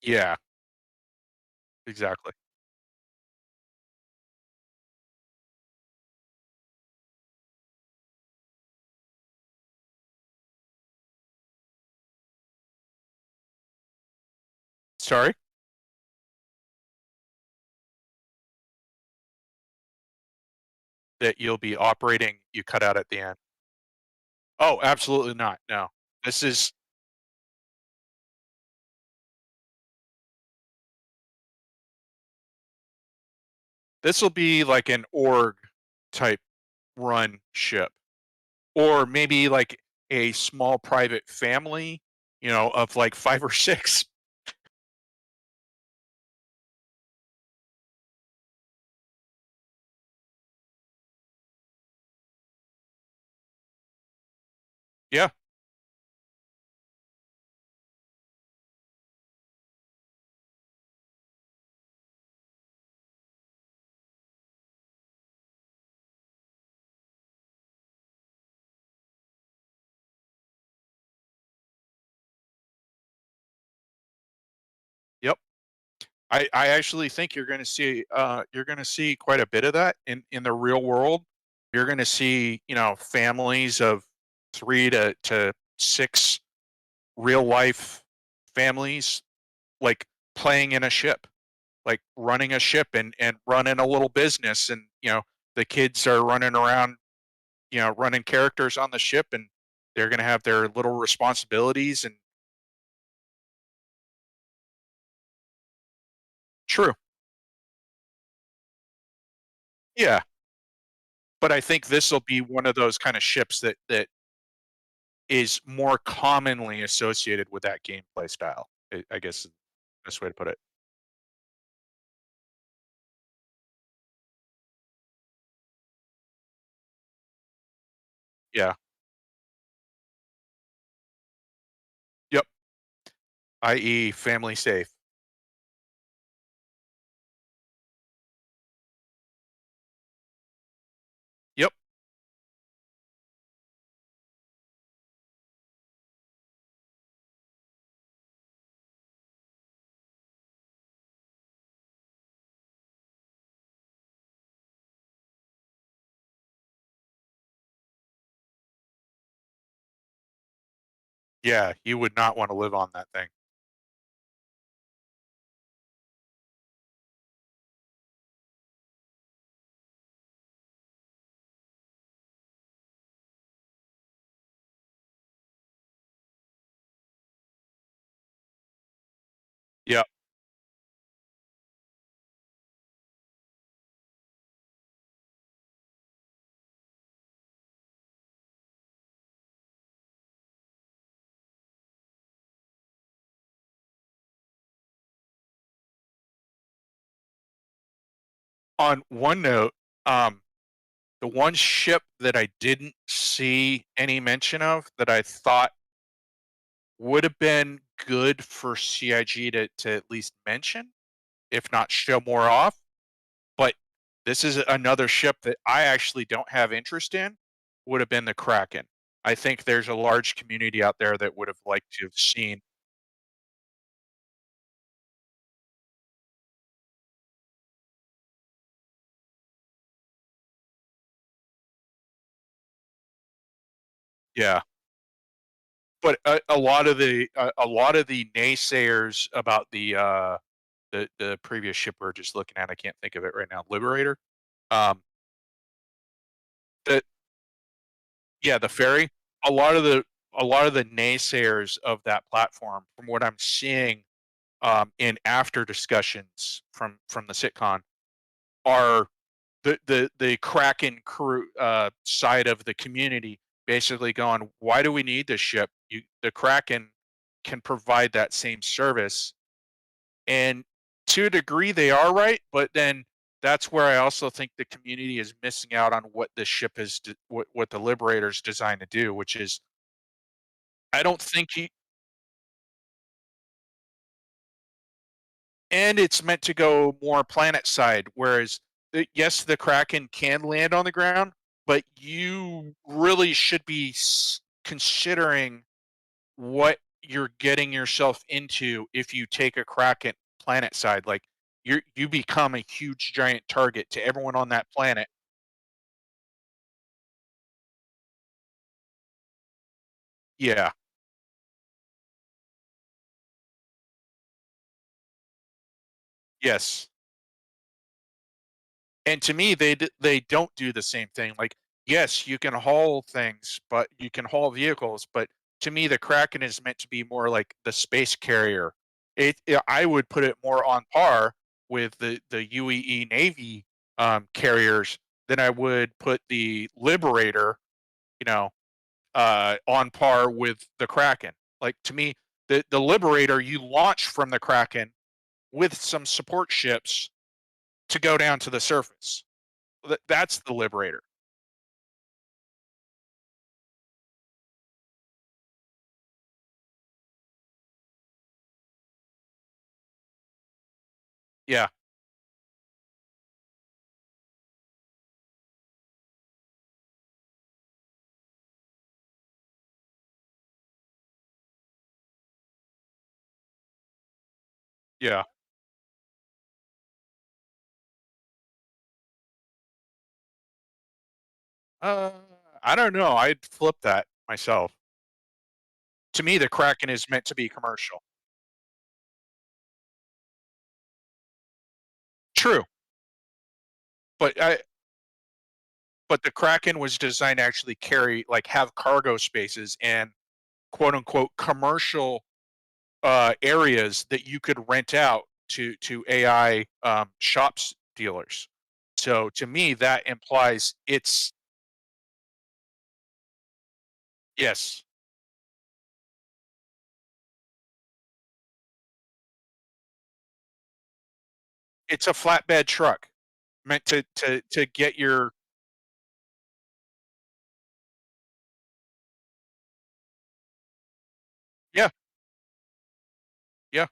Yeah, exactly. Sorry that you'll be operating. You cut out at the end. Oh, absolutely not. No, this is this will be like an org type run ship. Or maybe like a small private family, you know, of like 5 or 6. Yeah, yep. I actually think you're gonna see quite a bit of that in the real world. You're going to see, families of 3 to 6 real life families like playing in a ship, like running a ship and running a little business. And, the kids are running around, running characters on the ship, and they're going to have their little responsibilities. And true. Yeah. But I think this will be one of those kind of ships that is more commonly associated with that gameplay style. I guess is the best way to put it. Yeah. Yep. I.e., family safe. Yep. Yeah, you would not want to live on that thing. Yep. On one note, um, the one ship that I didn't see any mention of that I thought would have been good for CIG to at least mention, if not show more off. But this is another ship that I actually don't have interest in, would have been the Kraken. I think there's a large community out there that would have liked to have seen. Yeah. But a lot of the naysayers about the previous ship we're just looking at, I can't think of it right now, Liberator? Um, the Yeah, the ferry. A lot of the a lot of the naysayers of that platform, from what I'm seeing, in after discussions from the sitcon, are the Kraken crew side of the community basically going, "Why do we need this ship? The Kraken can provide that same service." And to a degree, they are right, but then that's where I also think the community is missing out on what this ship is, what the Liberator's designed to do, which is I don't think he and it's meant to go more planet side, whereas yes, the Kraken can land on the ground, but you really should be considering what you're getting yourself into if you take a crack at planet side. Like you become a huge giant target to everyone on that planet. Yeah. Yes. And to me, they don't do the same thing. Like, yes, you can haul things, but you can haul vehicles. But to me, the Kraken is meant to be more like the space carrier. I would put it more on par with the UEE Navy carriers than I would put the Liberator, you know, on par with the Kraken. Like to me, the Liberator you launch from the Kraken with some support ships to go down to the surface. That's the Liberator. Yeah, yeah, I don't know. I'd flip that myself. To me, the Kraken is meant to be commercial. True, but but the Kraken was designed to actually carry, like, have cargo spaces and quote unquote commercial areas that you could rent out to AI shops dealers. So to me, that implies it's yes, it's a flatbed truck meant to get your yeah, yeah,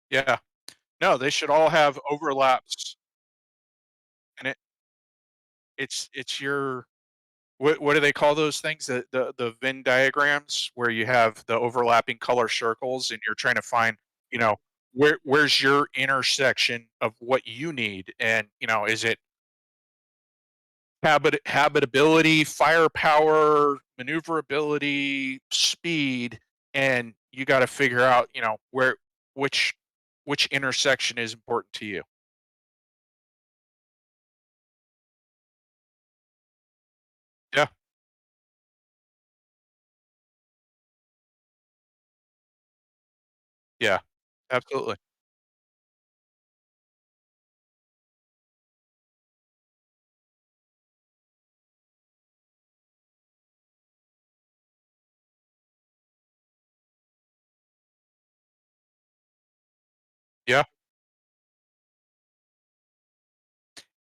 yeah. No, they should all have overlaps, and it's your what do they call those things? The Venn diagrams where you have the overlapping color circles and you're trying to find, you know, where's your intersection of what you need, and is it habitability, firepower, maneuverability, speed, and you got to figure out, which which intersection is important to you. Yeah, yeah, absolutely. Yeah,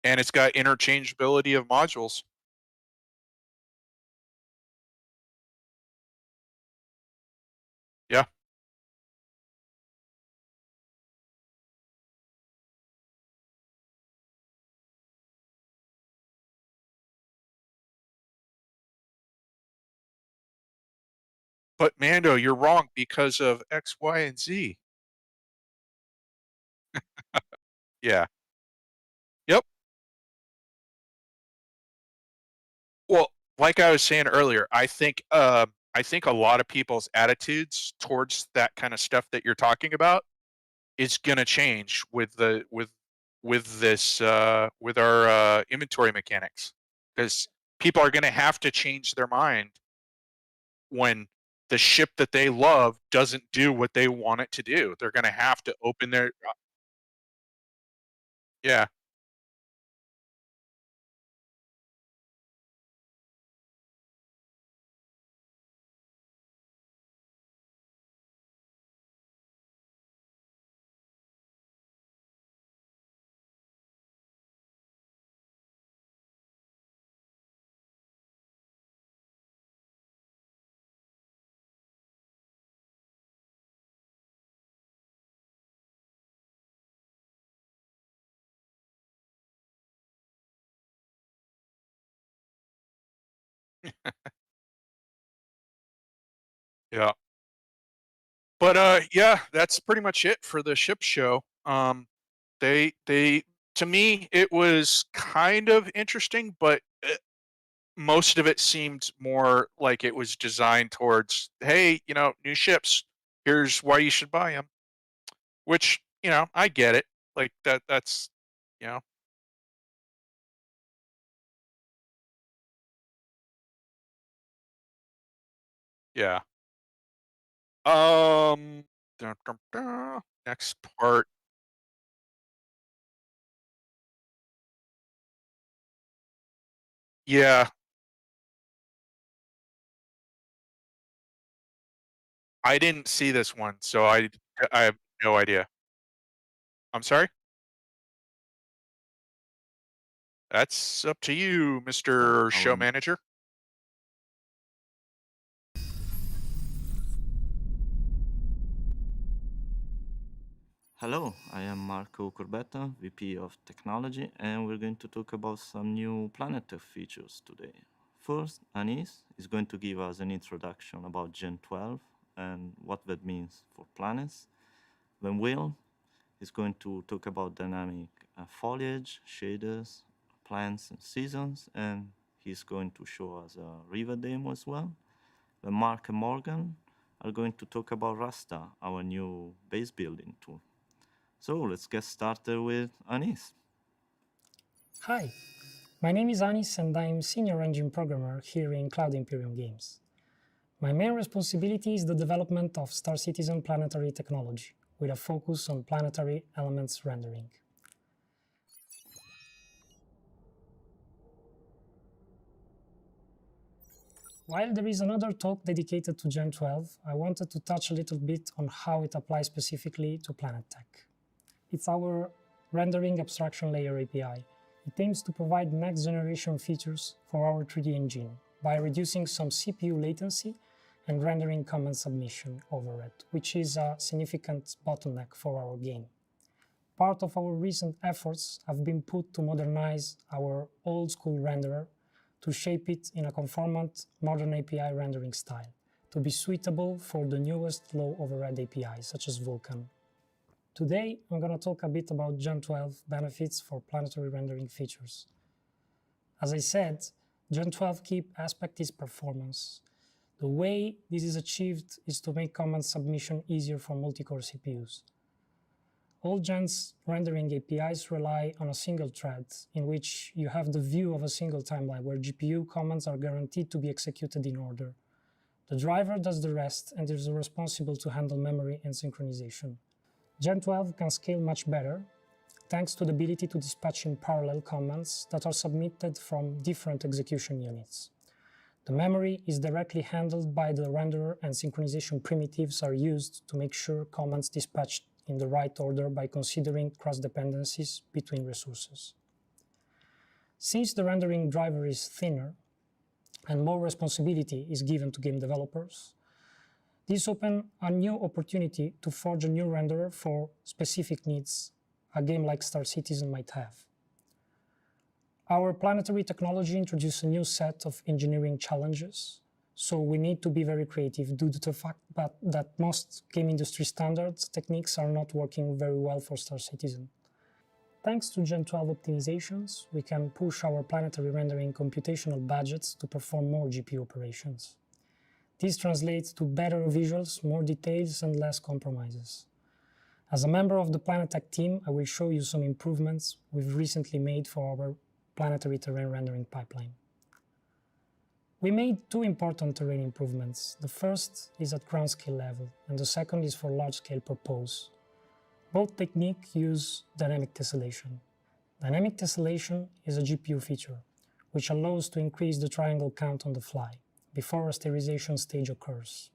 and it's got interchangeability of modules. Yeah, but Mando, you're wrong because of X, Y, and Z. Yeah. Yep. Well, like I was saying earlier, I think a lot of people's attitudes towards that kind of stuff that you're talking about is gonna change with the with this with our inventory mechanics, because people are gonna have to change their mind when the ship that they love doesn't do what they want it to do. They're gonna have to open their yeah, yeah. But yeah, that's pretty much it for the ship show. They to me it was kind of interesting, but most of it seemed more like it was designed towards, hey, new ships. Here's why you should buy them. Which I get it. Like that. That's you know, yeah. Um. Dun, dun, dun. Next part. Yeah, I didn't see this one, so I have no idea. I'm sorry. That's up to you, Mr. Show Manager. Hello, I am Marco Corbetta, VP of Technology, and we're going to talk about some new Planet Tech features today. First, Anis is going to give us an introduction about Gen 12 and what that means for planets. Then Will is going to talk about dynamic foliage, shaders, plants and seasons, and he's going to show us a Riva demo as well. Then Mark and Morgan are going to talk about Rasta, our new base building tool. So let's get started with Anis. Hi, my name is Anis and I'm Senior Engine Programmer here in Cloud Imperium Games. My main responsibility is the development of Star Citizen planetary technology, with a focus on planetary elements rendering. While there is another talk dedicated to Gen 12, I wanted to touch a little bit on how it applies specifically to Planet Tech. It's our rendering abstraction layer API. It aims to provide next-generation features for our 3D engine by reducing some CPU latency and rendering command submission overhead, which is a significant bottleneck for our game. Part of our recent efforts have been put to modernize our old-school renderer to shape it in a conformant modern API rendering style, to be suitable for the newest low overhead APIs, such as Vulkan. Today, I'm going to talk a bit about Gen 12 benefits for planetary rendering features. As I said, Gen 12 key aspect is performance. The way this is achieved is to make command submission easier for multi-core CPUs. All Gen's rendering APIs rely on a single thread, in which you have the view of a single timeline where GPU commands are guaranteed to be executed in order. The driver does the rest and is responsible to handle memory and synchronization. Gen 12 can scale much better, thanks to the ability to dispatch in parallel commands that are submitted from different execution units. The memory is directly handled by the renderer, and synchronization primitives are used to make sure commands dispatched in the right order by considering cross-dependencies between resources. Since the rendering driver is thinner and more responsibility is given to game developers, this opens a new opportunity to forge a new renderer for specific needs a game like Star Citizen might have. Our planetary technology introduced a new set of engineering challenges, so we need to be very creative due to the fact that most game industry standards techniques are not working very well for Star Citizen. Thanks to Gen 12 optimizations, we can push our planetary rendering computational budgets to perform more GPU operations. This translates to better visuals, more details, and less compromises. As a member of the Planet Tech team, I will show you some improvements we've recently made for our planetary terrain rendering pipeline. We made two important terrain improvements. The first is at ground scale level, and the second is for large scale purpose. Both techniques use dynamic tessellation. Dynamic tessellation is a GPU feature, which allows to increase the triangle count on the fly, before a sterilization stage occurs.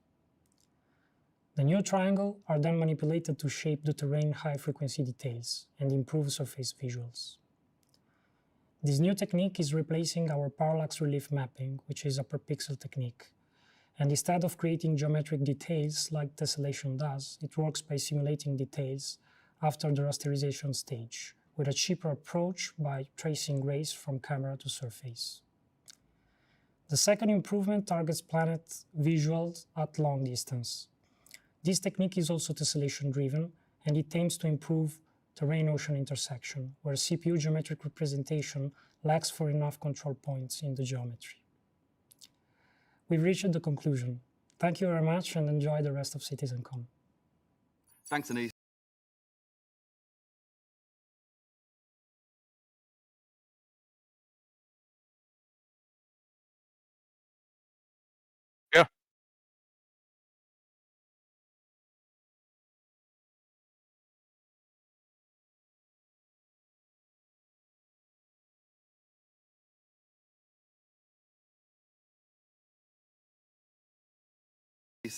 The new triangles are then manipulated to shape the terrain high-frequency details and improve surface visuals. This new technique is replacing our parallax relief mapping, which is a per-pixel technique. And instead of creating geometric details like tessellation does, it works by simulating details after the rasterization stage, with a cheaper approach by tracing rays from camera to surface. The second improvement targets planet visuals at long distance. This technique is also tessellation-driven, and it aims to improve terrain-ocean intersection, where CPU geometric representation lacks for enough control points in the geometry. We've reached the conclusion. Thank you very much and enjoy the rest of CITIZENCON. Thanks, Anis. Yeah.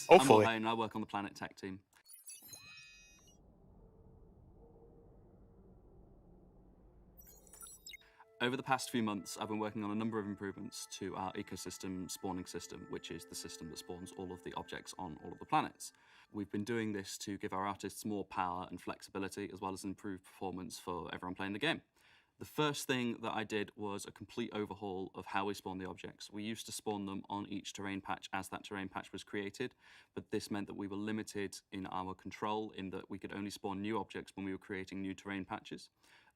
Hopefully. I'm Will Hone, I work on the Planet Tech team. Over the past few months, I've been working on a number of improvements to our ecosystem spawning system, which is the system that spawns all of the objects on all of the planets. We've been doing this to give our artists more power and flexibility, as well as improved performance for everyone playing the game. The first thing that I did was a complete overhaul of how we spawn the objects. We used to spawn them on each terrain patch as that terrain patch was created, but this meant that we were limited in our control in that we could only spawn new objects when we were creating new terrain patches.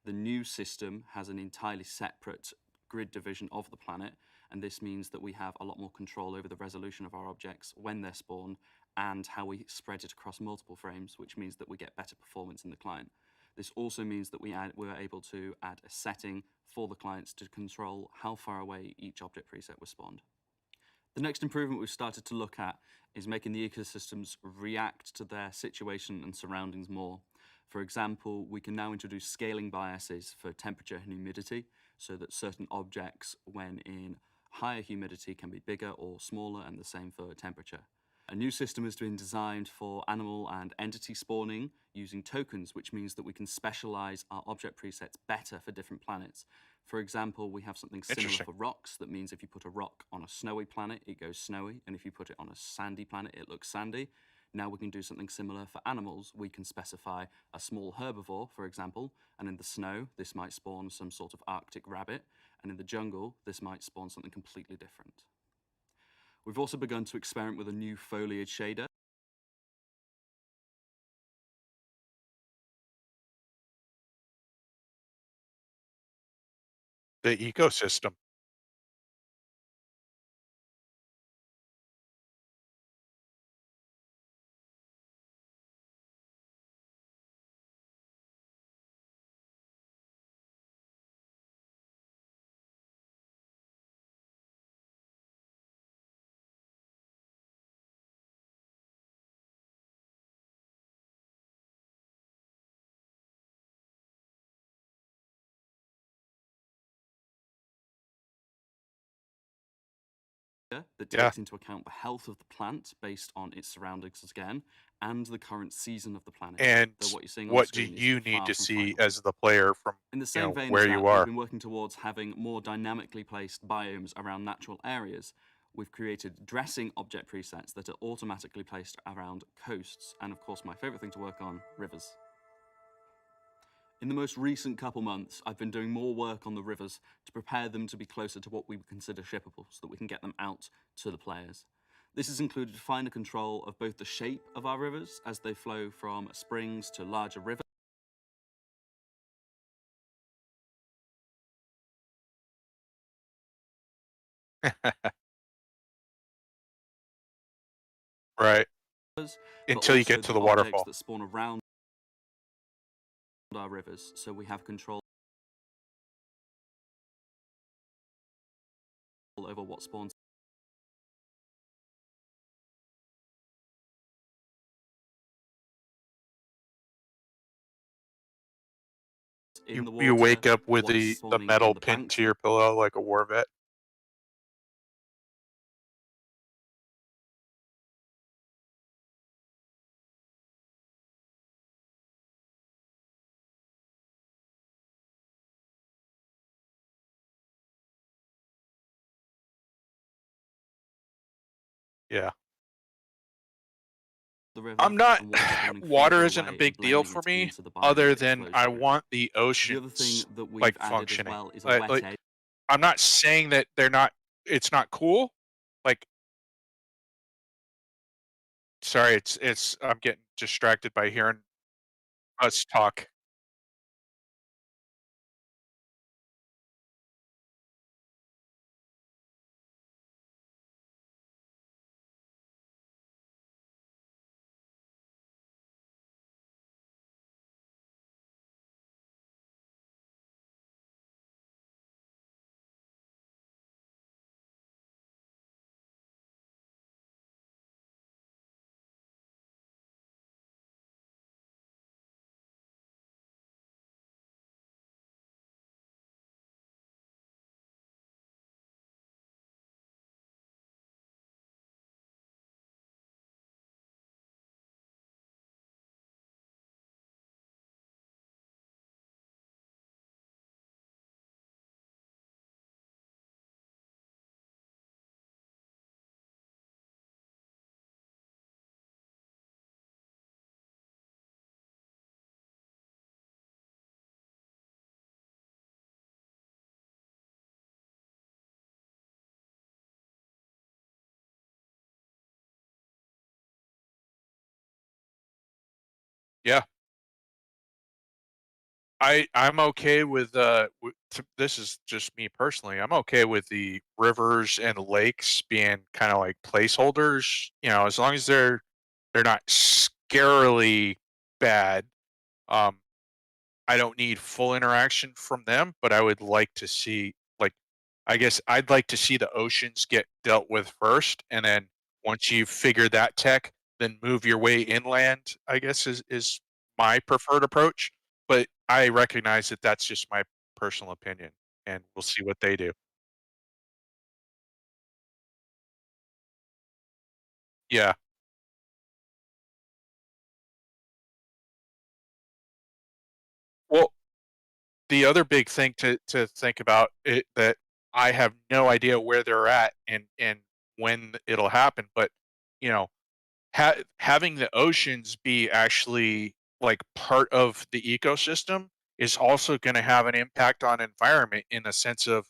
The new system has an entirely separate grid division of the planet, and this means that we have a lot more control over the resolution of our objects when they're spawned and how we spread it across multiple frames, which means that we get better performance in the client. This also means that we're able to add a setting for the clients to control how far away each object preset was spawned. The next improvement we've started to look at is making the ecosystems react to their situation and surroundings more. For example, we can now introduce scaling biases for temperature and humidity so that certain objects, when in higher humidity, can be bigger or smaller, and the same for temperature. A new system has been designed for animal and entity spawning using tokens, which means that we can specialize our object presets better for different planets. For example, we have something similar for rocks. That means if you put a rock on a snowy planet, it goes snowy, and if you put it on a sandy planet, it looks sandy. Now we can do something similar for animals. We can specify a small herbivore, for example, and in the snow, this might spawn some sort of Arctic rabbit, and in the jungle, this might spawn something completely different. We've also begun to experiment with a new foliage shader. The ecosystem. That takes into account the health of the plant based on its surroundings again, and the current season of the planet. And what you're seeing on the what do screen is you far need to from see final. as the player from In the same vein where as that, you we've are? been working towards having more dynamically placed biomes around natural areas. We've created dressing object presets that are automatically placed around coasts, and of course my favorite thing to work on, rivers. In the most recent couple months, I've been doing more work on the rivers to prepare them to be closer to what we would consider shippable, so that we can get them out to the players. This has included finer control of both the shape of our rivers as they flow from springs to larger rivers. Right. Until you get to the waterfall. That spawn around our rivers, so we have control over what spawns in the water. You wake up with what is the spawning metal in the pinned banks. to your pillow like a war vet. Yeah. The river I'm not. and what is spawning Water further isn't a away big and deal blending for it me, into the biome other that it than flows I through. want the The other oceans thing that we've like added functioning. as well is a Like, wet edge. I'm not saying that they're not. It's not cool. Like, sorry, it's. I'm getting distracted by hearing us talk. Yeah. I'm okay with this is just me personally. I'm okay with the rivers and lakes being kind of like placeholders. As long as they're not scarily bad. Um, I don't need full interaction from them, but I would like to see, like, I guess I'd like to see the oceans get dealt with first, and then once you figure that tech, then move your way inland, I guess is my preferred approach. But I recognize that that's just my personal opinion, and we'll see what they do. Yeah. Well, the other big thing to think about it that I have no idea where they're at and when it'll happen, but you know, having the oceans be actually like part of the ecosystem is also going to have an impact on environment in the sense of,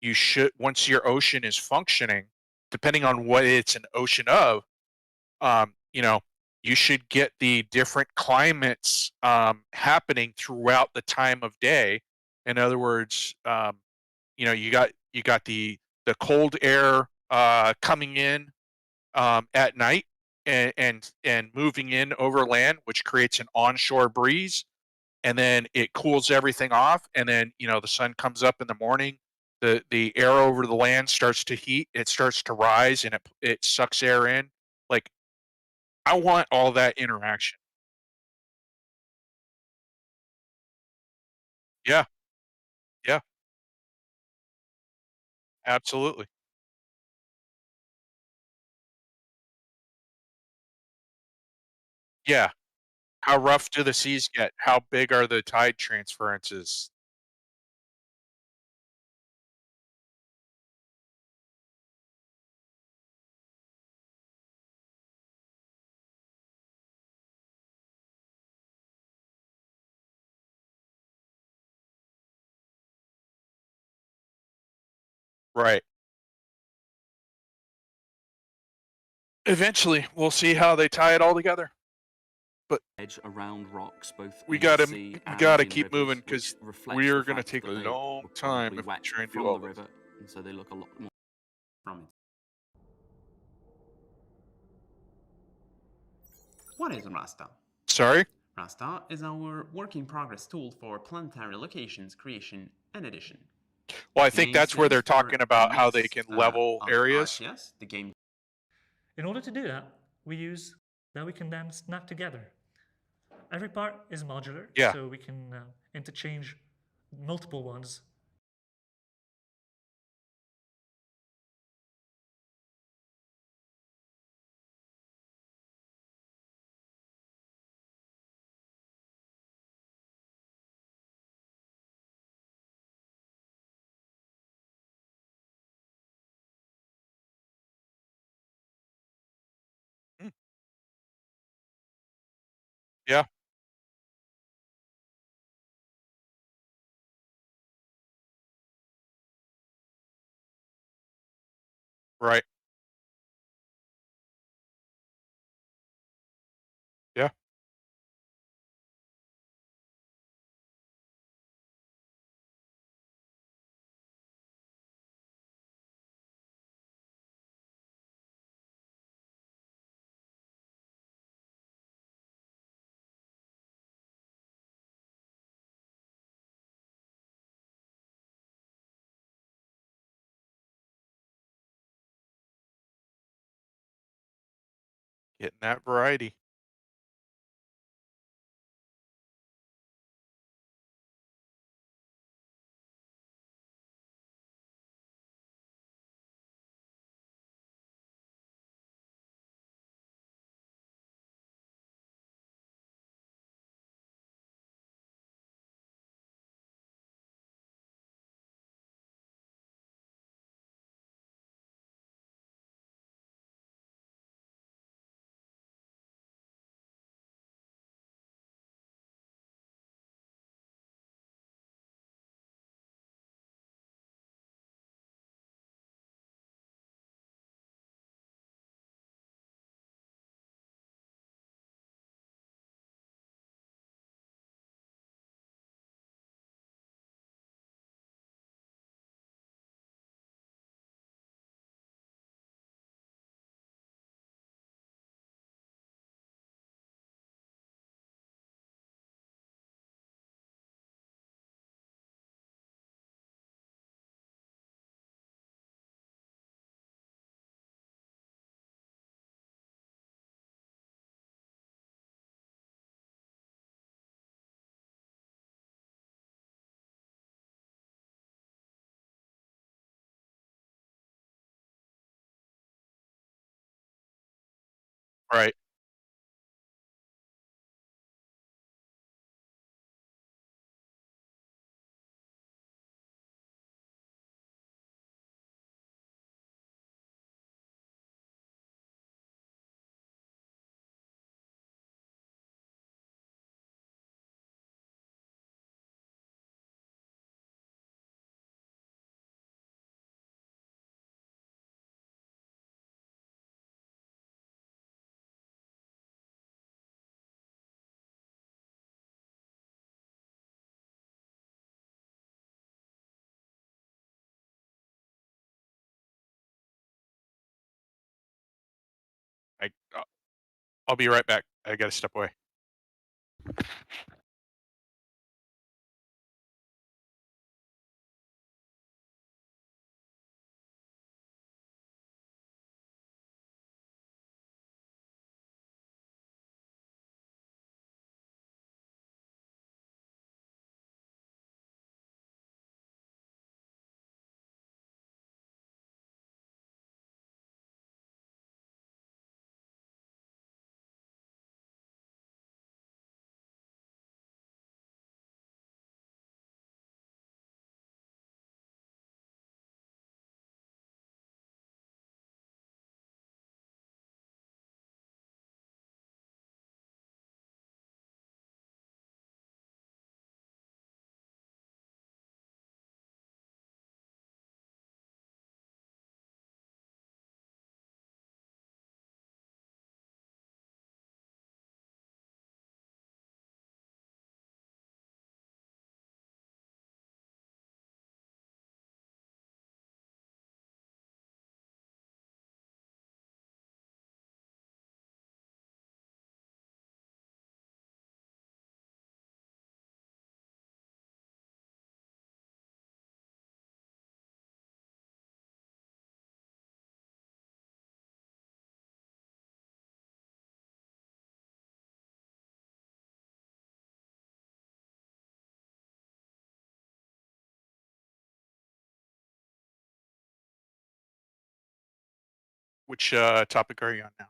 you should once your ocean is functioning, depending on what it's an ocean of, um, you know, you should get the different climates happening throughout the time of day. In other words, you got the cold air coming in at night and moving in over land, which creates an onshore breeze, and then it cools everything off, and then the sun comes up in the morning. The air over the land starts to heat. It starts to rise, and it sucks air in. Like, I want all that interaction. Yeah, yeah, absolutely. Yeah. How rough do the seas get? How big are the tide transferences? Right. Eventually, we'll see how they tie it all together. But Edge around rocks, both we in the gotta sea we and gotta in keep rivers, moving which because we reflects are the gonna fact take a that they long were time probably if we wet try and do from all the this. river, and so they look a lot more from it. What is Rasta? Sorry? Rasta is our work in progress tool for planetary locations creation and edition. Well, I The think name that's where they're stands for talking a about how they mix can level of areas. RTS, the game. In order to do that, we use that we can then snap together. Every part is modular, Yeah. so we can interchange multiple ones. Mm, yeah, right. Yeah. Getting that variety. Right. I'll be right back. I gotta step away. Which topic are you on now?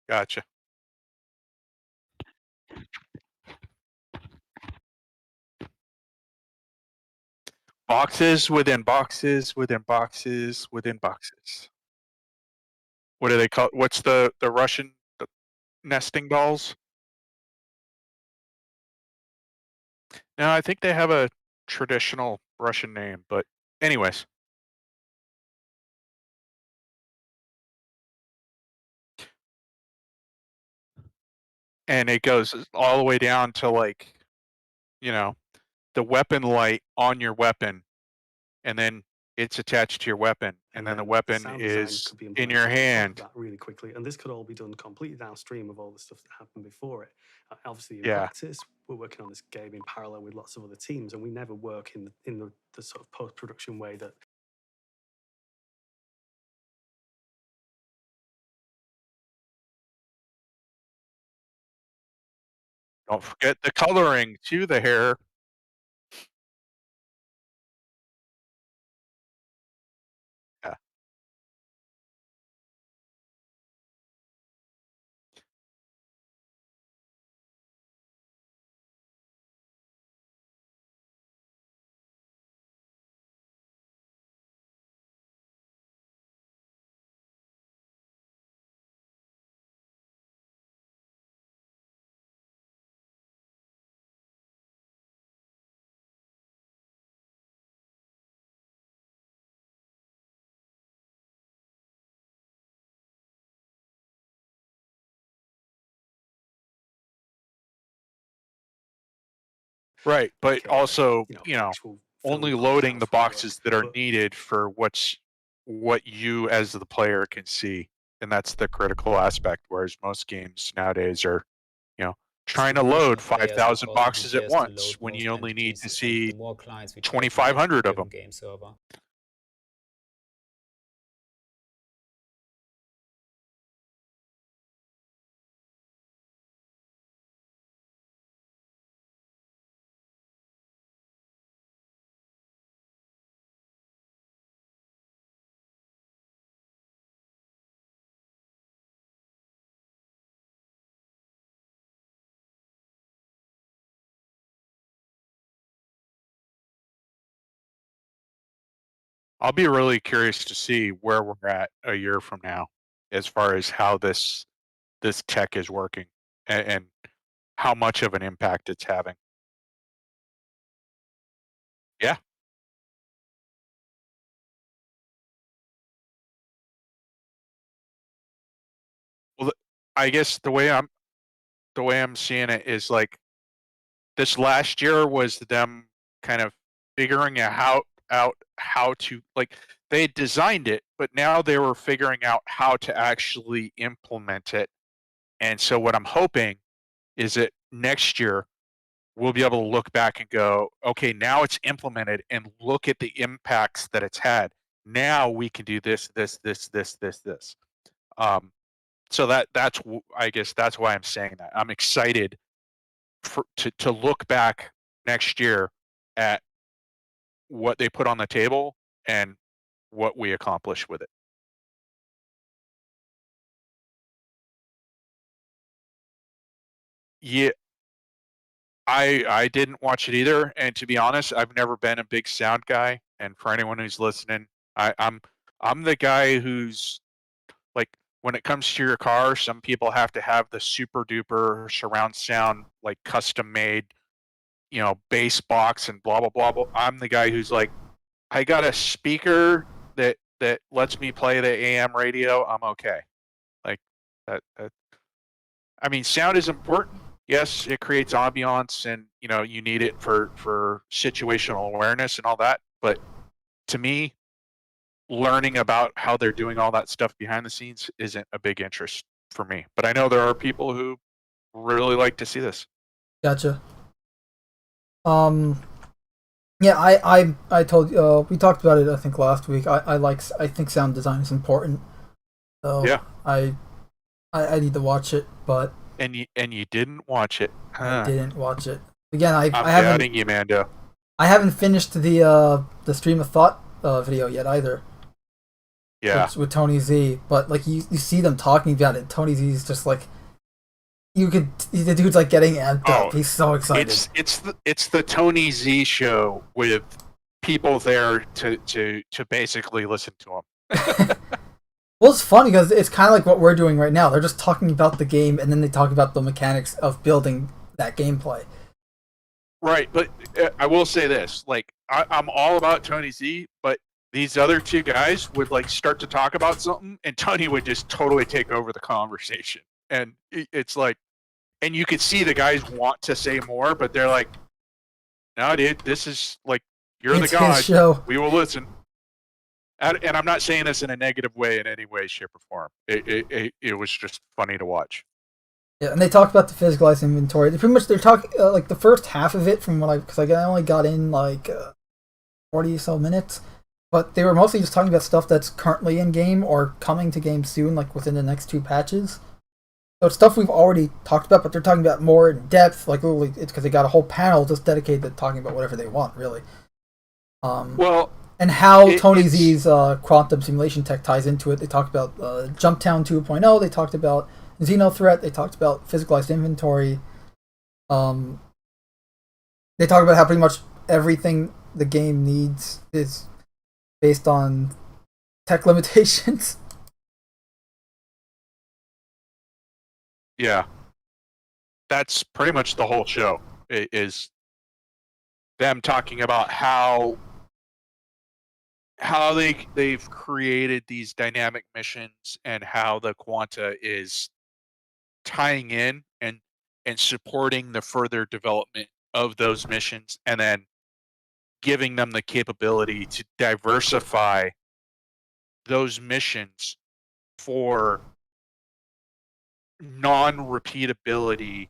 Gotcha. Boxes within boxes within boxes within boxes. What do they call? What's the Russian nesting dolls? No, I think they have a traditional Russian name, but anyways. And it goes all the way down to, like, you know, the weapon light on your weapon, and then it's attached to your weapon, and then the weapon is in your hand. That really quickly, and this could all be done completely downstream of all the stuff that happened before it. Obviously, in practice, we're working on this game in parallel with lots of other teams, and we never work in the sort of post-production way that. Don't forget the coloring to the hair. Yeah. Right, but also, only loading the boxes that are needed for what you as the player can see, and that's the critical aspect. Whereas most games nowadays are, trying to load 5,000 boxes at once when you only need to see 2,500 of them. I'll be really curious to see where we're at a year from now, as far as how this tech is working and how much of an impact it's having. Yeah. Well, I guess the way I'm seeing it is like this last year was them kind of figuring out how to, like, they had designed it, but now they were figuring out how to actually implement it. And so what I'm hoping is that next year we'll be able to look back and go, okay, now it's implemented, and look at the impacts that it's had. Now we can do this. So I guess that's why I'm saying that. I'm excited to look back next year at what they put on the table and what we accomplished with it. Yeah, I didn't watch it either, and to be honest, I've never been a big sound guy. And for anyone who's listening, I'm the guy who's like, when it comes to your car, some people have to have the super duper surround sound, like custom made, bass box and blah blah blah blah. I'm the guy who's like, I got a speaker that lets me play the AM radio. I'm okay. Like that. I mean, sound is important. Yes, it creates ambiance, and you need it for situational awareness and all that. But to me, learning about how they're doing all that stuff behind the scenes isn't a big interest for me. But I know there are people who really like to see this. Gotcha. Yeah, I told you, we talked about it I think last week. I think sound design is important. So yeah, I need to watch it, but and you didn't watch it. Huh. I didn't watch it. Again, I haven't. Doubting you, Mando. I haven't finished the stream of thought video yet either. Yeah. With Tony Z, but like you see them talking about it. Tony Z is just like, the dude's like getting amped up. He's so excited. It's the Tony Z show with people there to basically listen to him. Well, it's funny because it's kind of like what we're doing right now. They're just talking about the game, and then they talk about the mechanics of building that gameplay. Right, but I will say this: like, I'm all about Tony Z, but these other two guys would like start to talk about something, and Tony would just totally take over the conversation. And it's like, and you could see the guys want to say more, but they're like, "No, dude, this is like, you're the god. Show. We will listen." And I'm not saying this in a negative way in any way, shape, or form. It was just funny to watch. Yeah, and they talk about the physicalized inventory. They're talking like the first half of it from because I only got in like 40 or so minutes, but they were mostly just talking about stuff that's currently in game or coming to game soon, like within the next 2 patches. So it's stuff we've already talked about, but they're talking about more in depth. Like literally, it's because they got a whole panel just dedicated to talking about whatever they want, really. Well. And how Tony Z's quantum simulation tech ties into it. They talked about Jumptown 2.0. They talked about Xenothreat. They talked about physicalized inventory. They talk about how pretty much everything the game needs is based on tech limitations. Yeah. That's pretty much the whole show, is them talking about how they've created these dynamic missions and how the Quanta is tying in and supporting the further development of those missions, and then giving them the capability to diversify those missions for non-repeatability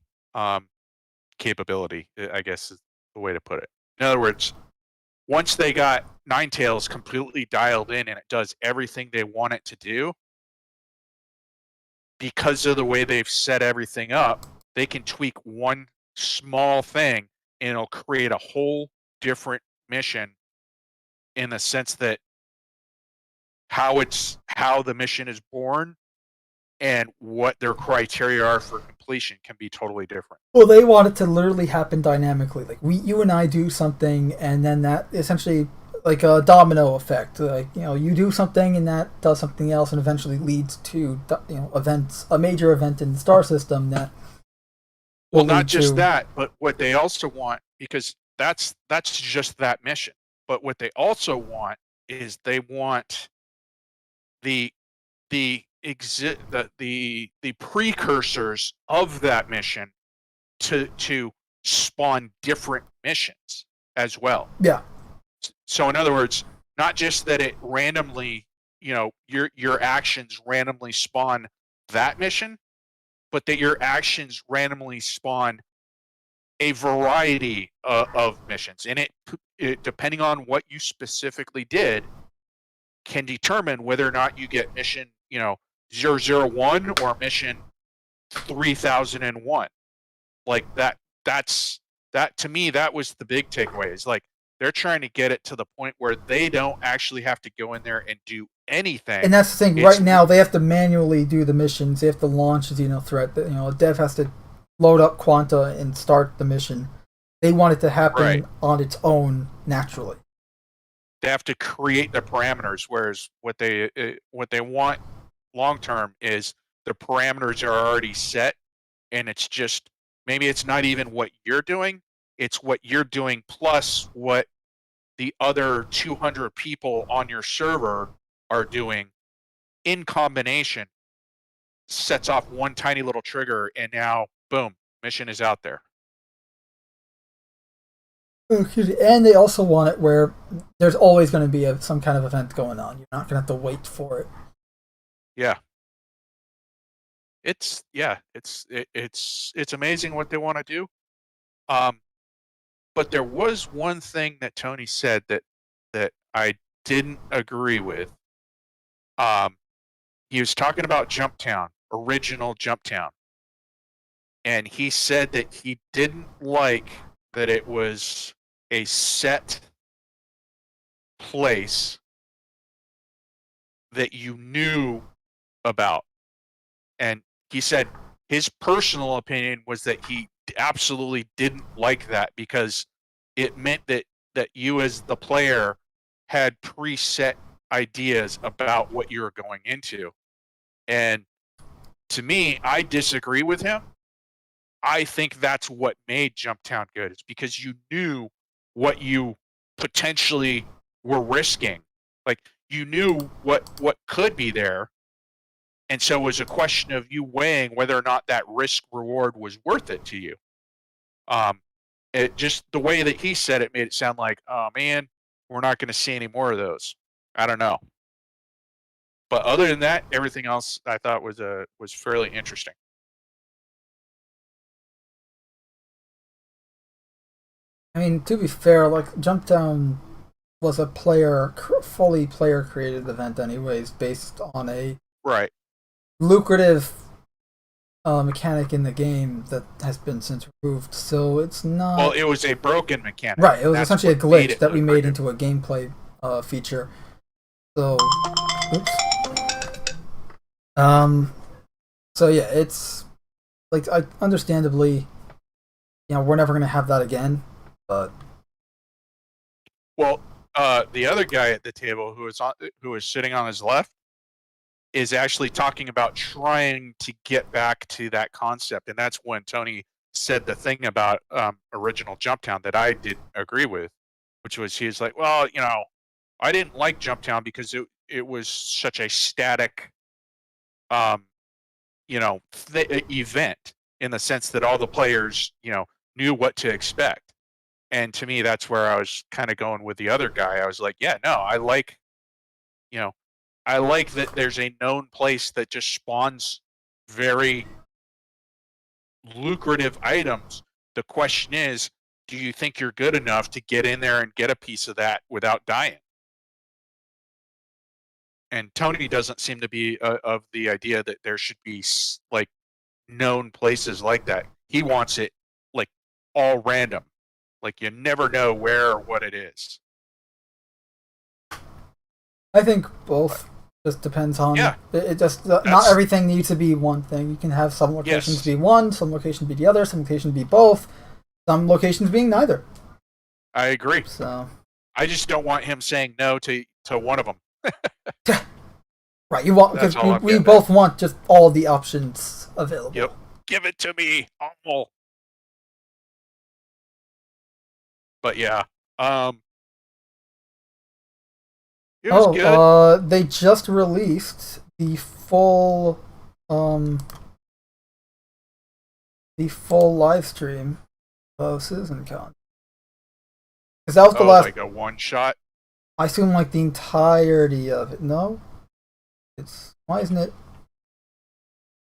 capability, I guess is the way to put it. In other words, once they got Ninetales completely dialed in and it does everything they want it to do, because of the way they've set everything up, they can tweak one small thing and it'll create a whole different mission, in the sense that how the mission is born and what their criteria are for completion can be totally different. Well, they want it to literally happen dynamically. Like you and I do something, and then that essentially like a domino effect. Like, you know, you do something and that does something else, and eventually leads to, you know, events, a major event in the star system that. Well, not just that, but what they also want, because that's just that mission. But what they also want is they want the precursors of that mission to spawn different missions as well. Yeah. So in other words, not just that it randomly, you know, your actions randomly spawn that mission, but that your actions randomly spawn a variety of missions. And it depending on what you specifically did, can determine whether or not you get mission, you know, 001 or mission 3001. Like that to me, that was the big takeaway. Is like they're trying to get it to the point where they don't actually have to go in there and do anything. And that's the thing. Right now, they have to manually do the missions. They have to launch a Xeno threat. You know, a dev has to load up Quanta and start the mission. They want it to happen on its own naturally. They have to create the parameters, whereas what they want long term is the parameters are already set, and it's just maybe it's not even what you're doing, it's what you're doing plus what the other 200 people on your server are doing in combination sets off one tiny little trigger, and now boom, mission is out there. And they also want it where there's always going to be some kind of event going on. You're not going to have to wait for it. Yeah. It's amazing what they want to do. But there was one thing that Tony said that I didn't agree with. He was talking about Jumptown, original Jumptown. And he said that he didn't like that it was a set place that you knew about. And he said his personal opinion was that he absolutely didn't like that because it meant that you as the player had preset ideas about what you were going into. And to me, I disagree with him. I think that's what made Jumptown good. It's because you knew what you potentially were risking. Like you knew what could be there. And so it was a question of you weighing whether or not that risk reward was worth it to you. It just the way that he said it made it sound like, oh man, we're not going to see any more of those. I don't know. But other than that, everything else I thought was fairly interesting. I mean, to be fair, like Jumpdown was a fully player-created event, anyways, based on a lucrative mechanic in the game that has been since removed. So it's not. Well, it was a broken mechanic. Right, it was essentially a glitch that we made into a gameplay feature. So, oops. So yeah, it's like understandably, you know, we're never gonna have that again. But well, the other guy at the table who was sitting on his left is actually talking about trying to get back to that concept, and that's when Tony said the thing about original Jumptown that I didn't agree with, which was he was like, well, you know, I didn't like Jumptown because it was such a static, you know, event in the sense that all the players, you know, knew what to expect. And to me, that's where I was kind of going with the other guy. I was like, yeah, no, I like that there's a known place that just spawns very lucrative items. The question is, do you think you're good enough to get in there and get a piece of that without dying? And Tony doesn't seem to be of the idea that there should be like known places like that. He wants it like all random. Like you never know where or what it is. I think both. Just depends on. Yeah. It just not everything needs to be one thing. You can have some locations be one, some locations be the other, some locations be both, some locations being neither. I agree. So I just don't want him saying no to one of them. Right, you want, because we both want just all the options available. Yep. Give it to me, all. But yeah, it was good. They just released the full live stream of CitizenCon. Because that was the last. Like a one shot. I assume like the entirety of it. No, it's why isn't it?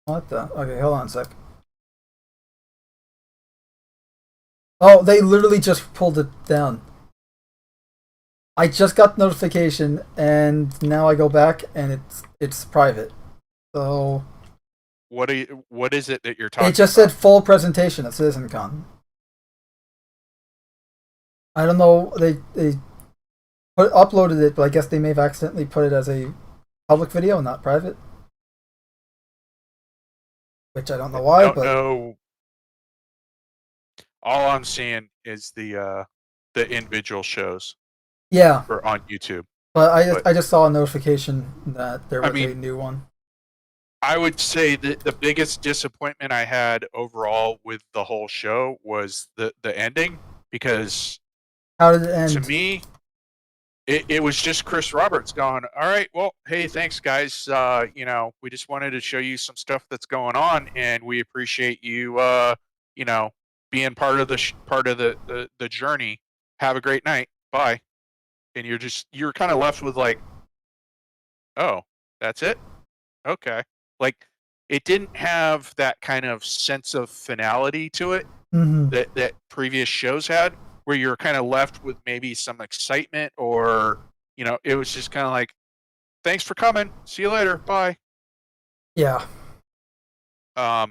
What the? Okay, hold on a sec. Oh, they literally just pulled it down. I just got notification, and now I go back, and it's private. So. What is it that you're talking about? It just said full presentation at CitizenCon. I don't know. They uploaded it, but I guess they may have accidentally put it as a public video, not private. Which I don't know why. But know. All I'm seeing is the individual shows. Yeah. For on YouTube. But I just saw a notification that there was a new one. I would say that the biggest disappointment I had overall with the whole show was the ending, because how did it end? To me, it was just Chris Roberts going, all right, well, hey, thanks guys. We just wanted to show you some stuff that's going on, and we appreciate you being part of the journey. Have a great night. Bye. And you're kind of left with like, oh, that's it? Okay. Like, it didn't have that kind of sense of finality to it that previous shows had, where you're kind of left with maybe some excitement, or, it was just kind of like, thanks for coming. See you later. Bye. Yeah. I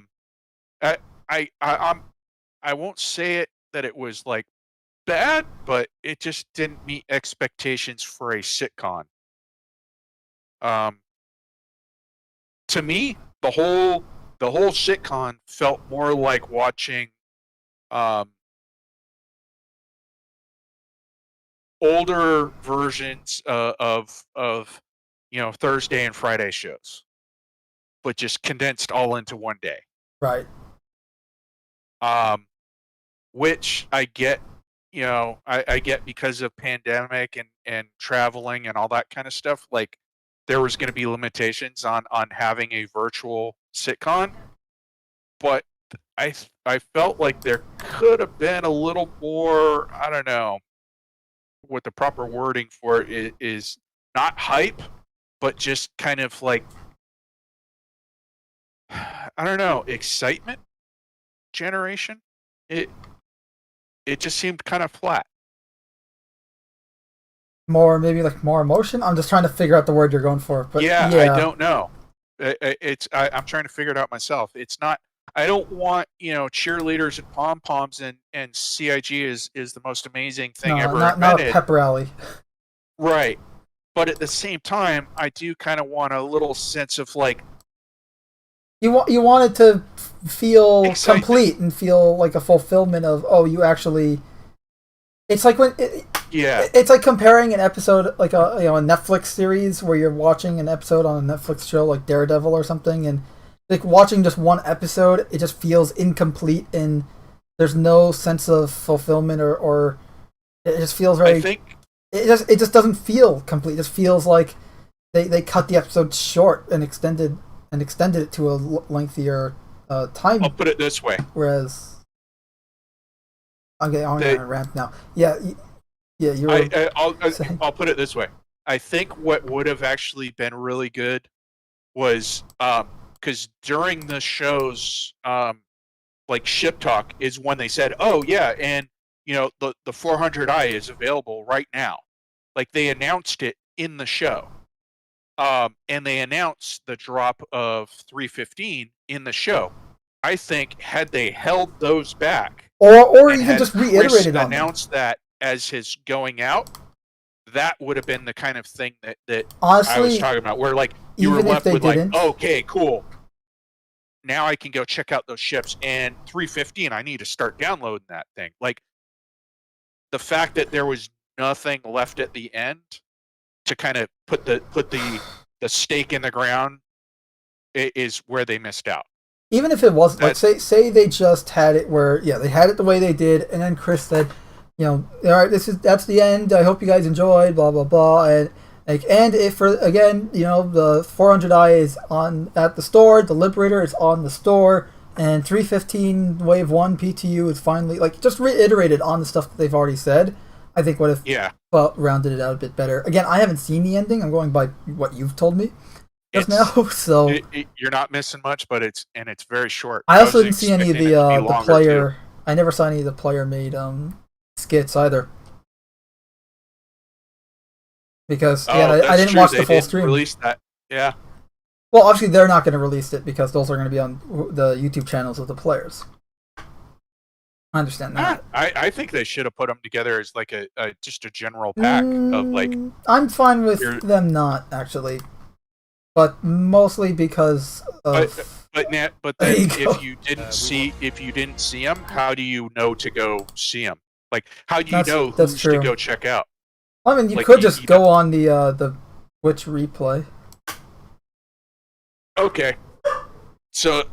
won't say it that it was like bad, but it just didn't meet expectations for a sitcom. To me, the whole sitcom felt more like watching older versions of Thursday and Friday shows, but just condensed all into one day. Right. Which I get, I get because of pandemic and traveling and all that kind of stuff. Like, there was going to be limitations on having a virtual sitcom, but I felt like there could have been a little more, I don't know what the proper wording for it is, not hype, but just kind of like, I don't know, excitement generation. It just seemed kind of flat. Maybe more emotion. I'm just trying to figure out the word you're going for. But yeah. I don't know. I'm trying to figure it out myself. It's not. I don't want cheerleaders and pom poms and CIG is the most amazing thing ever invented. Not a pep rally. Right, but at the same time, I do kind of want a little sense of like. You want it to feel excitement. Complete and feel like a fulfillment of you actually. It's like when. It's like comparing an episode, like a Netflix series where you're watching an episode on a Netflix show like Daredevil or something, and like watching just one episode, it just feels incomplete and there's no sense of fulfillment or it just feels very. I think it just doesn't feel complete. It just feels like they cut the episode short and extended it to a lengthier time. I'll put it this way. Whereas, okay, I'm gonna rant now. Yeah. Yeah, I'll put it this way. I think what would have actually been really good was because during the shows, like Ship Talk is when they said, "Oh yeah, and the 400i is available right now." Like, they announced it in the show, and they announced the drop of 315 in the show. I think had they held those back, or even just reiterated on announced that as his going out, that would have been the kind of thing that honestly, I was talking about, where like you were left with like, okay, cool. Now I can go check out those ships, and 315, I need to start downloading that thing. Like, the fact that there was nothing left at the end to kind of put the stake in the ground is where they missed out. Even if it wasn't, like, say they just had it where, they had it the way they did, and then Chris said, all right, that's the end. I hope you guys enjoyed, blah blah blah, and if the 400i is at the store, the Liberator is on the store, and 315 Wave 1 PTU is finally, just reiterated on the stuff that they've already said, I think would have rounded it out a bit better. Again, I haven't seen the ending. I'm going by what you've told me just now, so you're not missing much, but it's very short. I also didn't see any of the player. I never saw any of the player made skits either, because I didn't watch the full stream. Release that, yeah. Well, obviously they're not going to release it because those are going to be on the YouTube channels of the players. I understand that. I think they should have put them together as like just a general pack of like. I'm fine with them not actually, but mostly because of. But then if you didn't see them, how do you know to go see them? Like, how do you know who's to go check out? I mean, you could just go on the Twitch replay. Okay, so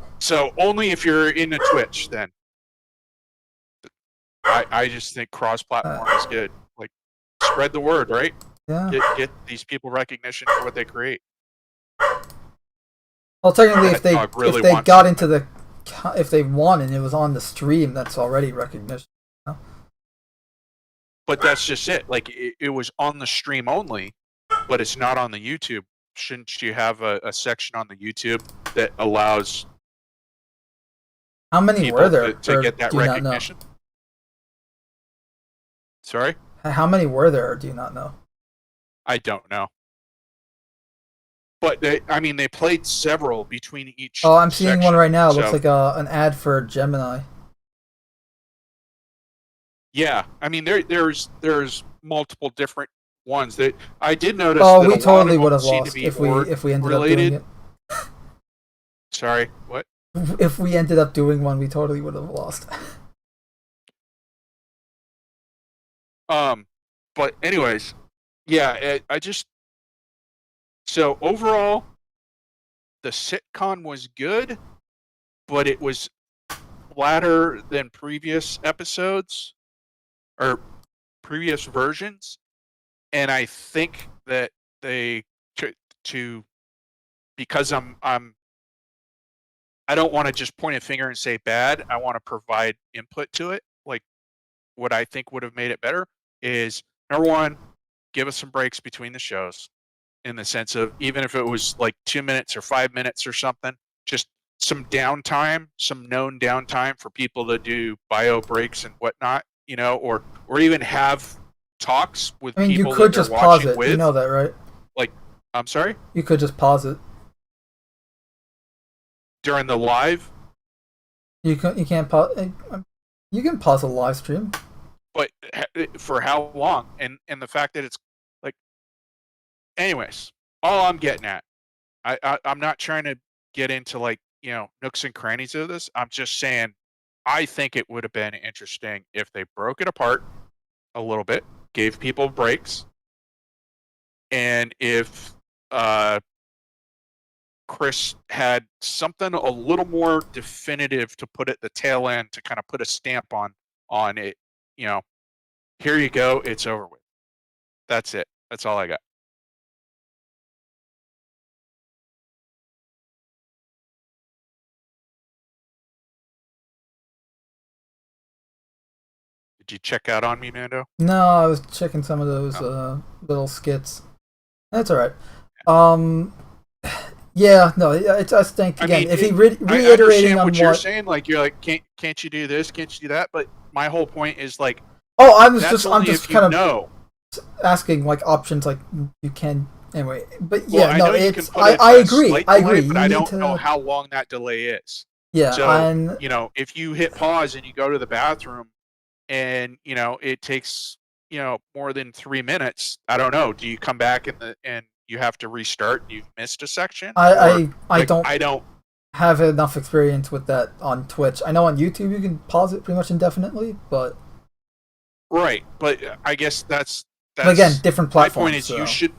only if you're in the Twitch then. I just think cross-platform is good. Like, spread the word, right? Yeah. Get these people recognition for what they create. Well, technically, if they got into if they won and it was on the stream, that's already recognition. You know? But that's just it. Like, it was on the stream only, but it's not on the YouTube. Shouldn't you have a section on the YouTube that allows how many were there to get that recognition? Sorry? How many were there, or do you not know? I don't know. But they played several between each. Oh, I'm seeing one right now. It looks like an ad for Gemini. Yeah, I mean there's multiple different ones that I did notice. Oh, that we a lot totally of would them have seem lost to be if we ended up doing it. Sorry, what? If we ended up doing one, we totally would have lost. But anyways, yeah, so overall, the CITIZENCON was good, but it was flatter than previous episodes or previous versions, and I think that they because I don't want to just point a finger and say bad. I want to provide input to it. Like, what I think would have made it better is, number one, give us some breaks between the shows, in the sense of, even if it was like 2 minutes or 5 minutes or something, just some downtime, some known downtime for people to do bio breaks and whatnot, or even have talks with people. You could just pause it. With. You know that, right? Like, I'm sorry? You could just pause it. During the live? You can't pause. You can pause a live stream. But for how long? And the fact that it's like, anyways, all I'm getting at, I'm not trying to get into like, nooks and crannies of this. I'm just saying, I think it would have been interesting if they broke it apart a little bit, gave people breaks, and if Chris had something a little more definitive to put at the tail end to kind of put a stamp on it, here you go, it's over with. That's it. That's all I got. Did you check out on me, Mando? No, I was checking some of those little skits. That's all right. Yeah, no, I just think, again, if he reiterating on what you're saying, like, you're like, can't you do this? Can't you do that? But my whole point is like, I'm just kind of asking like options, like you can anyway. But yeah, well, I agree. But I don't know how long that delay is. Yeah, so if you hit pause and you go to the bathroom, and it takes more than 3 minutes, I don't know. Do you come back and you have to restart? You've missed a section. I don't have enough experience with that on Twitch. I know on YouTube you can pause it pretty much indefinitely, but right. But I guess that's But again, different platforms. My point is, so. you should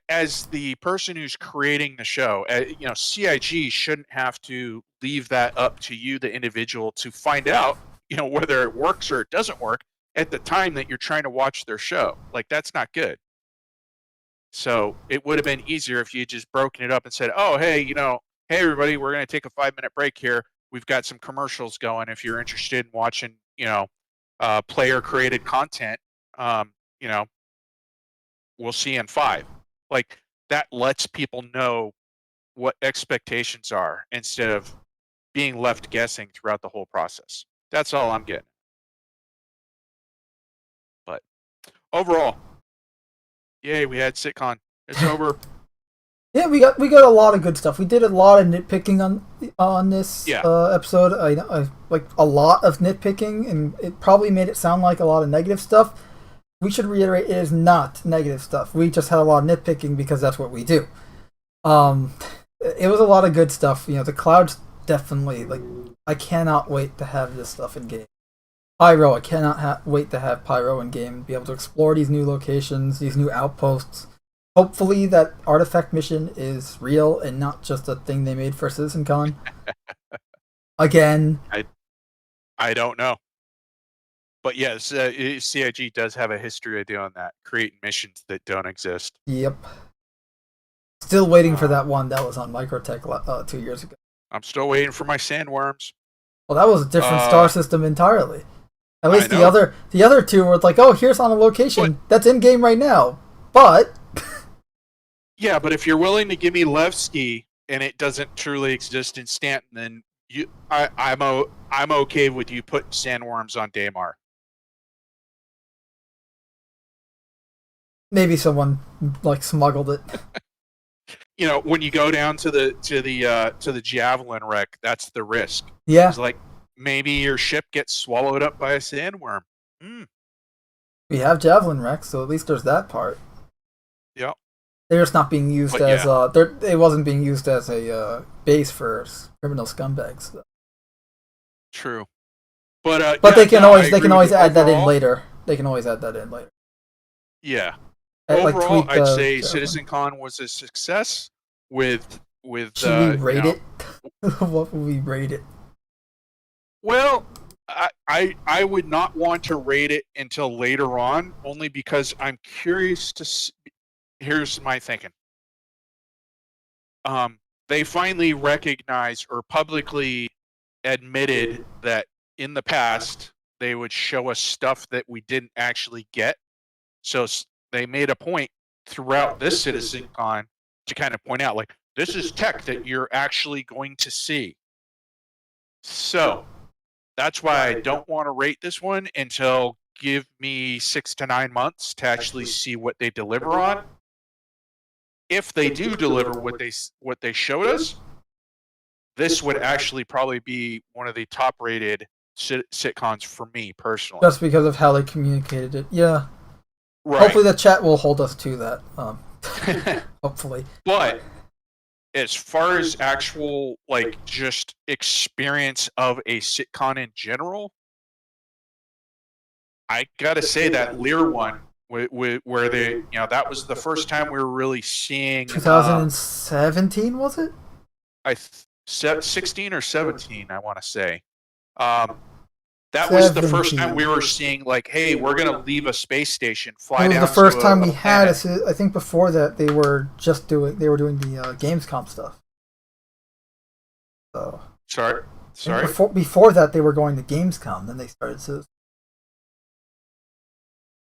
as the person who's creating the show, CIG shouldn't have to leave that up to you, the individual, to find out, whether it works or it doesn't work at the time that you're trying to watch their show. Like, that's not good. So it would have been easier if you had just broken it up and said, oh, hey, hey, everybody, we're going to take a 5-minute break here. We've got some commercials going. If you're interested in watching, player-created content, we'll see you in 5. Like, that lets people know what expectations are instead of being left guessing throughout the whole process. That's all I'm getting. But overall, yay, we had CITIZENCON. It's over. Yeah, we got a lot of good stuff. We did a lot of nitpicking on this episode. I like a lot of nitpicking, and it probably made it sound like a lot of negative stuff. We should reiterate, it is not negative stuff. We just had a lot of nitpicking because that's what we do. It was a lot of good stuff. The clouds definitely, like, I cannot wait to have this stuff in game. Pyro, I cannot wait to have Pyro in game, be able to explore these new locations, these new outposts. Hopefully that artifact mission is real and not just a thing they made for CitizenCon. Again. I don't know. But yes, CIG does have a history of doing that, creating missions that don't exist. Yep. Still waiting for that one that was on Microtech 2 years ago. I'm still waiting for my sandworms. Well, that was a different star system entirely. At least the other two were like, oh, here's on a location that's in game right now. But yeah, but if you're willing to give me Levski and it doesn't truly exist in Stanton, then I'm okay with you putting sandworms on Daymar. Maybe someone smuggled it. When you go down to the Javelin wreck, that's the risk. Yeah. It's like maybe your ship gets swallowed up by a sandworm. We have Javelin wrecks, so at least there's that part. Yeah. They're just not being used as it wasn't being used as a base for criminal scumbags. So. True. But they can always add that in later. They can always add that in later. Yeah. Overall, I'd say CitizenCon was a success with Should we rate it? What would we rate it? Well, I would not want to rate it until later on, only because I'm curious to see. Here's my thinking. They finally recognized or publicly admitted that in the past they would show us stuff that we didn't actually get. So they made a point throughout this CitizenCon to kind of point out, like, this is tech that you're actually going to see. So that's why I don't want to rate this one until give me 6 to 9 months to actually see what they deliver on. If they do deliver what they showed us, this would actually probably be one of the top-rated sitcoms for me personally. Just because of how they communicated it, yeah. Right. Hopefully the chat will hold us to that. Hopefully. But as far as actual, just experience of a sitcom in general, I gotta say that Lear one, where they, that was the first time we were really seeing. 2017 was it? 16 or 17, I want to say. That was the first time we were seeing, hey, we're gonna leave a space station, fly down. It was the first time we had. I think before that they were doing the Gamescom stuff. So. Sorry. Before that, they were going to Gamescom. Then they started to.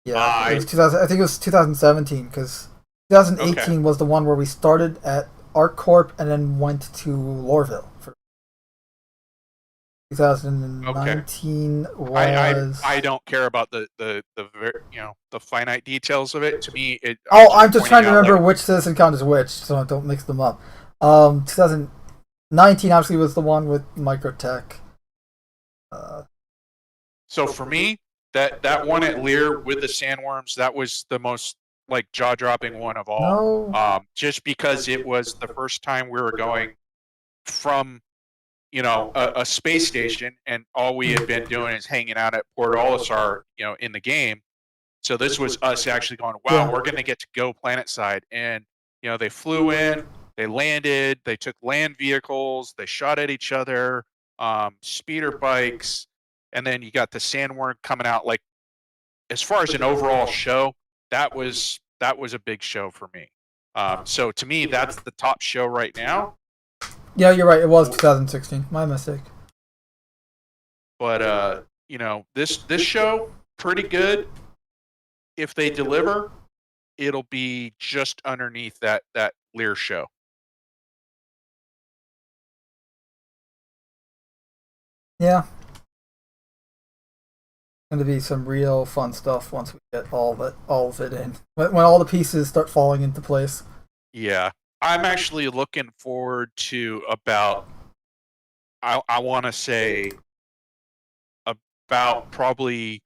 Yeah, it was 2000. I think it was 2017 because 2018 was the one where we started at ArcCorp and then went to Lorville. 2019 was. I don't care about the finite details of it. To me, I'm just trying to remember which CitizenCon is which, so I don't mix them up. 2019 obviously was the one with Microtech. So for me, that one at Lear with the sandworms, that was the most jaw-dropping one of all. No. Just because it was the first time we were going from a space station, and all we had been doing is hanging out at Port Olisar, in the game. So this was us actually going, wow, we're going to get to go planet side. And, they flew in, they landed, they took land vehicles, they shot at each other, speeder bikes, and then you got the sandworm coming out. Like, as far as an overall show, that was a big show for me. So to me, that's the top show right now. Yeah, you're right. It was 2016. My mistake. But this show, pretty good. If they deliver, it'll be just underneath that Lear show. Yeah. Going to be some real fun stuff once we get all of it in. When all the pieces start falling into place. Yeah. I'm actually looking forward to about, I want to say, about probably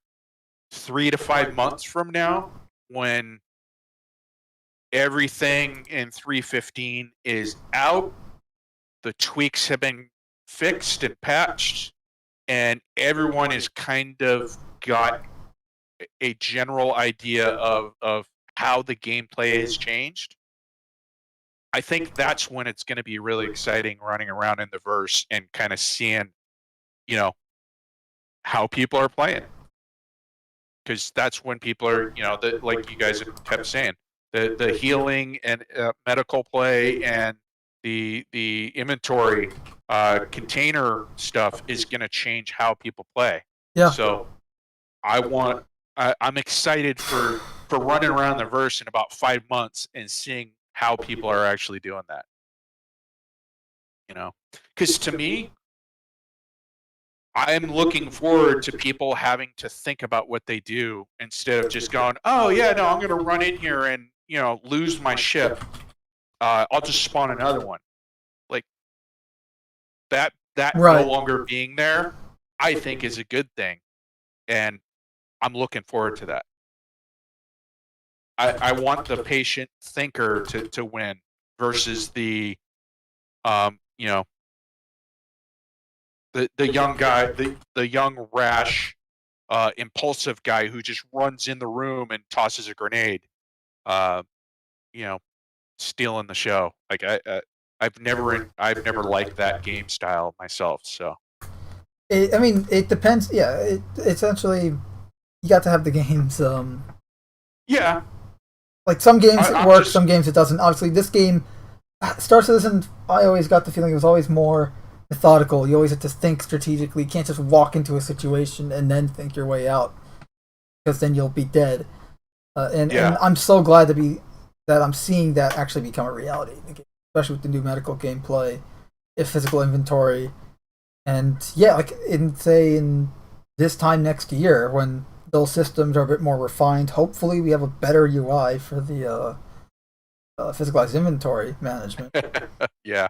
3 to 5 months from now, when everything in 3.15 is out, the tweaks have been fixed and patched, and everyone is kind of got a general idea of how the gameplay has changed. I think that's when it's going to be really exciting running around in the verse and kind of seeing, how people are playing. Because that's when people are, like you guys have kept saying, the healing and medical play and the inventory container stuff is going to change how people play. Yeah. So I'm excited for running around the verse in about 5 months and seeing how people are actually doing that. Because to me, I'm looking forward to people having to think about what they do instead of just going, oh yeah, no, I'm going to run in here and, lose my ship. I'll just spawn another one. Like that Right. No longer being there, I think is a good thing. And I'm looking forward to that. I want the patient thinker to win versus the, the young guy, the young rash, impulsive guy who just runs in the room and tosses a grenade, stealing the show. Like I've never liked that game style myself. So it depends. Yeah, essentially you got to have the games. Yeah. Like some games it works, some games it doesn't. Obviously, this game, Star Citizen, I always got the feeling it was always more methodical. You always have to think strategically. You can't just walk into a situation and then think your way out, because then you'll be dead. And I'm so glad that I'm seeing that actually become a reality in the game, especially with the new medical gameplay, physical inventory, and like in this time next year when those systems are a bit more refined. Hopefully, we have a better UI for the physicalized inventory management. Yeah.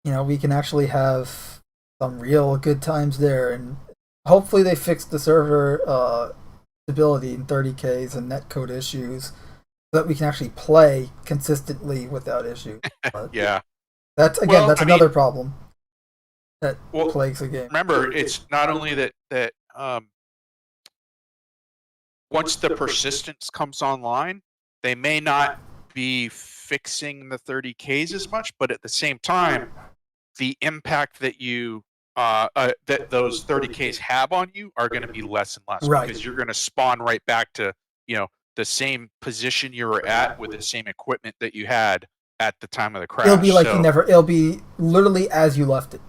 We can actually have some real good times there, and hopefully they fix the server stability in 30Ks and netcode issues so that we can actually play consistently without issues. But yeah. That's another problem that plagues the game. Remember, it's not only that once the persistence comes online, they may not be fixing the 30Ks as much, but at the same time, the impact that that those 30Ks have on you are going to be less and less, right, because you're going to spawn right back to the same position you were at with the same equipment that you had at the time of the crash. It'll be like it'll be literally as you left it.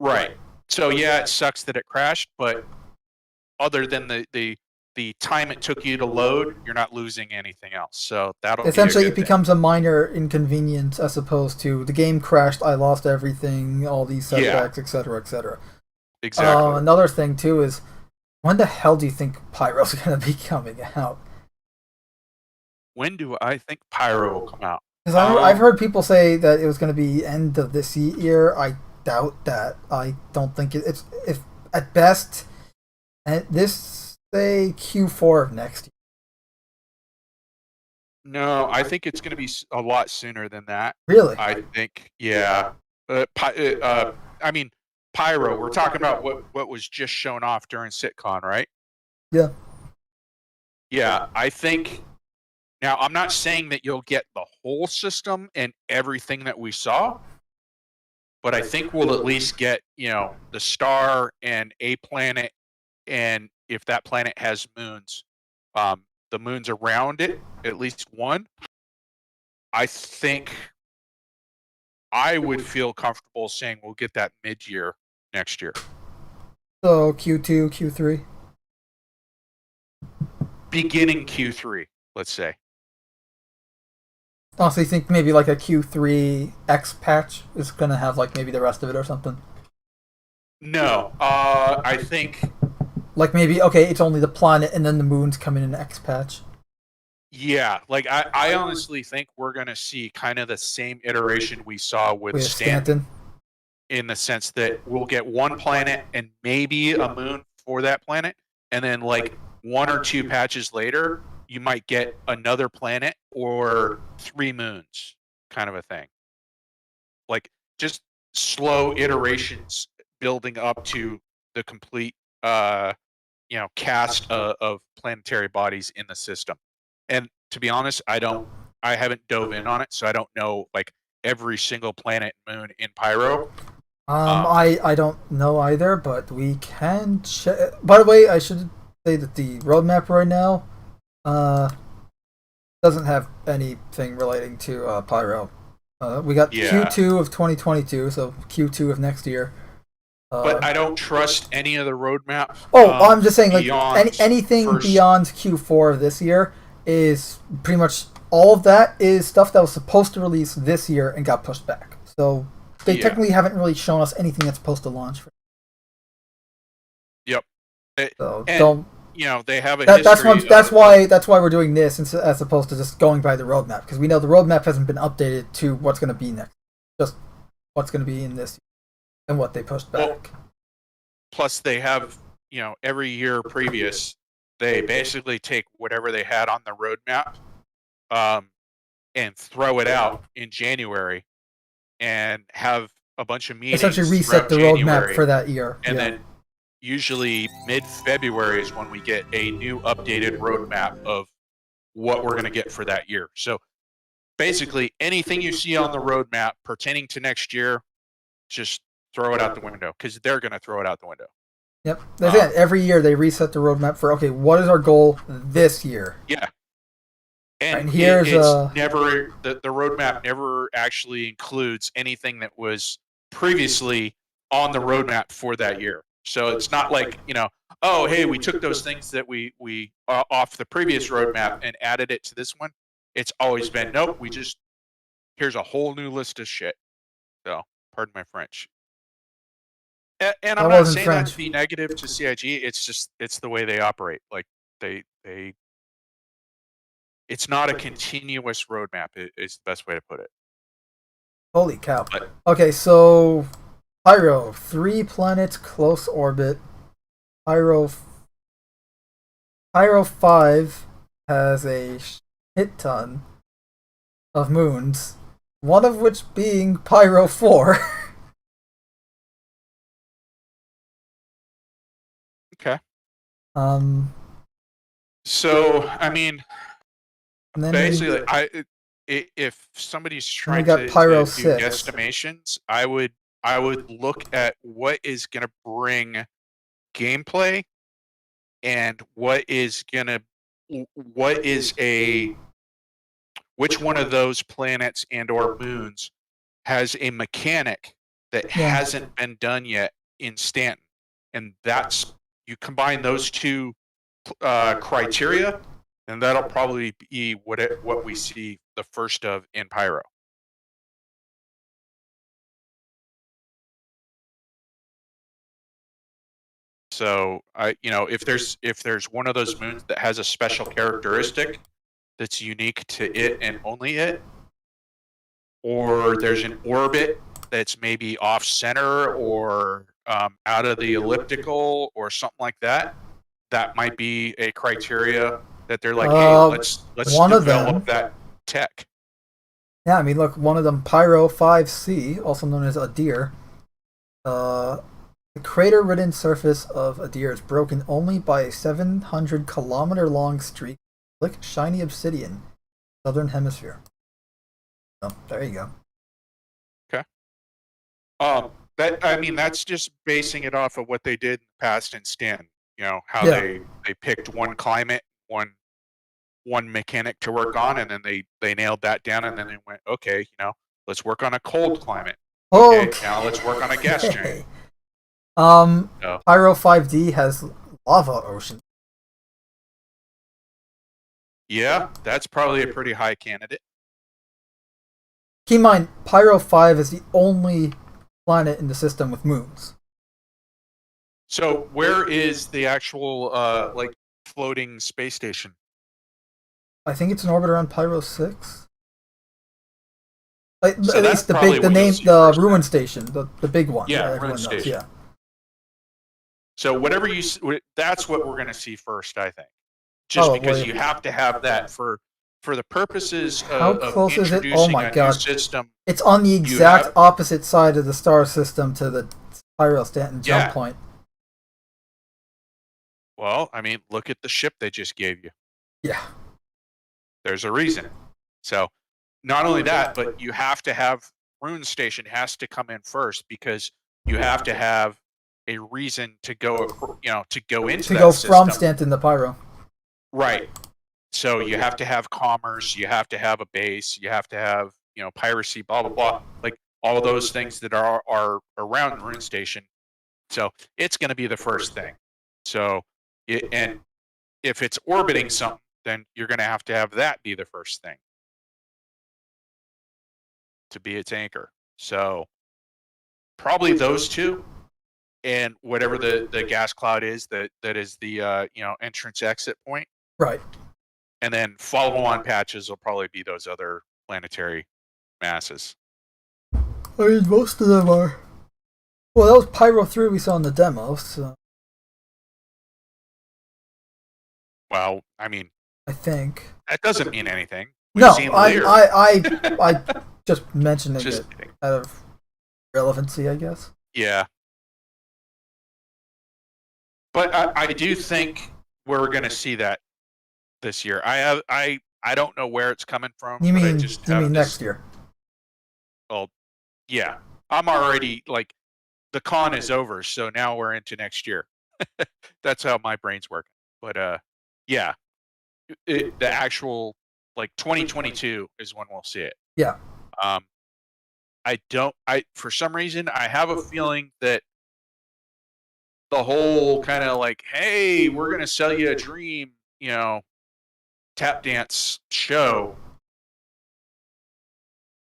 Right. So yeah, it sucks that it crashed, but other than the time it took you to load, you're not losing anything else. So that'll essentially be it becomes a minor inconvenience as opposed to the game crashed, I lost everything, all these setbacks, etc., etc. Exactly. Another thing too is, when the hell do you think Pyro's going to be coming out? When do I think Pyro will come out? Because I've heard people say that it was going to be end of this year. I doubt that. I don't think it's if at best, and this say Q4 of next year. No, I think it's going to be a lot sooner than that. Really? I think, yeah. I mean, Pyro. We're talking about what was just shown off during CITIZENCON, right? Yeah. Yeah, I think. Now, I'm not saying that you'll get the whole system and everything that we saw, but I think we'll at least get, the star and a planet, and if that planet has moons, the moons around it, at least one. I think I would feel comfortable saying we'll get that mid-year next year. So Q2, Q3? Beginning Q3, let's say. Oh, so you think maybe like a Q3 X patch is gonna have like maybe the rest of it or something? No, I think. Like maybe, okay, it's only the planet and then the moons come in an X patch. Yeah, like I honestly think we're gonna see kind of the same iteration we saw with Stanton, in the sense that we'll get one planet and maybe a moon for that planet, and then like 1 or 2 patches later, you might get another planet or 3 moons, kind of a thing. Like just slow iterations building up to the complete, cast of planetary bodies in the system. And to be honest, I haven't dove in on it, so I don't know like every single planet and moon in Pyro. I don't know either, but we can check. By the way, I should say that the roadmap right now doesn't have anything relating to Pyro. We got Q2 of 2022, so Q2 of next year. But I don't trust any of the roadmap. I'm just saying, like anything beyond Q4 of this year is pretty much all of that is stuff that was supposed to release this year and got pushed back. So they technically haven't really shown us anything that's supposed to launch. Yep. So don't. They have a history. That's why we're doing this as opposed to just going by the roadmap, because we know the roadmap hasn't been updated to what's going to be next. Just what's going to be in this and what they pushed back. Well, plus, they have every year previous, they basically take whatever they had on the roadmap, and throw it out in January, and have a bunch of meetings. Essentially, reset the roadmap for that year, and then. Usually mid-February is when we get a new updated roadmap of what we're going to get for that year. So basically anything you see on the roadmap pertaining to next year, just throw it out the window, because they're going to throw it out the window. Yep. That's it. Every year they reset the roadmap for, okay, what is our goal this year? Yeah. And here's it's never, the roadmap never actually includes anything that was previously on the roadmap for that year. So it's not like, oh, hey, we took those things that we off the previous roadmap and added it to this one. It's always been, nope, here's a whole new list of shit. So, pardon my French. And I'm not saying that to be negative to CIG. It's the way they operate. Like it's not a continuous roadmap. It's the best way to put it. Holy cow. Okay, so Pyro, 3 planets close orbit. Pyro 5 has a shit ton of moons, one of which being Pyro 4. Okay. So, I mean, basically, if somebody's trying to do guesstimations, I would look at what is going to bring gameplay and which one of those planets and or moons has a mechanic that hasn't been done yet in Stanton. And you combine those two criteria, and that'll probably be what we see the first of in Pyro. So if there's one of those moons that has a special characteristic that's unique to it and only it, or there's an orbit that's maybe off center or out of the elliptical or something like that, that might be a criteria that they're like, hey, let's develop that tech. Yeah, I mean, look, one of them, Pyro 5C, also known as a deer, The crater-ridden surface of Adir is broken only by a 700-kilometer-long streak of slick, shiny obsidian, southern hemisphere. Oh, there you go. Okay. That's just basing it off of what they did in the past in Stan. You know how they picked one climate, one mechanic to work on, and then they nailed that down, and then they went, okay, let's work on a cold climate. Okay. Now let's work on a gas giant. Pyro 5D has lava ocean. Yeah, that's probably a pretty high candidate. Keep in mind, Pyro 5 is the only planet in the system with moons. So where is the actual floating space station? I think it's in orbit around Pyro 6. At So least that's probably the ruin station, the big one. Yeah, that everyone ruin knows, station. yeah. So whatever that's what we're going to see first, I think. Just because you have to have that for the purposes of introducing a new system. It's on the exact opposite side of the star system to the Pyro Stanton jump point. Well, I mean, look at the ship they just gave you. Yeah. There's a reason. So not only that, but you have to have Rune Station has to come in first because you have to have a reason to go, to go into that system. From Stanton to Pyro. Right. So you have to have commerce, you have to have a base, you have to have, piracy, blah, blah, blah. Like all those things that are around Rune Station. So it's going to be the first thing. So, and if it's orbiting something, then you're going to have that be the first thing to be its anchor. So probably those two, and whatever the gas cloud is that is the entrance exit point. Right. And then follow-on patches will probably be those other planetary masses. I mean, most of them are. Well, that was Pyro 3 we saw in the demo. So. Well, I mean, I think that doesn't mean anything. No, I just mentioned it out of relevancy, I guess. Yeah. But I do think we're going to see that this year. I don't know where it's coming from. You mean next year? Well, yeah. I'm already the con is over, so now we're into next year. That's how my brain's working. But yeah, the actual 2022 is when we'll see it. Yeah. For some reason I have a feeling that the whole kind of hey, we're going to sell you a dream, tap dance show.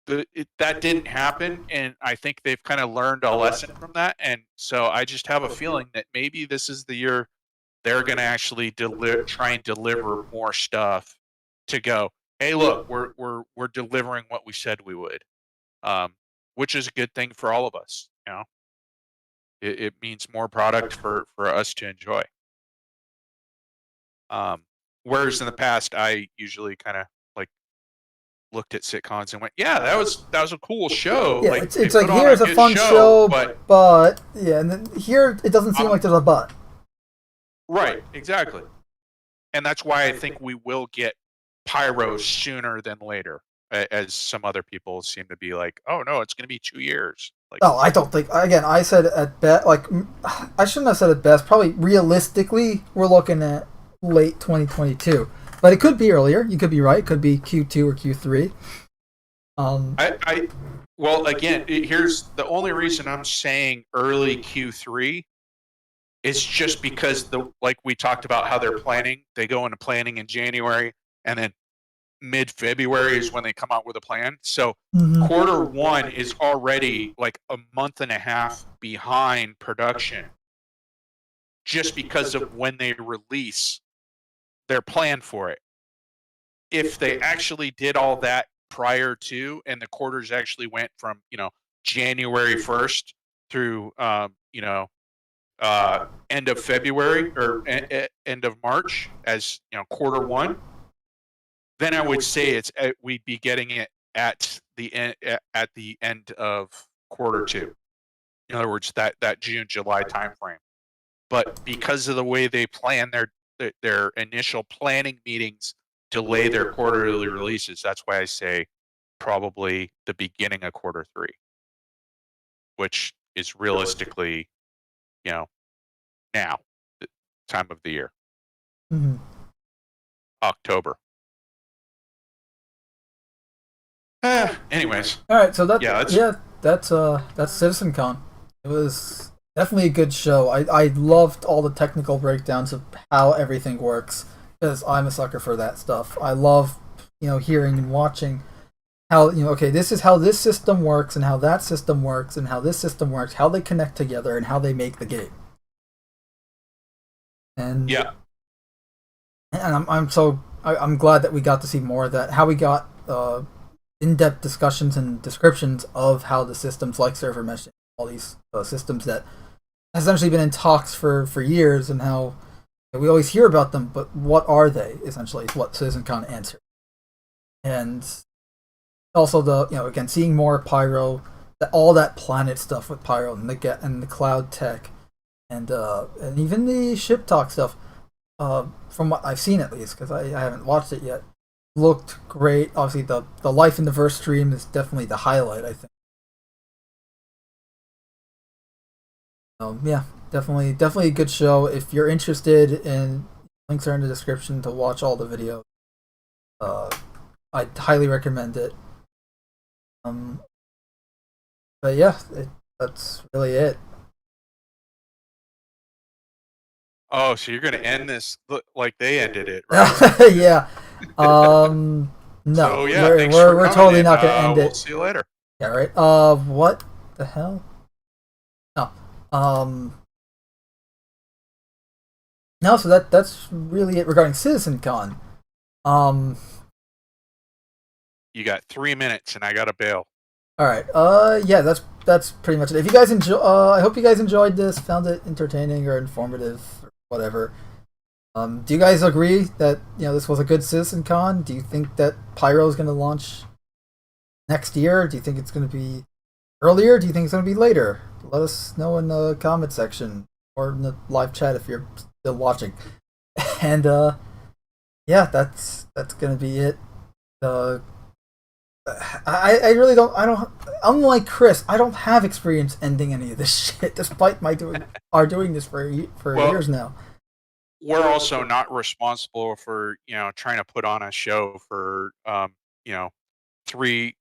That didn't happen, and I think they've kind of learned a lesson from that, and so I just have a feeling that maybe this is the year they're going to actually try and deliver more stuff to go, hey, look, we're delivering what we said we would, which is a good thing for all of us. It means more product for us to enjoy. Whereas in the past, I usually kind of looked at sitcoms and went, yeah, that was a cool show. Yeah, it's here's a fun show, but yeah, and then here it doesn't seem like there's a but. Right, exactly. And that's why I think we will get Pyro sooner than later, as some other people seem to be like, oh no, it's going to be 2 years. No, I don't think. Again, I said at best, I shouldn't have said at best. Probably realistically, we're looking at late 2022. But it could be earlier. You could be right. It could be Q2 or Q3. Well, again, here's the only reason I'm saying early Q3 is just because we talked about how they're planning. They go into planning in January, and then mid-February is when they come out with a plan. So quarter one is already a month and a half behind production, just because of when they release their plan for it. If they actually did all that prior to, and the quarters actually went from January 1st through end of February or end of March as quarter one, then I would say we'd be getting it at the end of quarter two. In other words, that June, July timeframe. But because of the way they plan their initial planning meetings, delay their quarterly releases. That's why I say probably the beginning of quarter 3, which is realistically, now, the time of the year, October. Anyways. All right, so that's CitizenCon. It was definitely a good show. I loved all the technical breakdowns of how everything works, because I'm a sucker for that stuff. I love, hearing and watching how, okay, this is how this system works, and how that system works, and how this system works, how they connect together, and how they make the game. And yeah, and I'm glad that we got to see more of that. How we got in-depth discussions and descriptions of how the systems like server meshing, all these systems that has essentially been in talks for years, and how we always hear about them, but what are they, essentially, is what CitizenCon answered. And also again, seeing more Pyro, all that planet stuff with Pyro, and the cloud tech, and even the ship talk stuff, from what I've seen at least, because I haven't watched it yet, looked great. Obviously, the Life in the Verse stream is definitely the highlight, I think. Yeah, definitely a good show. If you're interested, links are in the description to watch all the videos. I'd highly recommend it. But yeah, that's really it. Oh, so you're gonna end this like they ended it, right? Yeah. No. So, yeah, we're totally not gonna end it. We'll see you later. Yeah, right. What the hell? No. No, so that's really it regarding CitizenCon. You got 3 minutes, and I gotta bail. All right. Yeah, that's pretty much it. If you guys I hope you guys enjoyed this, found it entertaining or informative, or whatever. Do you guys agree that this was a good CitizenCon? Do you think that Pyro is going to launch next year? Do you think it's going to be earlier? Do you think it's going to be later? Let us know in the comment section or in the live chat if you're still watching. And yeah, that's going to be it. I really don't. Unlike Chris, I don't have experience ending any of this shit, despite doing this for years now. We're also not responsible for trying to put on a show for 3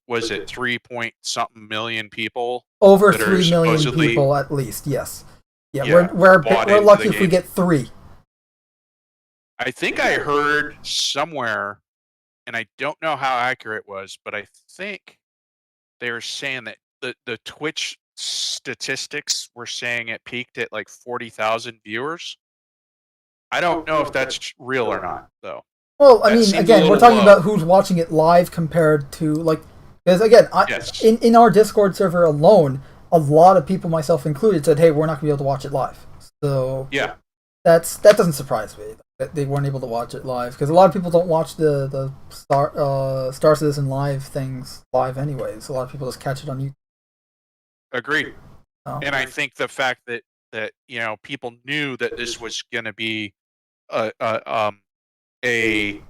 point something million people, over 3 million people at least. Yes. Yeah, we're lucky if we get 3. I think I heard somewhere, and I don't know how accurate it was, but I think they were saying that the Twitch statistics were saying it peaked at like 40,000 viewers. I don't know if that's real or not, though. Well, I mean, again, we're talking about who's watching it live compared to, because again, in our Discord server alone, a lot of people, myself included, said, "Hey, we're not gonna be able to watch it live." So yeah, that doesn't surprise me that they weren't able to watch it live, because a lot of people don't watch the Star Citizen live things live anyways. A lot of people just catch it on YouTube. Agreed. And I think the fact that people knew that this was going to be a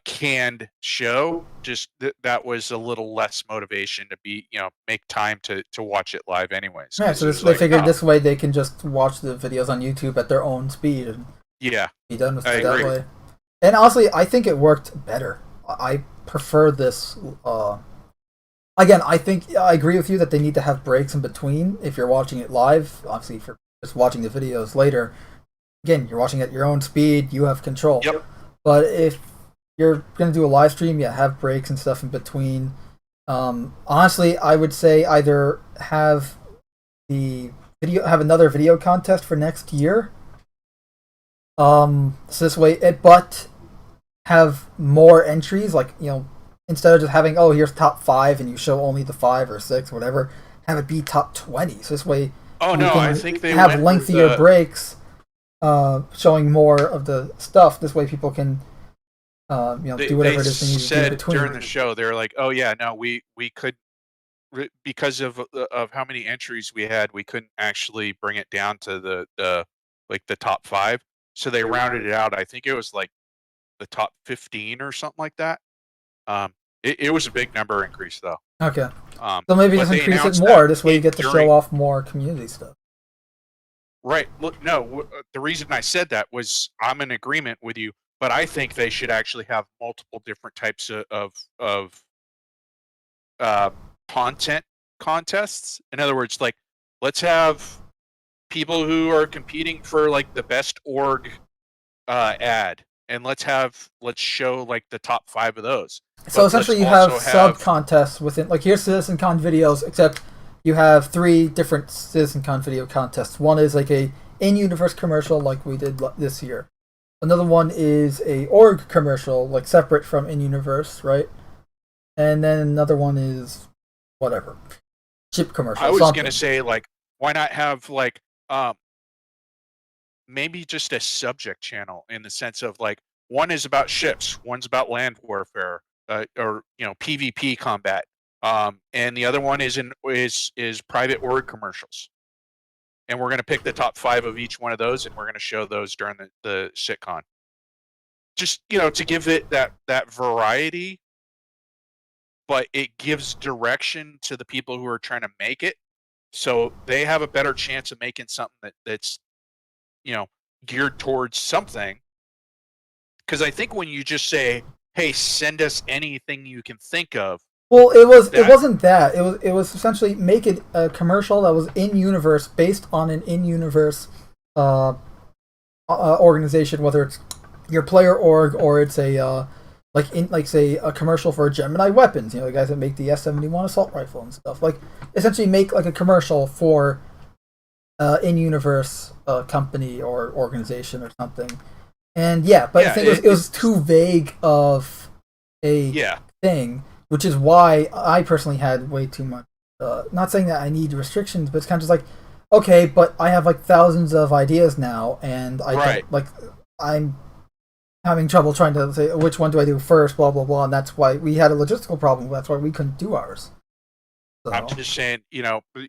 canned show, just that was a little less motivation to be make time to watch it live anyways. Yeah, so they figured this way they can just watch the videos on YouTube at their own speed and be done with it that way. And honestly, I think it worked better. I prefer this. Again, I think I agree with you that they need to have breaks in between if you're watching it live. Obviously, if you're just watching the videos later, again, you're watching at your own speed, you have control. Yep. But if you're going to do a live stream, have breaks and stuff in between. Honestly, I would say either have another video contest for next year. So this way, but have more entries, instead of just having, here's top 5 and you show only the 5 or 6 or whatever, have it be top 20. So this way, I think they have lengthier breaks, showing more of the stuff. This way, people can, do whatever it is they need to do in between. During the show, they were like, "Oh yeah, no, we could because of how many entries we had, we couldn't actually bring it down to the top 5. So they rounded it out. I think it was like the top 15 or something like that. It was a big number increase though. Okay. So maybe just increase it more. This way you get to show off more community stuff. Right. Look, no. The reason I said that was I'm in agreement with you, but I think they should actually have multiple different types of content contests. In other words, like, let's have people who are competing for like the best org ad, and let's show like the top 5 of those. So essentially you have sub contests within, like, here's CitizenCon videos, except you have 3 different CitizenCon video contests. One is like a in-universe commercial like we did this year. Another one is a org commercial, like separate from in-universe, right? And then another one is whatever. Ship commercial. I was going to say, like, why not have like maybe just a subject channel, in the sense of like, one is about ships, one's about land warfare, or PvP combat, and the other one is private org commercials. And we're going to pick the top 5 of each one of those, and we're going to show those during the SitCon. Just to give it that variety, but it gives direction to the people who are trying to make it, so they have a better chance of making something that's geared towards something. Because I think when you just say, "Hey, send us anything you can think of," well, it wasn't that. It was essentially make it a commercial that was in universe, based on an in universe organization, whether it's your player org or it's a say a commercial for Gemini weapons. The guys that make the S-71 assault rifle and stuff. Like, essentially make like a commercial for in universe company or organization or something. And but I think it was too vague of a thing, which is why I personally had way too much. Not saying that I need restrictions, but it's kind of just like, okay, but I have like thousands of ideas now, and I'm having trouble trying to say which one do I do first, blah blah blah, and that's why we had a logistical problem. That's why we couldn't do ours. So. I'm just saying,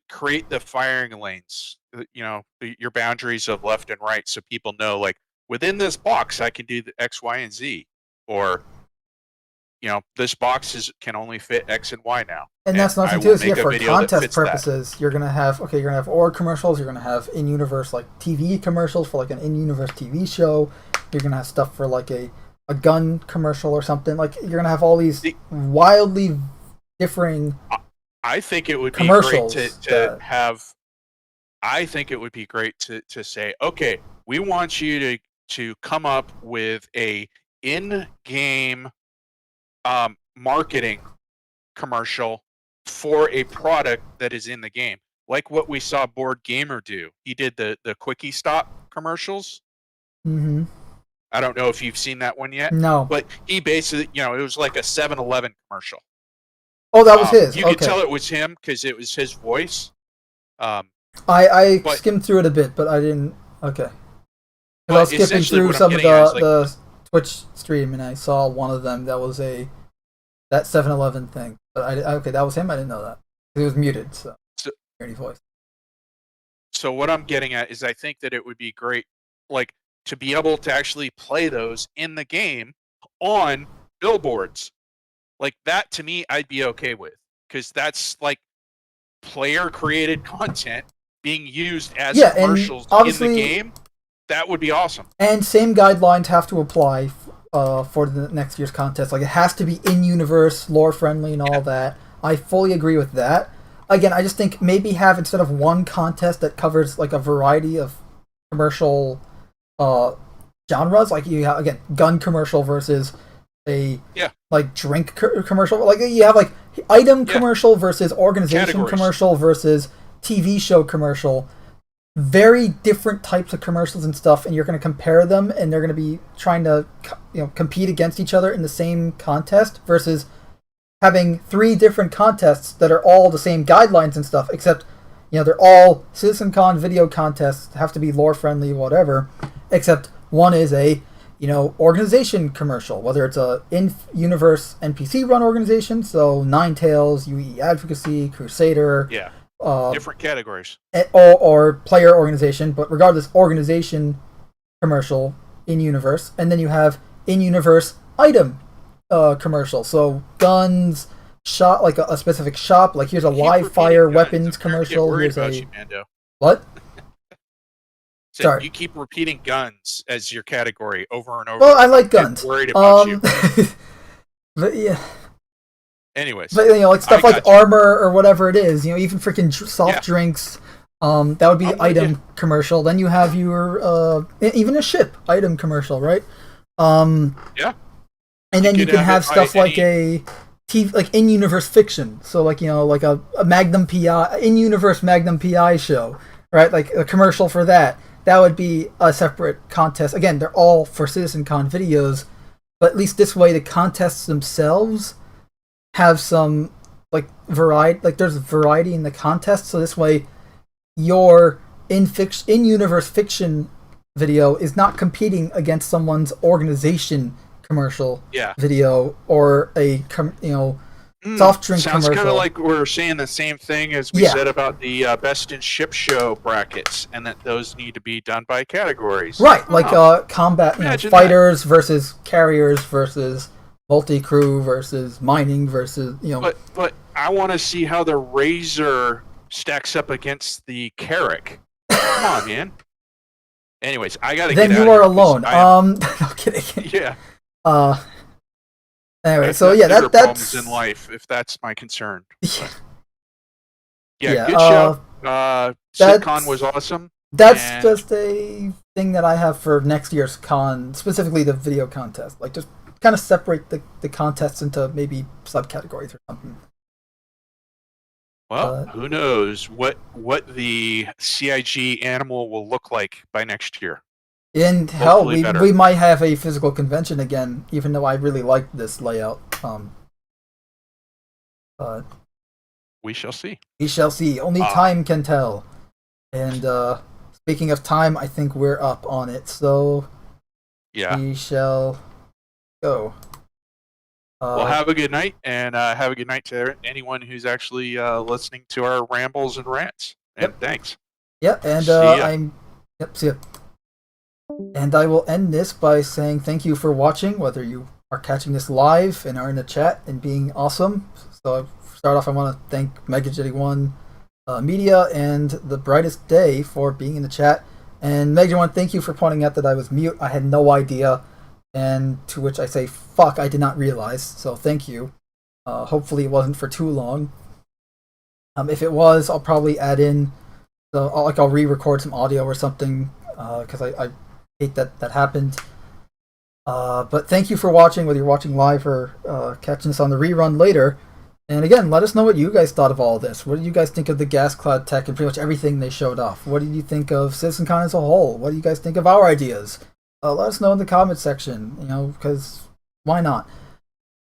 create the firing lanes, your boundaries of left and right, so people know, like, within this box, I can do the X, Y, and Z, or this box can only fit X and Y now. And that's nothing too. So for contest purposes, you're gonna have org commercials. You're gonna have in-universe like TV commercials for like an in-universe TV show. You're gonna have stuff for like a gun commercial or something. Like, you're gonna have all these wildly differing. I think it would be great to have. I think it would be great to say, okay, we want you to come up with a in-game marketing commercial for a product that is in the game, like what we saw Board Gamer do. He did the Quickie Stop commercials. Mm-hmm. I don't know if you've seen that one yet. No. But he basically, it was like a 7-Eleven commercial. Oh, that was his. You could tell it was him because it was his voice. I skimmed through it a bit, but I didn't. Okay. I was skipping through some of the Twitch stream, and I saw one of them that was that 7-Eleven thing. But okay, that was him. I didn't know that. He was muted, so any voice. So what I'm getting at is, I think that it would be great, like, to be able to actually play those in the game on billboards. Like, that, to me, I'd be okay with, because that's like player-created content being used as commercials in the game. That would be awesome. And same guidelines have to apply for the next year's contest. Like, it has to be in-universe, lore-friendly, and all that. I fully agree with that. Again, I just think maybe have, instead of one contest that covers like a variety of commercial genres, like you have, again, gun commercial versus a like drink commercial. Like, you have like item commercial versus organization commercial versus TV show commercial. Very different types of commercials and stuff, and you're going to compare them, and they're going to be trying to compete against each other in the same contest, versus having 3 different contests that are all the same guidelines and stuff, except they're all CitizenCon video contests, have to be lore friendly, whatever, except one is a organization commercial, whether it's a in-universe NPC run organization, so Ninetales, UE Advocacy, Crusader, different categories, or player organization, but regardless, organization commercial in-universe, and then you have in-universe item commercial, so guns, shop, like a specific shop, like here's a live fire weapons commercial. Here's a what? Sorry. You keep repeating guns as your category over and over. Well, I like guns. Worried about you. But yeah. Anyways, but like stuff like armor or whatever it is, even freaking soft drinks. That would be item commercial. Then you have your even a ship item commercial, right? Yeah. And then you can have stuff like a TV, like in-universe fiction. So like like a Magnum PI in-universe Magnum PI show, right? Like a commercial for that. That would be a separate contest. Again, they're all for CitizenCon videos, but at least this way the contests themselves have some like variety. Like there's variety in the contest, so this way your in-universe fiction video is not competing against someone's organization commercial video or a soft drink sounds commercial. Kind of like we're saying the same thing as we said about the best in ship show brackets, and that those need to be done by categories. Right, like combat, fighters versus carriers versus multi-crew versus mining versus But I want to see how the Razor stacks up against the Carrack. Come on, man. Anyways, I gotta then get out you of are here, alone. No kidding. Yeah. Anyway, so yeah, that's problems in life if that's my concern. Yeah, good show. CitCon was awesome. That's just a thing that I have for next year's con, specifically the video contest. Like, just kind of separate the contests into maybe subcategories or something. Well, who knows what the CIG animal will look like by next year. And hell, we might have a physical convention again, even though I really like this layout. But we shall see. We shall see. Only time can tell. And speaking of time, I think we're up on it. So we shall go. Well, have a good night, and have a good night to anyone who's actually listening to our rambles and rants. And thanks. Yeah, and see ya. And I will end this by saying thank you for watching, whether you are catching this live and are in the chat and being awesome. So start off, I want to thank MegaJetty1 Media and The Brightest Day for being in the chat. And MegaJetty1, thank you for pointing out that I was mute. I had no idea. And to which I say, fuck, I did not realize. So thank you. Hopefully it wasn't for too long. If it was, I'll probably add in, I'll re-record some audio or something, because I hate that happened. But thank you for watching, whether you're watching live or catching this on the rerun later. And again, let us know what you guys thought of all this. What did you guys think of the gas cloud tech and pretty much everything they showed off? What did you think of CitizenCon as a whole? What do you guys think of our ideas? Let us know in the comments section, because why not?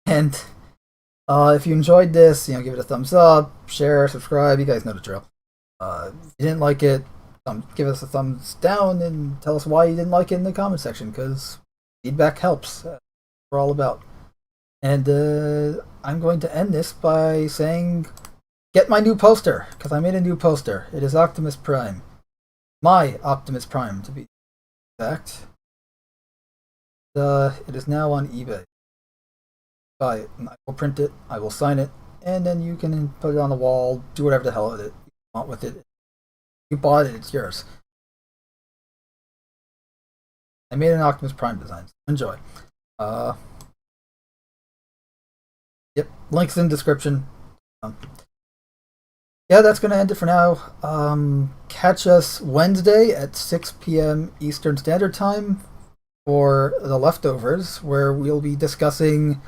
And if you enjoyed this, give it a thumbs up, share, subscribe. You guys know the drill. If you didn't like it, give us a thumbs down and tell us why you didn't like it in the comment section, because feedback helps. We're all about. And I'm going to end this by saying, get my new poster, because I made a new poster. It is Optimus Prime. My Optimus Prime, to be exact. It is now on eBay. Buy it, and I will print it, I will sign it, and then you can put it on the wall, do whatever the hell you want with it. You bought it, it's yours. I made an Optimus Prime design. Enjoy. Yep, links in the description. Yeah, that's going to end it for now. Catch us Wednesday at 6 p.m. Eastern Standard Time for The Leftovers, where we'll be discussing...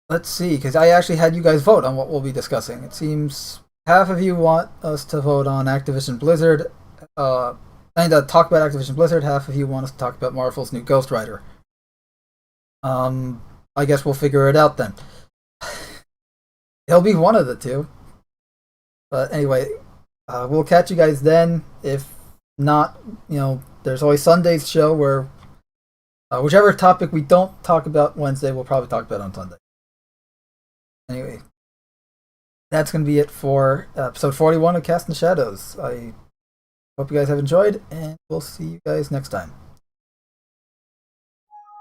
Let's see, because I actually had you guys vote on what we'll be discussing. It seems half of you want us to vote on Activision Blizzard, and talk about Activision Blizzard. Half of you want us to talk about Marvel's new Ghost Rider. I guess we'll figure it out then. It'll be one of the two. But anyway, we'll catch you guys then. If not, there's always Sunday's show where Whichever topic we don't talk about Wednesday, we'll probably talk about on Sunday. Anyway, that's going to be it for episode 41 of Casting Shadows. I hope you guys have enjoyed, and we'll see you guys next time.